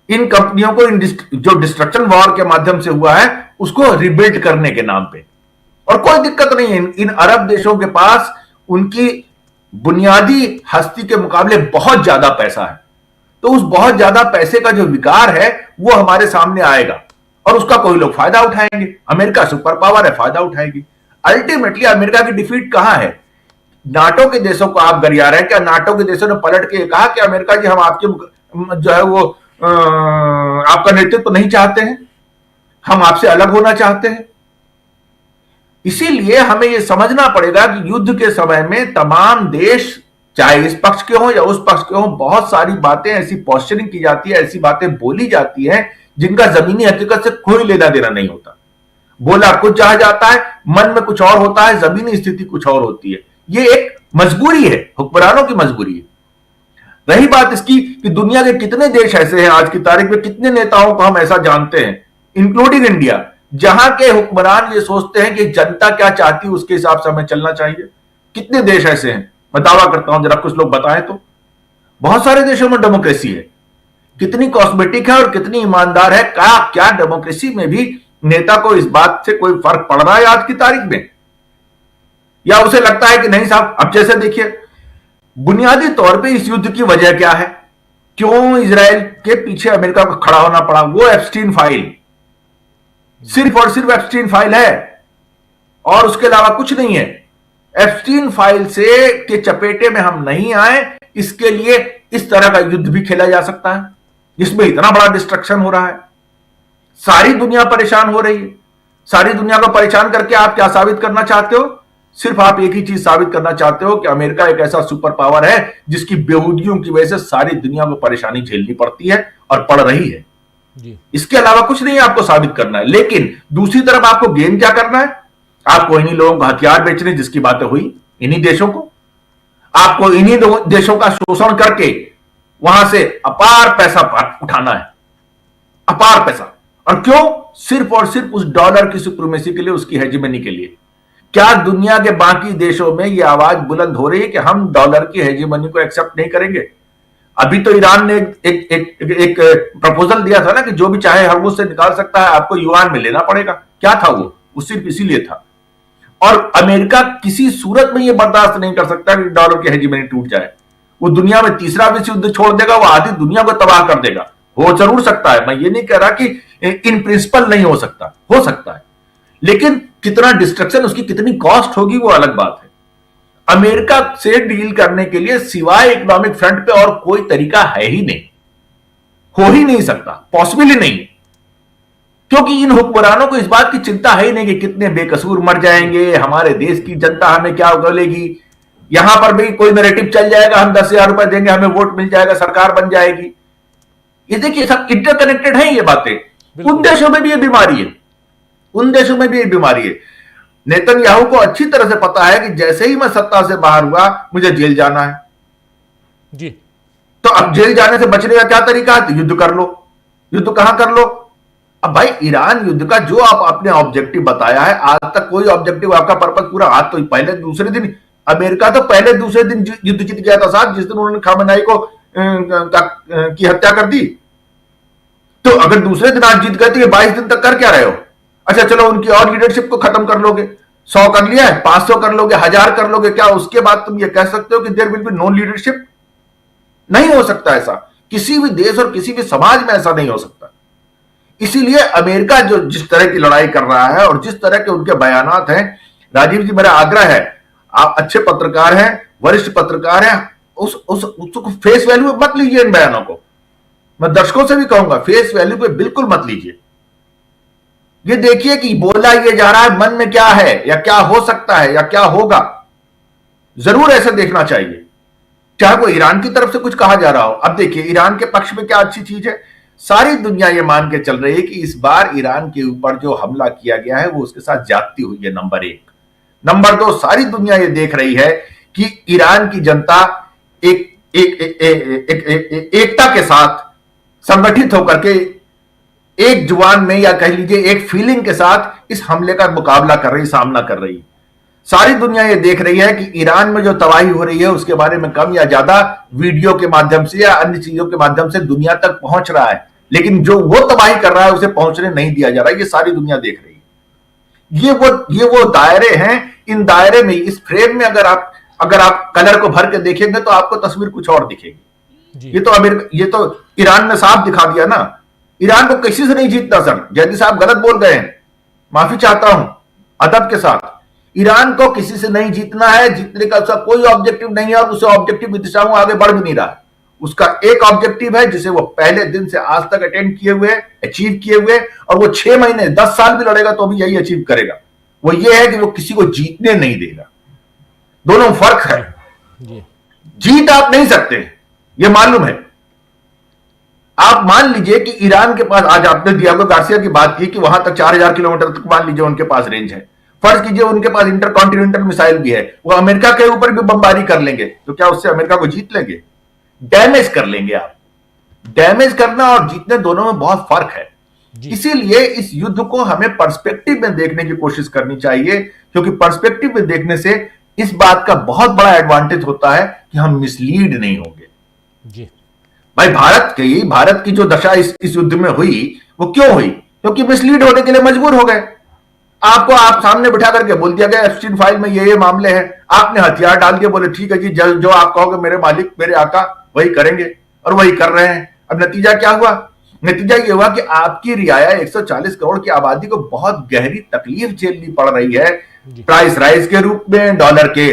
इन कंपनियों को जो डिस्ट्रक्शन वॉर के माध्यम से हुआ है उसको रिबिल्ड करने के नाम पे, और कोई दिक्कत नहीं है। इन अरब देशों के पास उनकी बुनियादी हस्ती के मुकाबले बहुत ज्यादा पैसा है, तो उस बहुत ज्यादा पैसे का जो विकार है वो हमारे सामने आएगा और उसका कोई लोग फायदा उठाएंगे। अमेरिका सुपर पावर है, फायदा उठाएगी। अल्टीमेटली अमेरिका की डिफीट कहां है? नाटो के देशों को आप गरिया रहे हैं क्या? नाटो के देशों ने पलट के कहा कि अमेरिका जी हम आपके जो है वो आपका नेतृत्व नहीं चाहते हैं, हम आपसे अलग होना चाहते हैं। इसीलिए हमें यह समझना पड़ेगा कि युद्ध के समय में तमाम देश, चाहे इस पक्ष के हों या उस पक्ष के हों, बहुत सारी बातें ऐसी पोस्चरिंग की जाती है, ऐसी बातें बोली जाती हैं जिनका जमीनी हकीकत से कोई लेना देना नहीं होता। बोला कुछ जा जाता है, मन में कुछ और होता है, जमीनी स्थिति कुछ और होती है। ये एक मजबूरी है, हुक्मरानों की मजबूरी है। रही बात इसकी कि दुनिया के कितने देश ऐसे हैं आज की तारीख में, कितने नेताओं को हम ऐसा जानते हैं, इंक्लूडिंग इंडिया, जहां के हुक्मरान ये सोचते हैं कि जनता क्या चाहती है उसके हिसाब से हमें चलना चाहिए। कितने देश ऐसे हैं? मैं दावा करता हूं, जरा कुछ लोग बताएं तो। बहुत सारे देशों में डेमोक्रेसी है, कितनी कॉस्मेटिक है और कितनी ईमानदार है। क्या डेमोक्रेसी में भी नेता को इस बात से कोई फर्क पड़ रहा है आज की तारीख में, या उसे लगता है कि नहीं साहब? अब जैसे देखिए, बुनियादी तौर पे इस युद्ध की वजह क्या है? क्यों इजराइल के पीछे अमेरिका को खड़ा होना पड़ा? वो एप्स्टीन फाइल, सिर्फ और सिर्फ एप्स्टीन फाइल है और उसके अलावा कुछ नहीं है। एप्स्टीन फाइल से के चपेटे में हम नहीं आए, इसके लिए इस तरह का युद्ध भी खेला जा सकता है जिसमें इतना बड़ा डिस्ट्रक्शन हो रहा है। सारी दुनिया परेशान हो रही है। सारी दुनिया को परेशान करके आप क्या साबित करना चाहते हो? सिर्फ आप एक ही चीज साबित करना चाहते हो कि अमेरिका एक ऐसा सुपर पावर है जिसकी बेहूदियों की वजह से सारी दुनिया को परेशानी झेलनी पड़ती है और पड़ रही है जी। इसके अलावा कुछ नहीं आपको साबित करना है। लेकिन दूसरी तरफ आपको गेम क्या करना है? आपको इन्हीं लोगों को हथियार बेचने, जिसकी बातें हुई, इन्हीं देशों को, आपको इन्हीं देशों का शोषण करके वहां से अपार पैसा उठाना है, अपार पैसा। और क्यों? सिर्फ और सिर्फ उस डॉलर की सुप्रीमेसी के लिए, उसकी हेजेमनी के लिए। क्या दुनिया के बाकी देशों में यह आवाज बुलंद हो रही है कि हम डॉलर की हेजेमनी को एक्सेप्ट नहीं करेंगे? अभी तो ईरान ने एक प्रपोजल दिया था ना कि जो भी चाहे हरमुज से निकाल सकता है, आपको युआन में लेना पड़ेगा। क्या था वो सिर्फ इसीलिए था। और अमेरिका किसी सूरत में यह बर्दाश्त नहीं कर सकता कि डॉलर की हेजेमनी टूट जाए। वो दुनिया में तीसरा विश्व युद्ध छोड़ देगा, वो आधी दुनिया को तबाह कर देगा। हो जरूर सकता है, मैं ये नहीं कह रहा कि इन प्रिंसिपल नहीं हो सकता, हो सकता है, लेकिन कितना डिस्ट्रक्शन, उसकी कितनी कॉस्ट होगी वो अलग बात है। अमेरिका से डील करने के लिए सिवाय इकोनॉमिक फ्रंट पे और कोई तरीका है ही नहीं, हो ही नहीं सकता, पॉसिबल ही नहीं, क्योंकि इन हुक्मरानों को इस बात की चिंता है ही नहीं कि कितने बेकसूर मर जाएंगे, हमारे देश की जनता हमें क्या बोलेगी। यहां पर भी कोई नैरेटिव चल जाएगा, हम 10,000 रुपए देंगे, हमें वोट मिल जाएगा, सरकार बन जाएगी। ये देखिए, सब इंटरकनेक्टेड है ये बातें। उन देशों में भी ये बीमारी है, उन देशों में भी ये बीमारी है। नेतन्याहू को अच्छी तरह से पता है कि जैसे ही मैं सत्ता से बाहर हुआ मुझे जेल जाना है जी। तो अब जेल जाने से बचने का क्या तरीका है? युद्ध कर लो। युद्ध कहां कर लो? अब भाई ईरान युद्ध का जो आपने ऑब्जेक्टिव बताया है, आज तक कोई ऑब्जेक्टिव आपका पर्पस पूरा, आज तो पहले दूसरे दिन अमेरिका तो पहले दूसरे दिन युद्ध जीत गया था साहब, जिस दिन उन्होंने खामेनेई को की हत्या कर दी। तो अगर दूसरे दिन आज जीत गए तो ये 22 दिन तक कर क्या रहे हो? अच्छा चलो उनकी और लीडरशिप को खत्म कर लोगे, 100 कर लिया है, 500 कर लोगे, 1000 कर लोगे, क्या उसके बाद तुम ये कह सकते हो कि there will be no leadership? नहीं हो सकता ऐसा, किसी भी देश और किसी भी समाज में ऐसा नहीं हो सकता। इसीलिए अमेरिका जो जिस तरह की लड़ाई कर रहा है और जिस तरह के उनके बयानात हैं, राजीव जी मेरा आग्रह है, आप अच्छे पत्रकार हैं, वरिष्ठ पत्रकार हैं, उसको फेस वैल्यू पे मत लीजिए इन बयानों को। मैं दर्शकों से भी कहूंगा फेस वैल्यू पे बिल्कुल मत लीजिए। ये देखिए कि बोला ये जा रहा है, मन में क्या है या क्या हो सकता है या क्या होगा, जरूर ऐसे देखना चाहिए, चाहे वो ईरान की तरफ से कुछ कहा जा रहा हो। अब देखिए ईरान के पक्ष में क्या अच्छी चीज है, सारी दुनिया ये मान के चल रही है कि इस बार ईरान के ऊपर जो हमला किया गया है वो उसके साथ ज्यादती हुई है, नंबर 1। नंबर 2, सारी दुनिया ये देख रही है कि ईरान की जनता एकता के साथ संगठित होकर के एक जुबान में या कह लीजिए एक फीलिंग के साथ इस हमले का मुकाबला कर रही, सामना कर रही। सारी दुनिया ये देख रही है कि ईरान में जो तबाही हो रही है उसके बारे में कम या ज्यादा वीडियो के माध्यम से या अन्य चीजों के माध्यम से दुनिया तक पहुंच रहा है, लेकिन जो वो तबाही कर रहा है उसे पहुंचने नहीं दिया जा रहा है। ये सारी दुनिया देख रही है। ये वो दायरे हैं, इन दायरे में, इस फ्रेम में अगर आप कलर को भर के देखेंगे तो आपको तस्वीर कुछ और दिखेगी। ये तो ईरान ने साफ दिखा दिया ना, ईरान को किसी से नहीं जीतना। सर जैदी साहब गलत बोल गए हैं, माफी चाहता हूं अदब के साथ। ईरान को किसी से नहीं जीतना है, जीतने का उसका कोई ऑब्जेक्टिव नहीं है और उसे ऑब्जेक्टिव की दिशा में आगे बढ़ भी नहीं रहा है। उसका एक ऑब्जेक्टिव है जिसे वो पहले दिन से आज तक अटेंड किए हुए, अचीव किए हुए, और वो 6 महीने 10 साल भी लड़ेगा तो भी यही अचीव करेगा। वो ये है कि वो किसी को जीतने नहीं देगा। दोनों फर्क है, जीत आप नहीं सकते, ये मालूम है। आप मान लीजिए कि ईरान के पास, आज आपने डियागो गार्सिया की बात की कि वहां तक 4000 किलोमीटर तक मान लीजिए उनके पास रेंज है। फर्ज कीजिए उनके पास इंटरकॉन्टिनेंटल मिसाइल भी है, वो अमेरिका के ऊपर भी बमबारी कर लेंगे, तो क्या उससे अमेरिका को जीत लेंगे? डैमेज कर लेंगे आप। डैमेज करना और जीतने दोनों में बहुत फर्क है। इसीलिए इस युद्ध को हमें पर्सपेक्टिव में देखने की कोशिश करनी चाहिए, क्योंकि पर्सपेक्टिव में देखने से इस बात का बहुत बड़ा एडवांटेज होता है कि हम मिसलीड नहीं होंगे। जी भाई, भारत की जो दशा इस युद्ध में हुई वो क्यों हुई? क्योंकि मिसलीड होने के लिए मजबूर हो गए। आप सामने बिठा करके बोल दिया गया एप्स्टीन फाइल में ये मामले हैं, आपने हथियार डाल के बोले ठीक है जी, जो आप कहोगे मेरे मालिक मेरे आका वही करेंगे, और वही कर रहे हैं। अब नतीजा क्या हुआ? नतीजा ये हुआ कि आपकी रियाया 140 करोड़ की आबादी को बहुत गहरी तकलीफ झेलनी पड़ रही है, प्राइस राइज के रूप में, डॉलर के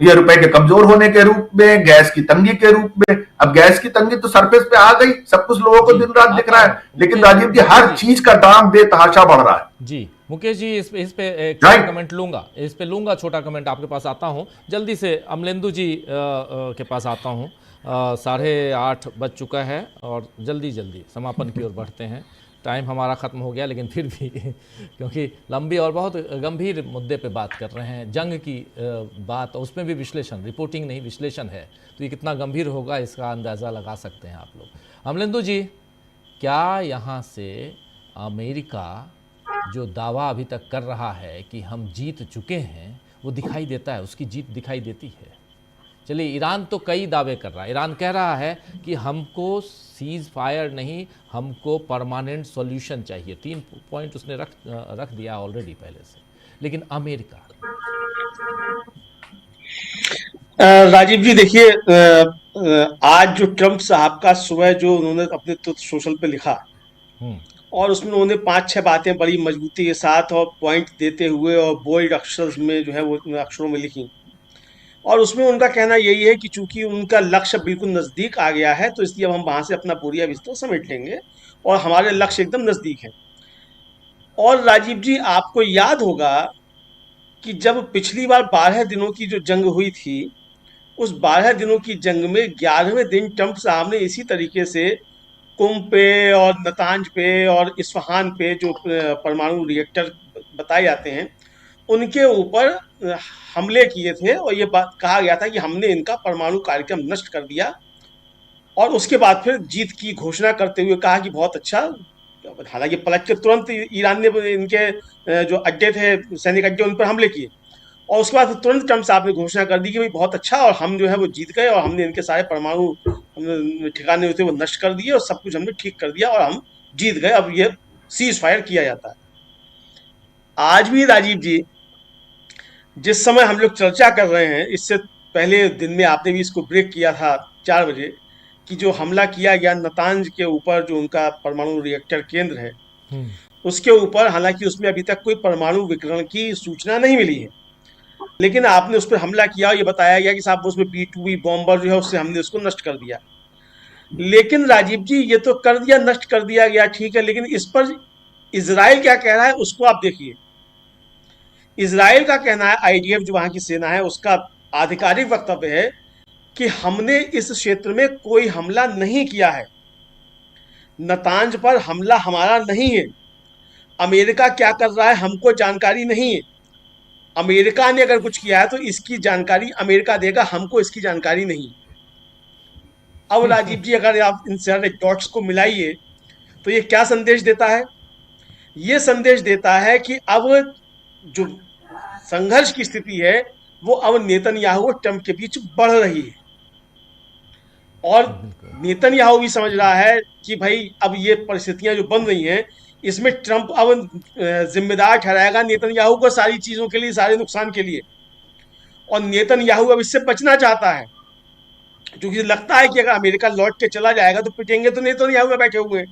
ये रुपए के कमजोर होने के रूप में, गैस की तंगी के रूप में। अब गैस की तंगी तो सरफेस पे आ गई, सब कुछ लोगों को दिन रात दिख रहा है, लेकिन राजीव जी हर चीज का दाम बेतहाशा बढ़ रहा है। जी मुकेश जी, इस पे एक छोटा कमेंट लूंगा, छोटा कमेंट आपके पास आता हूं जल्दी से। अमलेंदु जी के पास आता हूं, 8:30 बज चुका है और जल्दी समापन की ओर बढ़ते हैं। टाइम हमारा ख़त्म हो गया, लेकिन फिर भी क्योंकि लंबी और बहुत गंभीर मुद्दे पे बात कर रहे हैं, जंग की बात, और उसमें भी विश्लेषण, रिपोर्टिंग नहीं विश्लेषण है, तो ये कितना गंभीर होगा इसका अंदाज़ा लगा सकते हैं आप लोग। अमलेंदु जी, क्या यहाँ से अमेरिका जो दावा अभी तक कर रहा है कि हम जीत चुके हैं, वो दिखाई देता है, उसकी जीत दिखाई देती है? चलिए, ईरान तो कई दावे कर रहा है। ईरान कह रहा है कि हमको सीज फायर नहीं, हमको परमानेंट सॉल्यूशन चाहिए। 3 पॉइंट उसने रख दिया ऑलरेडी पहले से। लेकिन अमेरिका, राजीव जी देखिए, आज जो ट्रंप साहब का सुबह जो उन्होंने अपने सोशल पे लिखा, और उसमें उन्होंने 5-6 बातें बड़ी मजबूती के साथ और पॉइंट देते हुए और बोल्ड अक्षर में जो है वो अक्षरों में लिखी, और उसमें उनका कहना यही है कि चूंकि उनका लक्ष्य बिल्कुल नज़दीक आ गया है, तो इसलिए अब हम वहाँ से अपना बोरिया बिस्तर समेट लेंगे और हमारे लक्ष्य एकदम नज़दीक है। और राजीव जी, आपको याद होगा कि जब पिछली बार 12 दिनों की जो जंग हुई थी, उस 12 दिनों की जंग में 11वें दिन ट्रंप साहब ने इसी तरीके से कुम पे और नतांज पे और इस्फहान पे जो परमाणु रिएक्टर बताए जाते हैं, उनके ऊपर हमले किए थे, और ये बात कहा गया था कि हमने इनका परमाणु कार्यक्रम नष्ट कर दिया। और उसके बाद फिर जीत की घोषणा करते हुए कहा कि बहुत अच्छा, हालांकि पलट के तुरंत ईरान ने इनके जो अड्डे थे, सैनिक अड्डे, उन पर हमले किए, और उसके बाद तुरंत ट्रम्प साहब ने घोषणा कर दी कि भाई बहुत अच्छा, और हम जो है वो जीत गए, और हमने इनके सारे परमाणु ठिकाने होते वो नष्ट कर दिए, और सब कुछ हमने ठीक कर दिया, और हम जीत गए, अब ये सीज फायर किया जाता है। आज भी राजीव जी, जिस समय हम लोग चर्चा कर रहे हैं, इससे पहले दिन में आपने भी इसको ब्रेक किया था 4 बजे, कि जो हमला किया गया नतांज के ऊपर, जो उनका परमाणु रिएक्टर केंद्र है, उसके ऊपर, हालांकि उसमें अभी तक कोई परमाणु विकिरण की सूचना नहीं मिली है, लेकिन आपने उस पर हमला किया, ये बताया गया कि साहब उसमें B2B बॉम्बर जो है उससे हमने उसको नष्ट कर दिया। लेकिन राजीव जी, ये तो कर दिया, नष्ट कर दिया गया, ठीक है, लेकिन इस पर इजराइल क्या कह रहा है उसको आप देखिए। इजराइल का कहना है, IDF जो वहां की सेना है, उसका आधिकारिक वक्तव्य है कि हमने इस क्षेत्र में कोई हमला नहीं किया है, नतांज पर हमला हमारा नहीं है, अमेरिका क्या कर रहा है हमको जानकारी नहीं है, अमेरिका ने अगर कुछ किया है तो इसकी जानकारी अमेरिका देगा, हमको इसकी जानकारी नहीं। अब राजीव जी, अगर आप इन सारे डॉट्स को मिलाइए तो ये क्या संदेश देता है? ये संदेश देता है कि अब जो संघर्ष की स्थिति है वो अब नेतन्याहू और ट्रंप के बीच बढ़ रही है, और नेतन्याहू भी समझ रहा है कि भाई अब ये परिस्थितियां जो बन रही हैं, इसमें ट्रंप अब जिम्मेदार ठहराएगा नेतन्याहू को सारी चीजों के लिए, सारे नुकसान के लिए, और नेतन्याहू अब इससे बचना चाहता है, क्योंकि लगता है कि अगर अमेरिका लौट के चला जाएगा तो पिटेंगे तो नेतन्याहू में बैठे हुए हैं,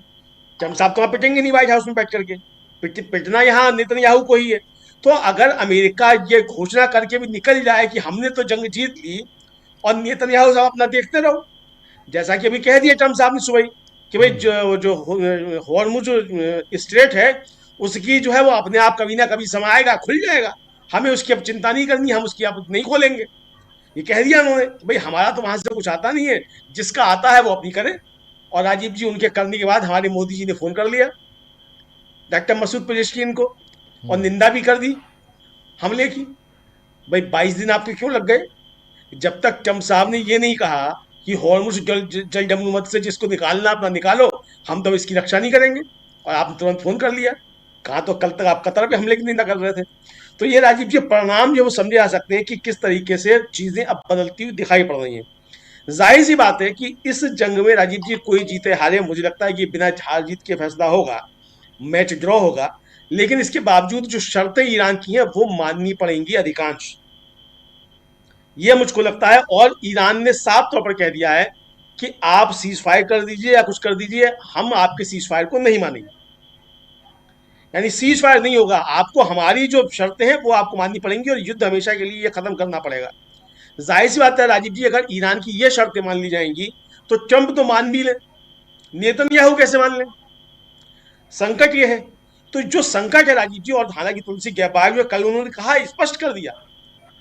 ट्रंप साहब तो वहां पिटेंगे नहीं व्हाइट हाउस में बैठ करके, पिटना यहाँ नेतन्याहू को ही है। तो अगर अमेरिका ये घोषणा करके भी निकल जाए कि हमने तो जंग जीत ली, और नेतन्याहू साहब अपना देखते रहो, जैसा कि अभी कह दिया ट्रंप साहब ने सुबह कि भाई जो हॉर्मुज स्ट्रेट है उसकी जो है वो अपने आप कभी ना कभी समाएगा, खुल जाएगा, हमें उसकी अब चिंता नहीं करनी, हम उसकी अब नहीं खोलेंगे, ये कह दिया उन्होंने। भाई हमारा तो वहां से कुछ आता नहीं है, जिसका आता है वो अपनी करे। और राजीव जी, उनके करने के बाद हमारे मोदी जी ने फोन कर लिया डॉक्टर मसूद पेजेश्किन को, और निंदा भी कर दी हमले की। भाई 22 दिन आपके क्यों लग गए? जब तक ट्रंप साहब ने ये नहीं कहा कि हॉर्मुज जल जमुमत से जिसको निकालना अपना निकालो, हम तो इसकी रक्षा नहीं करेंगे, और आपने तुरंत फोन कर लिया। कहा तो कल तक आप कतर पे हमले की निंदा कर रहे थे। तो ये राजीव जी परिणाम जो वो समझे जा सकते हैं कि किस तरीके से चीजें अब बदलती हुई दिखाई पड़ रही हैं। जाहिर सी बात है कि इस जंग में राजीव जी कोई जीते हारे, मुझे लगता है कि बिना हार जीत के फैसला होगा, मैच ड्रॉ होगा, लेकिन इसके बावजूद जो शर्तें ईरान की हैं वो माननी पड़ेंगी अधिकांश, ये मुझको लगता है। और ईरान ने साफ तौर पर कह दिया है कि आप सीज फायर कर दीजिए या कुछ कर दीजिए, हम आपके सीज फायर को नहीं मानेंगे, यानी सीज फायर नहीं होगा, आपको हमारी जो शर्तें हैं वो आपको माननी पड़ेंगी, और युद्ध हमेशा के लिए ये खत्म करना पड़ेगा। जाहिर सी बात है राजीव जी, अगर ईरान की ये शर्तें मान ली जाएंगी तो ट्रंप तो मान भी ले, नेतन्याहू कैसे मान ले? संकट ये है। तो जो संकट है राजीव जी, और हालांकि तुलसी गैबार्ड जो कल उन्होंने कहा, स्पष्ट कर दिया,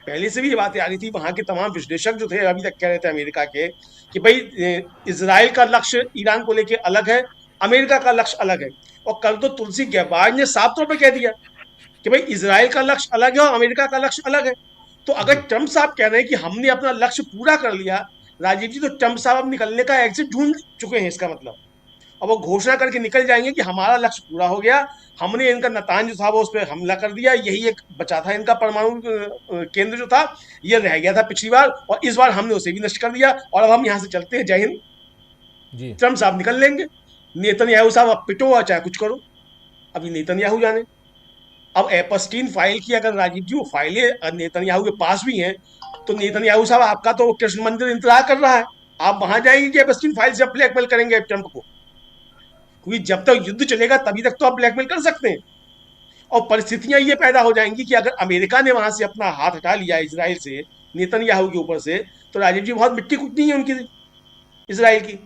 पहले से भी ये बातें आ रही थी, वहां के तमाम विश्लेषक जो थे अभी तक कह रहे थे अमेरिका के कि भाई इजराइल का लक्ष्य ईरान को लेकर अलग है, अमेरिका का लक्ष्य अलग है। और कल तो तुलसी गैबार्ड ने साफ तौर पर कह दिया कि भाई इजराइल का लक्ष्य अलग है और अमेरिका का लक्ष्य अलग है। तो अगर ट्रंप साहब कह रहे हैं कि हमने अपना लक्ष्य पूरा कर लिया राजीव जी, तो ट्रंप साहब अब निकलने का एग्जिट ढूंढ चुके हैं, इसका मतलब अब वो घोषणा करके निकल जाएंगे कि हमारा लक्ष्य पूरा हो गया, हमने इनका नतांज जो था वो उस पर हमला कर दिया, यही एक बचा था इनका परमाणु केंद्र जो था, ये रह गया था पिछली बार, और इस बार हमने उसे भी नष्ट कर दिया, और अब हम यहाँ से चलते हैं, जय हिंद जी। ट्रंप साहब निकल लेंगे, नेतन्याहू साहब अब पिटो और चाहे कुछ करो, अभी नेतन्याहू जाने। अब एपस्टीन फाइल की अगर राजीव जी वो फाइलें नेतन्याहू के पास भी हैं, तो नेतन्याहू साहब आपका तो कृष्ण मंदिर इंतजार कर रहा है, आप वहां जाएंगे कि एपस्टीन फाइल से ब्लैकमेल करेंगे ट्रंप को? क्योंकि जब तक युद्ध चलेगा तभी तक तो आप ब्लैकमेल कर सकते हैं। और परिस्थितियां ये पैदा हो जाएंगी कि अगर अमेरिका ने वहां से अपना हाथ हटा लिया इजराइल से, नेतन्याहू के ऊपर से, तो राजीव जी बहुत मिट्टी कुटनी है उनकी, इजराइल की।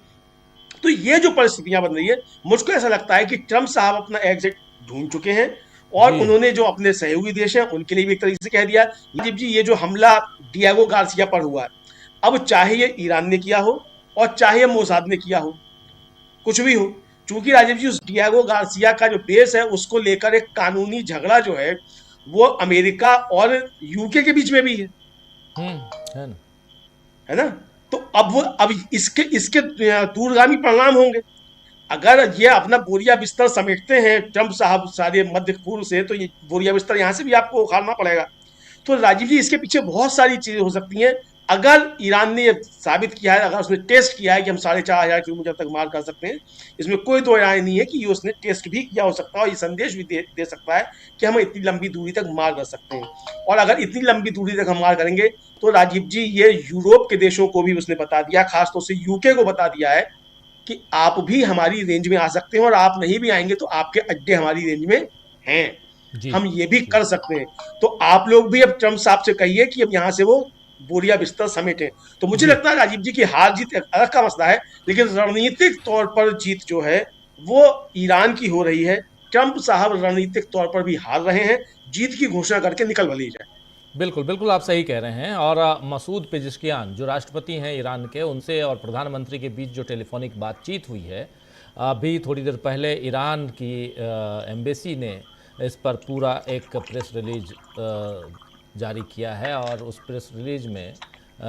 तो ये जो परिस्थितियां बन रही है, मुझको ऐसा लगता है कि ट्रंप साहब अपना एग्जिट ढूंढ चुके हैं, और उन्होंने जो अपने सहयोगी देश हैं उनके लिए भी एक तरीके से कह दिया। राजीव जी, ये जो हमला डिएगो गार्सिया पर हुआ है, अब चाहे ये ईरान ने किया हो और चाहे मोसाद ने किया हो, कुछ भी हो, चूंकि राजीव जी उस डिएगो गार्सिया का जो बेस है उसको लेकर एक कानूनी झगड़ा जो है वो अमेरिका और यूके के बीच में भी है ना। तो अब इसके दूरगामी परिणाम होंगे। अगर ये अपना बोरिया बिस्तर समेटते हैं ट्रंप साहब सारे मध्य पूर्व से, तो ये बोरिया बिस्तर यहाँ से भी आपको उखाड़ना पड़ेगा। तो राजीव जी, इसके पीछे बहुत सारी चीजें हो सकती हैं। अगर ईरान ने ये साबित किया है, अगर उसने टेस्ट किया है कि हम 4,500 किलोमीटर तक मार कर सकते हैं, इसमें कोई दो राय नहीं है कि ये उसने टेस्ट भी किया हो सकता है, और ये संदेश भी दे सकता है कि हम इतनी लंबी दूरी तक मार कर सकते हैं। और अगर इतनी लंबी दूरी तक हम मार करेंगे तो राजीव जी, ये यूरोप के देशों को भी उसने बता दिया, खासतौर से यूके को बता दिया है कि आप भी हमारी रेंज में आ सकते हैं, और आप नहीं भी आएंगे तो आपके अड्डे हमारी रेंज में हैं, हम ये भी कर सकते हैं। तो आप लोग भी अब ट्रंप साहब से कहिए कि अब यहाँ से वो बोरिया बिस्तर समेटे। तो मुझे लगता है राजीव जी की हार जीत एक अलग का मसला है, लेकिन रणनीतिक तौर पर जीत जो है वो ईरान की हो रही है। ट्रंप साहब रणनीतिक तौर पर भी हार रहे हैं, जीत की घोषणा करके निकल भले जाए। बिल्कुल बिल्कुल, आप सही कह रहे हैं। और मसूद पेजिशकियान जो राष्ट्रपति हैं ईरान के, उनसे और प्रधानमंत्री के बीच जो टेलीफोनिक बातचीत हुई है, अभी थोड़ी देर पहले ईरान की एम्बेसी ने इस पर पूरा एक प्रेस रिलीज जारी किया है। और उस प्रेस रिलीज में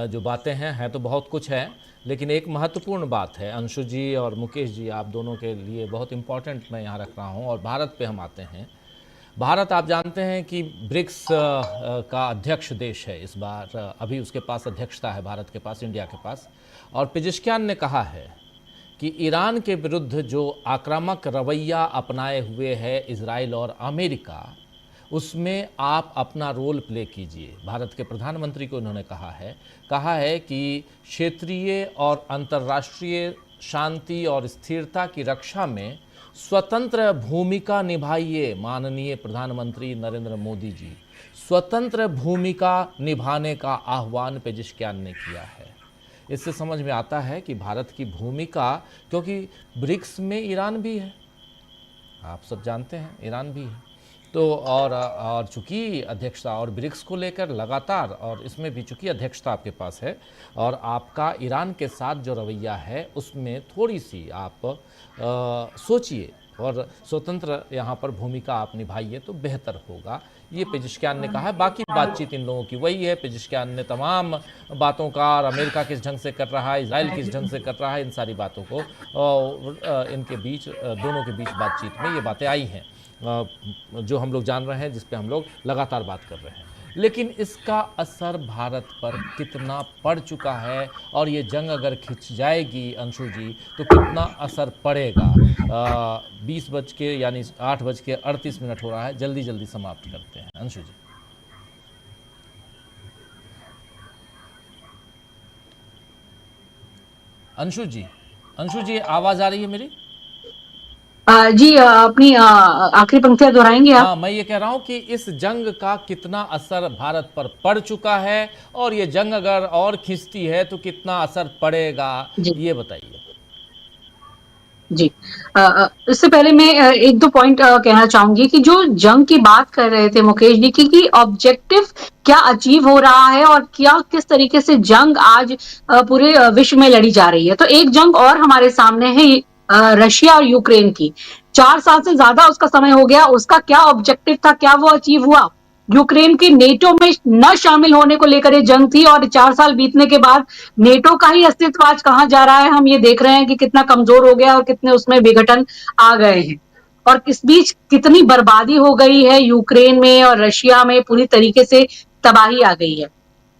जो बातें हैं तो बहुत कुछ है, लेकिन एक महत्वपूर्ण बात है। अंशु जी और मुकेश जी, आप दोनों के लिए बहुत इम्पोर्टेंट मैं यहाँ रख रहा हूँ। और भारत पे हम आते हैं। भारत, आप जानते हैं कि ब्रिक्स का अध्यक्ष देश है इस बार। अभी उसके पास अध्यक्षता है, भारत के पास, इंडिया के पास। और पेजिशकियान ने कहा है कि ईरान के विरुद्ध जो आक्रामक रवैया अपनाए हुए है इजराइल और अमेरिका, उसमें आप अपना रोल प्ले कीजिए। भारत के प्रधानमंत्री को उन्होंने कहा है कि क्षेत्रीय और अंतर्राष्ट्रीय शांति और स्थिरता की रक्षा में स्वतंत्र भूमिका निभाइए। माननीय प्रधानमंत्री नरेंद्र मोदी जी, स्वतंत्र भूमिका निभाने का आह्वान पेजिशकियान ने किया है। इससे समझ में आता है कि भारत की भूमिका, क्योंकि ब्रिक्स में ईरान भी है, आप सब जानते हैं, ईरान भी है। तो और चूंकि अध्यक्षता और ब्रिक्स को लेकर लगातार, और इसमें भी चूंकि अध्यक्षता आपके पास है, और आपका ईरान के साथ जो रवैया है उसमें थोड़ी सी आप सोचिए और स्वतंत्र यहाँ पर भूमिका आप निभाइए तो बेहतर होगा, ये पेजिशकियान ने कहा है। बाकी बातचीत इन लोगों की वही है। पेजिशकियान ने तमाम बातों का, और अमेरिका किस ढंग से कर रहा है, इजराइल किस ढंग से कर रहा है, इन सारी बातों को इनके बीच, दोनों के बीच बातचीत में ये बातें आई हैं जो हम लोग जान रहे हैं, जिस पे हम लोग लगातार बात कर रहे हैं। लेकिन इसका असर भारत पर कितना पड़ चुका है, और ये जंग अगर खिंच जाएगी अंशु जी, तो कितना असर पड़ेगा। 20 बज के यानी 8:38 हो रहा है, जल्दी जल्दी समाप्त करते हैं अंशु जी। अंशु जी आवाज आ रही है मेरी? जी, अपनी आखिरी पंक्तियां दोहराएंगे आप? हाँ, मैं ये कह रहा हूँ कि इस जंग का कितना असर भारत पर पड़ चुका है, और ये जंग अगर और खिंचती है तो कितना असर पड़ेगा, ये बताइए। जी, इससे पहले मैं एक दो पॉइंट कहना चाहूंगी कि जो जंग की बात कर रहे थे मुकेश जी की, कि ऑब्जेक्टिव क्या अचीव हो रहा है और क्या किस तरीके से जंग आज पूरे विश्व में लड़ी जा रही है। तो एक जंग और हमारे सामने है, रशिया और यूक्रेन की। 4 साल से ज्यादा उसका समय हो गया। उसका क्या ऑब्जेक्टिव था, क्या वो अचीव हुआ? यूक्रेन के नेटो में न शामिल होने को लेकर ये जंग थी, और 4 साल बीतने के बाद नेटो का ही अस्तित्व आज कहां जा रहा है, हम ये देख रहे हैं कि कितना कमजोर हो गया और कितने उसमें विघटन आ गए हैं, और इस बीच कितनी बर्बादी हो गई है यूक्रेन में और रशिया में, पूरी तरीके से तबाही आ गई है।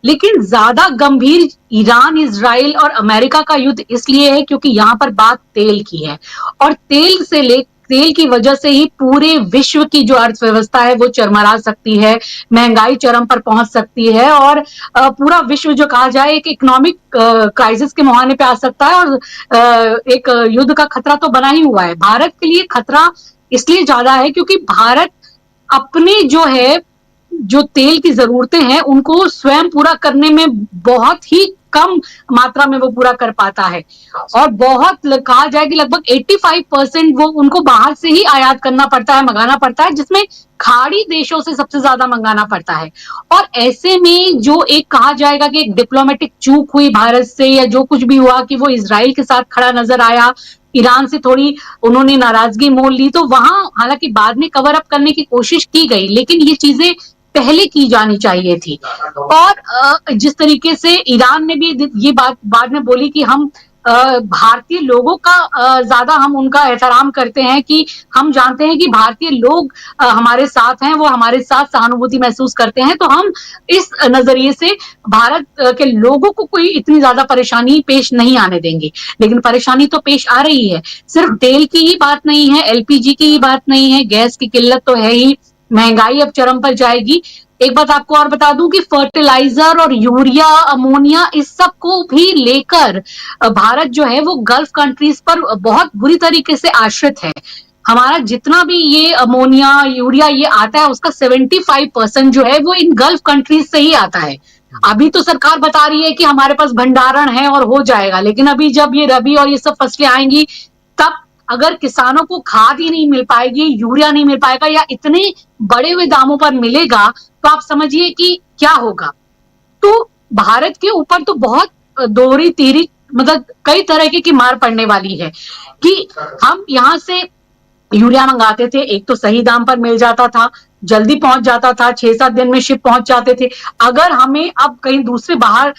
लेकिन ज्यादा गंभीर ईरान, इजराइल और अमेरिका का युद्ध इसलिए है क्योंकि यहाँ पर बात तेल की है, और तेल की वजह से ही पूरे विश्व की जो अर्थव्यवस्था है वो चरमरा सकती है, महंगाई चरम पर पहुंच सकती है, और पूरा विश्व जो कहा जाए एक इकोनॉमिक क्राइसिस के मुहाने पे आ सकता है, और एक युद्ध का खतरा तो बना ही हुआ है। भारत के लिए खतरा इसलिए ज्यादा है क्योंकि भारत अपने जो तेल की जरूरतें हैं उनको स्वयं पूरा करने में बहुत ही कम मात्रा में वो पूरा कर पाता है, और बहुत कहा जाए कि लगभग 85% वो उनको बाहर से ही आयात करना पड़ता है, मंगाना पड़ता है, जिसमें खाड़ी देशों से सबसे ज्यादा मंगाना पड़ता है। और ऐसे में जो एक कहा जाएगा कि एक डिप्लोमेटिक चूक हुई भारत से, या जो कुछ भी हुआ कि वो इजराइल के साथ खड़ा नजर आया, ईरान से थोड़ी उन्होंने नाराजगी मोल ली, तो वहां हालांकि बाद में कवर अप करने की कोशिश की गई, लेकिन ये चीजें पहले की जानी चाहिए थी। और जिस तरीके से ईरान ने भी ये बात बाद में बोली कि हम भारतीय लोगों का ज्यादा हम उनका एहतराम करते हैं, कि हम जानते हैं कि भारतीय लोग हमारे साथ हैं, वो हमारे साथ सहानुभूति महसूस करते हैं, तो हम इस नजरिए से भारत के लोगों को कोई इतनी ज्यादा परेशानी पेश नहीं आने देंगे। लेकिन परेशानी तो पेश आ रही है। सिर्फ तेल की ही बात नहीं है, एलपीजी की ही बात नहीं है, गैस की किल्लत तो है ही, महंगाई अब चरम पर जाएगी। एक बात आपको और बता दूं कि फर्टिलाइजर और यूरिया, अमोनिया, इस सब को भी लेकर भारत जो है वो गल्फ कंट्रीज पर बहुत बुरी तरीके से आश्रित है। हमारा जितना भी ये अमोनिया, यूरिया ये आता है, उसका 75% जो है वो इन गल्फ कंट्रीज से ही आता है। अभी तो सरकार बता रही है कि हमारे पास भंडारण है और हो जाएगा, लेकिन अभी जब ये रबी और ये सब फसलें आएंगी, तब अगर किसानों को खाद ही नहीं मिल पाएगी, यूरिया नहीं मिल पाएगा, या इतने बढ़े हुए दामों पर मिलेगा, तो आप समझिए कि क्या होगा। तो भारत के ऊपर तो बहुत दोहरी तीरी, मतलब कई तरह की मार पड़ने वाली है। कि हम यहाँ से यूरिया मंगाते थे, एक तो सही दाम पर मिल जाता था, जल्दी पहुंच जाता था, 6-7 दिन में शिप पहुंच जाते थे। अगर हमें अब कहीं दूसरे बाहर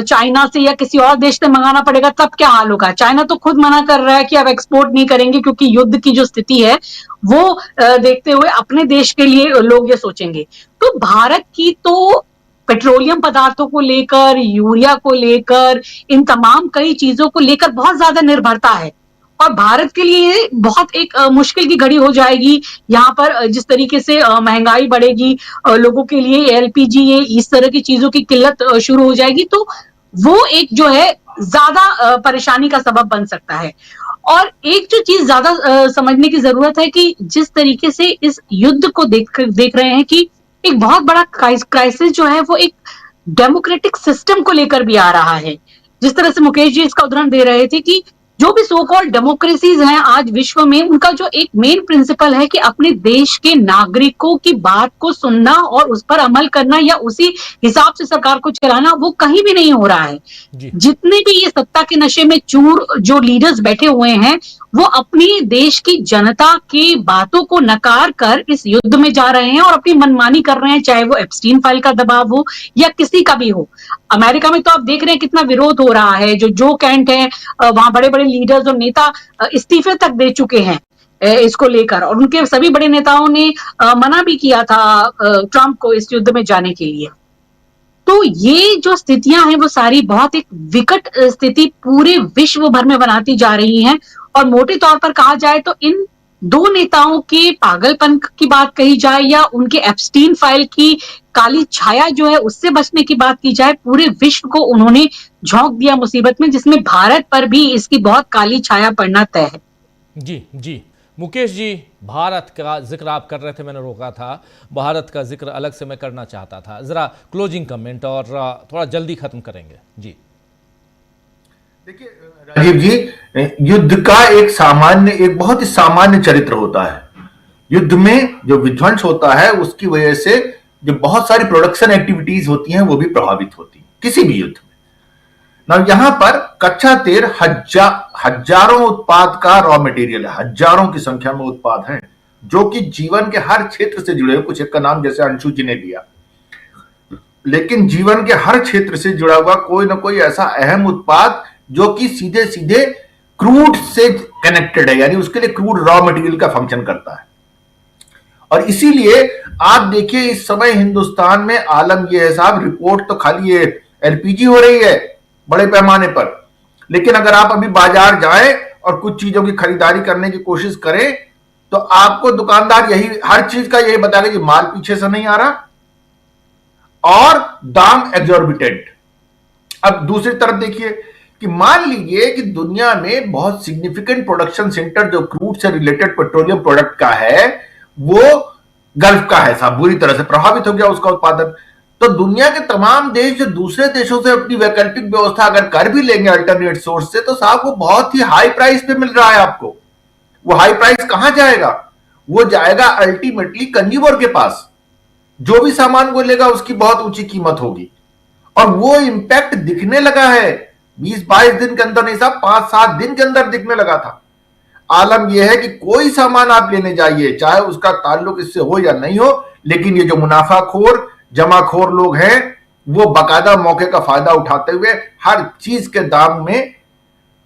चाइना से या किसी और देश से मंगाना पड़ेगा, तब क्या हाल होगा। चाइना तो खुद मना कर रहा है कि अब एक्सपोर्ट नहीं करेंगे, क्योंकि युद्ध की जो स्थिति है वो देखते हुए अपने देश के लिए लोग ये सोचेंगे। तो भारत की तो पेट्रोलियम पदार्थों को लेकर, यूरिया को लेकर, इन तमाम कई चीजों को लेकर बहुत ज्यादा निर्भरता है, और भारत के लिए बहुत एक मुश्किल की घड़ी हो जाएगी। यहाँ पर जिस तरीके से महंगाई बढ़ेगी, लोगों के लिए एलपीजी, ये इस तरह की चीजों की किल्लत शुरू हो जाएगी, तो वो एक जो है ज्यादा परेशानी का सबब बन सकता है। और एक जो चीज ज्यादा समझने की जरूरत है कि जिस तरीके से इस युद्ध को देख रहे हैं कि एक बहुत बड़ा क्राइसिस जो है वो एक डेमोक्रेटिक सिस्टम को लेकर भी आ रहा है। जिस तरह से मुकेश जी इसका उदाहरण दे रहे थे कि जो भी सो कॉल्ड डेमोक्रेसीज हैं आज विश्व में, उनका जो एक मेन प्रिंसिपल है कि अपने देश के नागरिकों की बात को सुनना और उस पर अमल करना, या उसी हिसाब से सरकार को चलाना, वो कहीं भी नहीं हो रहा है। जितने भी ये सत्ता के नशे में चूर जो लीडर्स बैठे हुए हैं, वो अपनी देश की जनता की बातों को नकार कर इस युद्ध में जा रहे हैं और अपनी मनमानी कर रहे हैं, चाहे वो एप्स्टीन फाइल का दबाव हो या किसी का भी हो। अमेरिका में तो आप देख रहे हैं कितना विरोध हो रहा है। जो कैंट है, वहां बड़े बड़े लीडर्स और नेता इस्तीफे तक दे चुके हैं इसको लेकर, और उनके सभी बड़े नेताओं ने मना भी किया था ट्रंप को इस युद्ध में जाने के लिए। तो ये जो स्थितियां हैं वो सारी बहुत एक विकट स्थिति पूरे विश्व भर में बनाती जा रही हैं। और मोटे तौर पर कहा जाए तो इन दो नेताओं के पागलपन की बात कही जाए या उनके एप्स्टीन फाइल की काली छाया जो है उससे बचने की बात की जाए, पूरे विश्व को उन्होंने झोंक दिया मुसीबत में, जिसमें भारत पर भी इसकी बहुत काली छाया पड़ना तय है। जी जी मुकेश जी, भारत का जिक्र आप कर रहे थे, मैंने रोका था। भारत का जिक्र अलग से मैं करना चाहता था, जरा क्लोजिंग कमेंट और थोड़ा जल्दी खत्म करेंगे। जी देखिए राजीव जी, युद्ध का एक बहुत ही सामान्य चरित्र होता है। युद्ध में जो विध्वंस होता है उसकी वजह से जो बहुत सारी प्रोडक्शन एक्टिविटीज होती हैं वो भी प्रभावित होती हैं किसी भी युद्ध में ना। यहां पर कच्चा तेल हजारों उत्पाद का रॉ मटेरियल है, हजारों की संख्या में उत्पाद हैं जो कि जीवन के हर क्षेत्र से जुड़े हुए। कुछ एक का नाम जैसे अंशु जी ने लिया, लेकिन जीवन के हर क्षेत्र से जुड़ा हुआ कोई ना कोई ऐसा अहम उत्पाद जो कि सीधे सीधे क्रूड से कनेक्टेड है, यानी उसके लिए क्रूड रॉ मटेरियल का फंक्शन करता है। और इसीलिए आप देखिए इस समय हिंदुस्तान में आलम यह है साहब, रिपोर्ट तो खाली ये एलपीजी हो रही है बड़े पैमाने पर, लेकिन अगर आप अभी बाजार जाएं और कुछ चीजों की खरीदारी करने की कोशिश करें तो आपको दुकानदार हर चीज का यही बताएगा कि माल पीछे से नहीं आ रहा और दाम एग्जॉर्बिटेंट। अब दूसरी तरफ देखिए कि मान लीजिए कि दुनिया में बहुत सिग्निफिकेंट प्रोडक्शन सेंटर जो क्रूड से रिलेटेड पेट्रोलियम प्रोडक्ट का है वो गल्फ का है साहब, बुरी तरह से प्रभावित हो गया उसका उत्पादन। तो दुनिया के तमाम देश जो दूसरे देशों से अपनी वैकल्पिक व्यवस्था अगर कर भी लेंगे अल्टरनेट सोर्स से, तो साहब वो बहुत ही हाई प्राइस पे मिल रहा है आपको। वो हाई प्राइस कहां जाएगा? वो जाएगा अल्टीमेटली कंज्यूमर के पास। जो भी सामान वो लेगा उसकी बहुत ऊंची कीमत होगी और वो इंपैक्ट दिखने लगा है 20-22 दिन के अंदर नहीं साहब, 5-7 दिन के अंदर दिखने लगा था। आलम यह है कि कोई सामान आप लेने जाइए, चाहे उसका ताल्लुक इससे हो या नहीं हो, लेकिन ये जो मुनाफाखोर जमाखोर लोग हैं वो बाकायदा मौके का फायदा उठाते हुए हर चीज के दाम में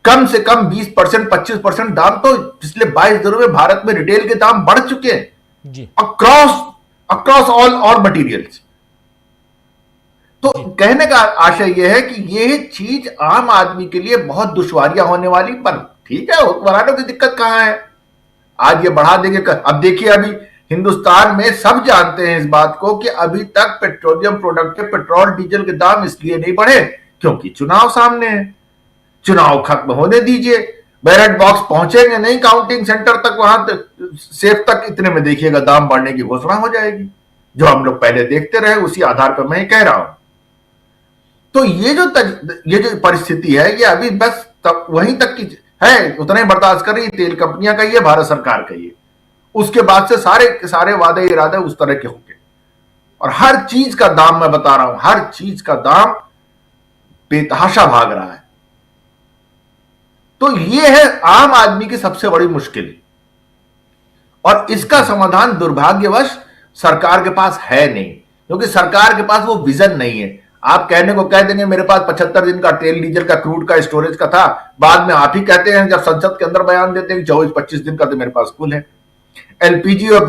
कम से कम 20%, 25% दाम तो पिछले 22 दिनों में भारत में रिटेल के दाम बढ़ चुके हैं जी अक्रॉस ऑल मटीरियल्स। तो कहने का आशय यह है कि यह चीज आम आदमी के लिए बहुत दुश्वारियां होने वाली, पर ठीक है, हुक्मरानों की दिक्कत कहां है, आज ये बढ़ा देंगे। अब देखिए, अभी हिंदुस्तान में सब जानते हैं इस बात को कि अभी तक पेट्रोलियम प्रोडक्ट के पेट्रोल डीजल के दाम इसलिए नहीं बढ़े क्योंकि चुनाव सामने है। चुनाव खत्म होने दीजिए, बैलेट बॉक्स पहुंचेंगे नहीं काउंटिंग सेंटर तक, वहां तक सेफ तक, इतने में देखिएगा दाम बढ़ने की घोषणा हो जाएगी। जो हम लोग पहले देखते रहे उसी आधार पर मैं कह रहा हूं। तो ये जो परिस्थिति है ये अभी बस तक वहीं तक की है, उतना ही बर्दाश्त कर रही है तेल कंपनियां का, ये भारत सरकार का ये। उसके बाद से सारे वादे इरादे उस तरह के होंगे और हर चीज का दाम, मैं बता रहा हूं, हर चीज का दाम बेतहाशा भाग रहा है। तो ये है आम आदमी की सबसे बड़ी मुश्किल और इसका समाधान दुर्भाग्यवश सरकार के पास है नहीं, क्योंकि सरकार के पास वो विजन नहीं है। आप कहने को कह देंगे मेरे पास 75 दिन का तेल डीजल का क्रूड का स्टोरेज का था, बाद में आप ही कहते हैं जब संसद के अंदर बयान देते हैं 24-25 दिन का तो मेरे पास कुल है। एलपीजी और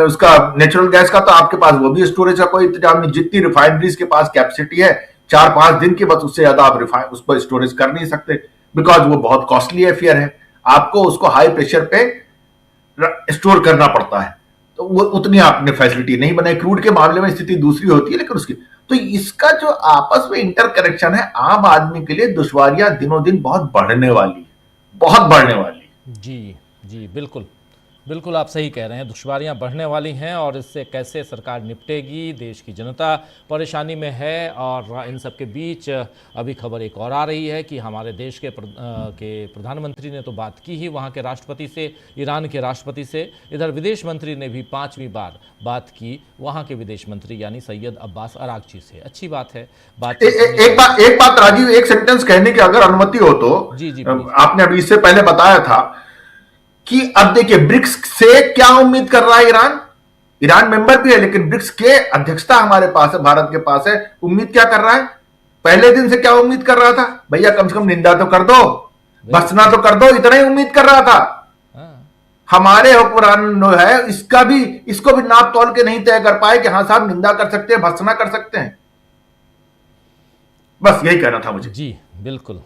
उसका नेचुरल गैस का तो आपके पास वो भी स्टोरेज का कोई इंतजाम नहीं। जितनी रिफाइनरीज के पास कैपेसिटी है 4-5 दिन की, बस उससे ज्यादा आप उस पर स्टोरेज कर नहीं सकते, बिकॉज वो बहुत कॉस्टली अफेयर है, आपको उसको हाई प्रेशर पे स्टोर करना पड़ता है। तो वो उतनी आपने फैसिलिटी नहीं बनाई। क्रूड के मामले में स्थिति दूसरी होती है, लेकिन उसकी तो इसका जो आपस में इंटरकनेक्शन है आम आदमी के लिए दुश्वारियां दिनों दिन बहुत बढ़ने वाली जी जी बिल्कुल बिल्कुल आप सही कह रहे हैं, दुश्वारियां बढ़ने वाली हैं और इससे कैसे सरकार निपटेगी, देश की जनता परेशानी में है। और इन सब के बीच अभी खबर एक और आ रही है कि हमारे देश के प्रधानमंत्री ने तो बात की ही वहाँ के राष्ट्रपति से, ईरान के राष्ट्रपति से, इधर विदेश मंत्री ने भी 5वीं बार बात की वहाँ के विदेश मंत्री यानी सैयद अब्बास अरागची से। अच्छी बात है। एक बात राजीव, एक सेंटेंस कहने की अगर अनुमति हो तो। जी जी आपने अभी इससे पहले बताया था कि अब देखिए ब्रिक्स से क्या उम्मीद कर रहा है ईरान मेंबर भी है, लेकिन ब्रिक्स के अध्यक्षता हमारे पास है, भारत के पास है। उम्मीद क्या कर रहा है? पहले दिन से क्या उम्मीद कर रहा था? भैया कम से कम निंदा तो कर दो, भर्त्सना तो कर दो, इतना ही उम्मीद कर रहा था। हमारे हुक्मरान जो है इसको भी नाप तोल के नहीं तय कर पाए कि हाँ साहब निंदा कर सकते हैं, भर्त्सना कर सकते हैं। बस यही कहना था मुझे। जी बिल्कुल।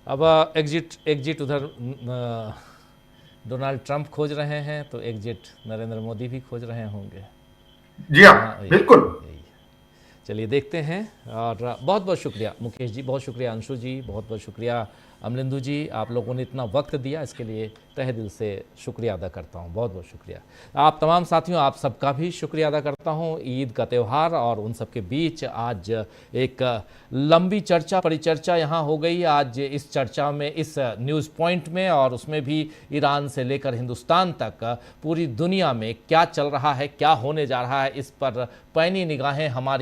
अब एग्जिट उधर डोनाल्ड ट्रंप खोज रहे हैं तो एग्जिट नरेंद्र मोदी भी खोज रहे होंगे। जी हाँ बिल्कुल। चलिए देखते हैं। और बहुत बहुत शुक्रिया मुकेश जी, बहुत शुक्रिया अंशु जी, बहुत बहुत शुक्रिया अमलिंदु जी, आप लोगों ने इतना वक्त दिया, इसके लिए तहे दिल से शुक्रिया अदा करता हूं। बहुत बहुत शुक्रिया। आप तमाम साथियों, आप सबका भी शुक्रिया अदा करता हूं। ईद का त्यौहार और उन सब के बीच आज एक लंबी चर्चा परिचर्चा यहाँ हो गई। आज इस चर्चा में, इस न्यूज़ पॉइंट में, और उसमें भी ईरान से लेकर हिंदुस्तान तक पूरी दुनिया में क्या चल रहा है, क्या होने जा रहा है, इस पर पैनी निगाहें हमारी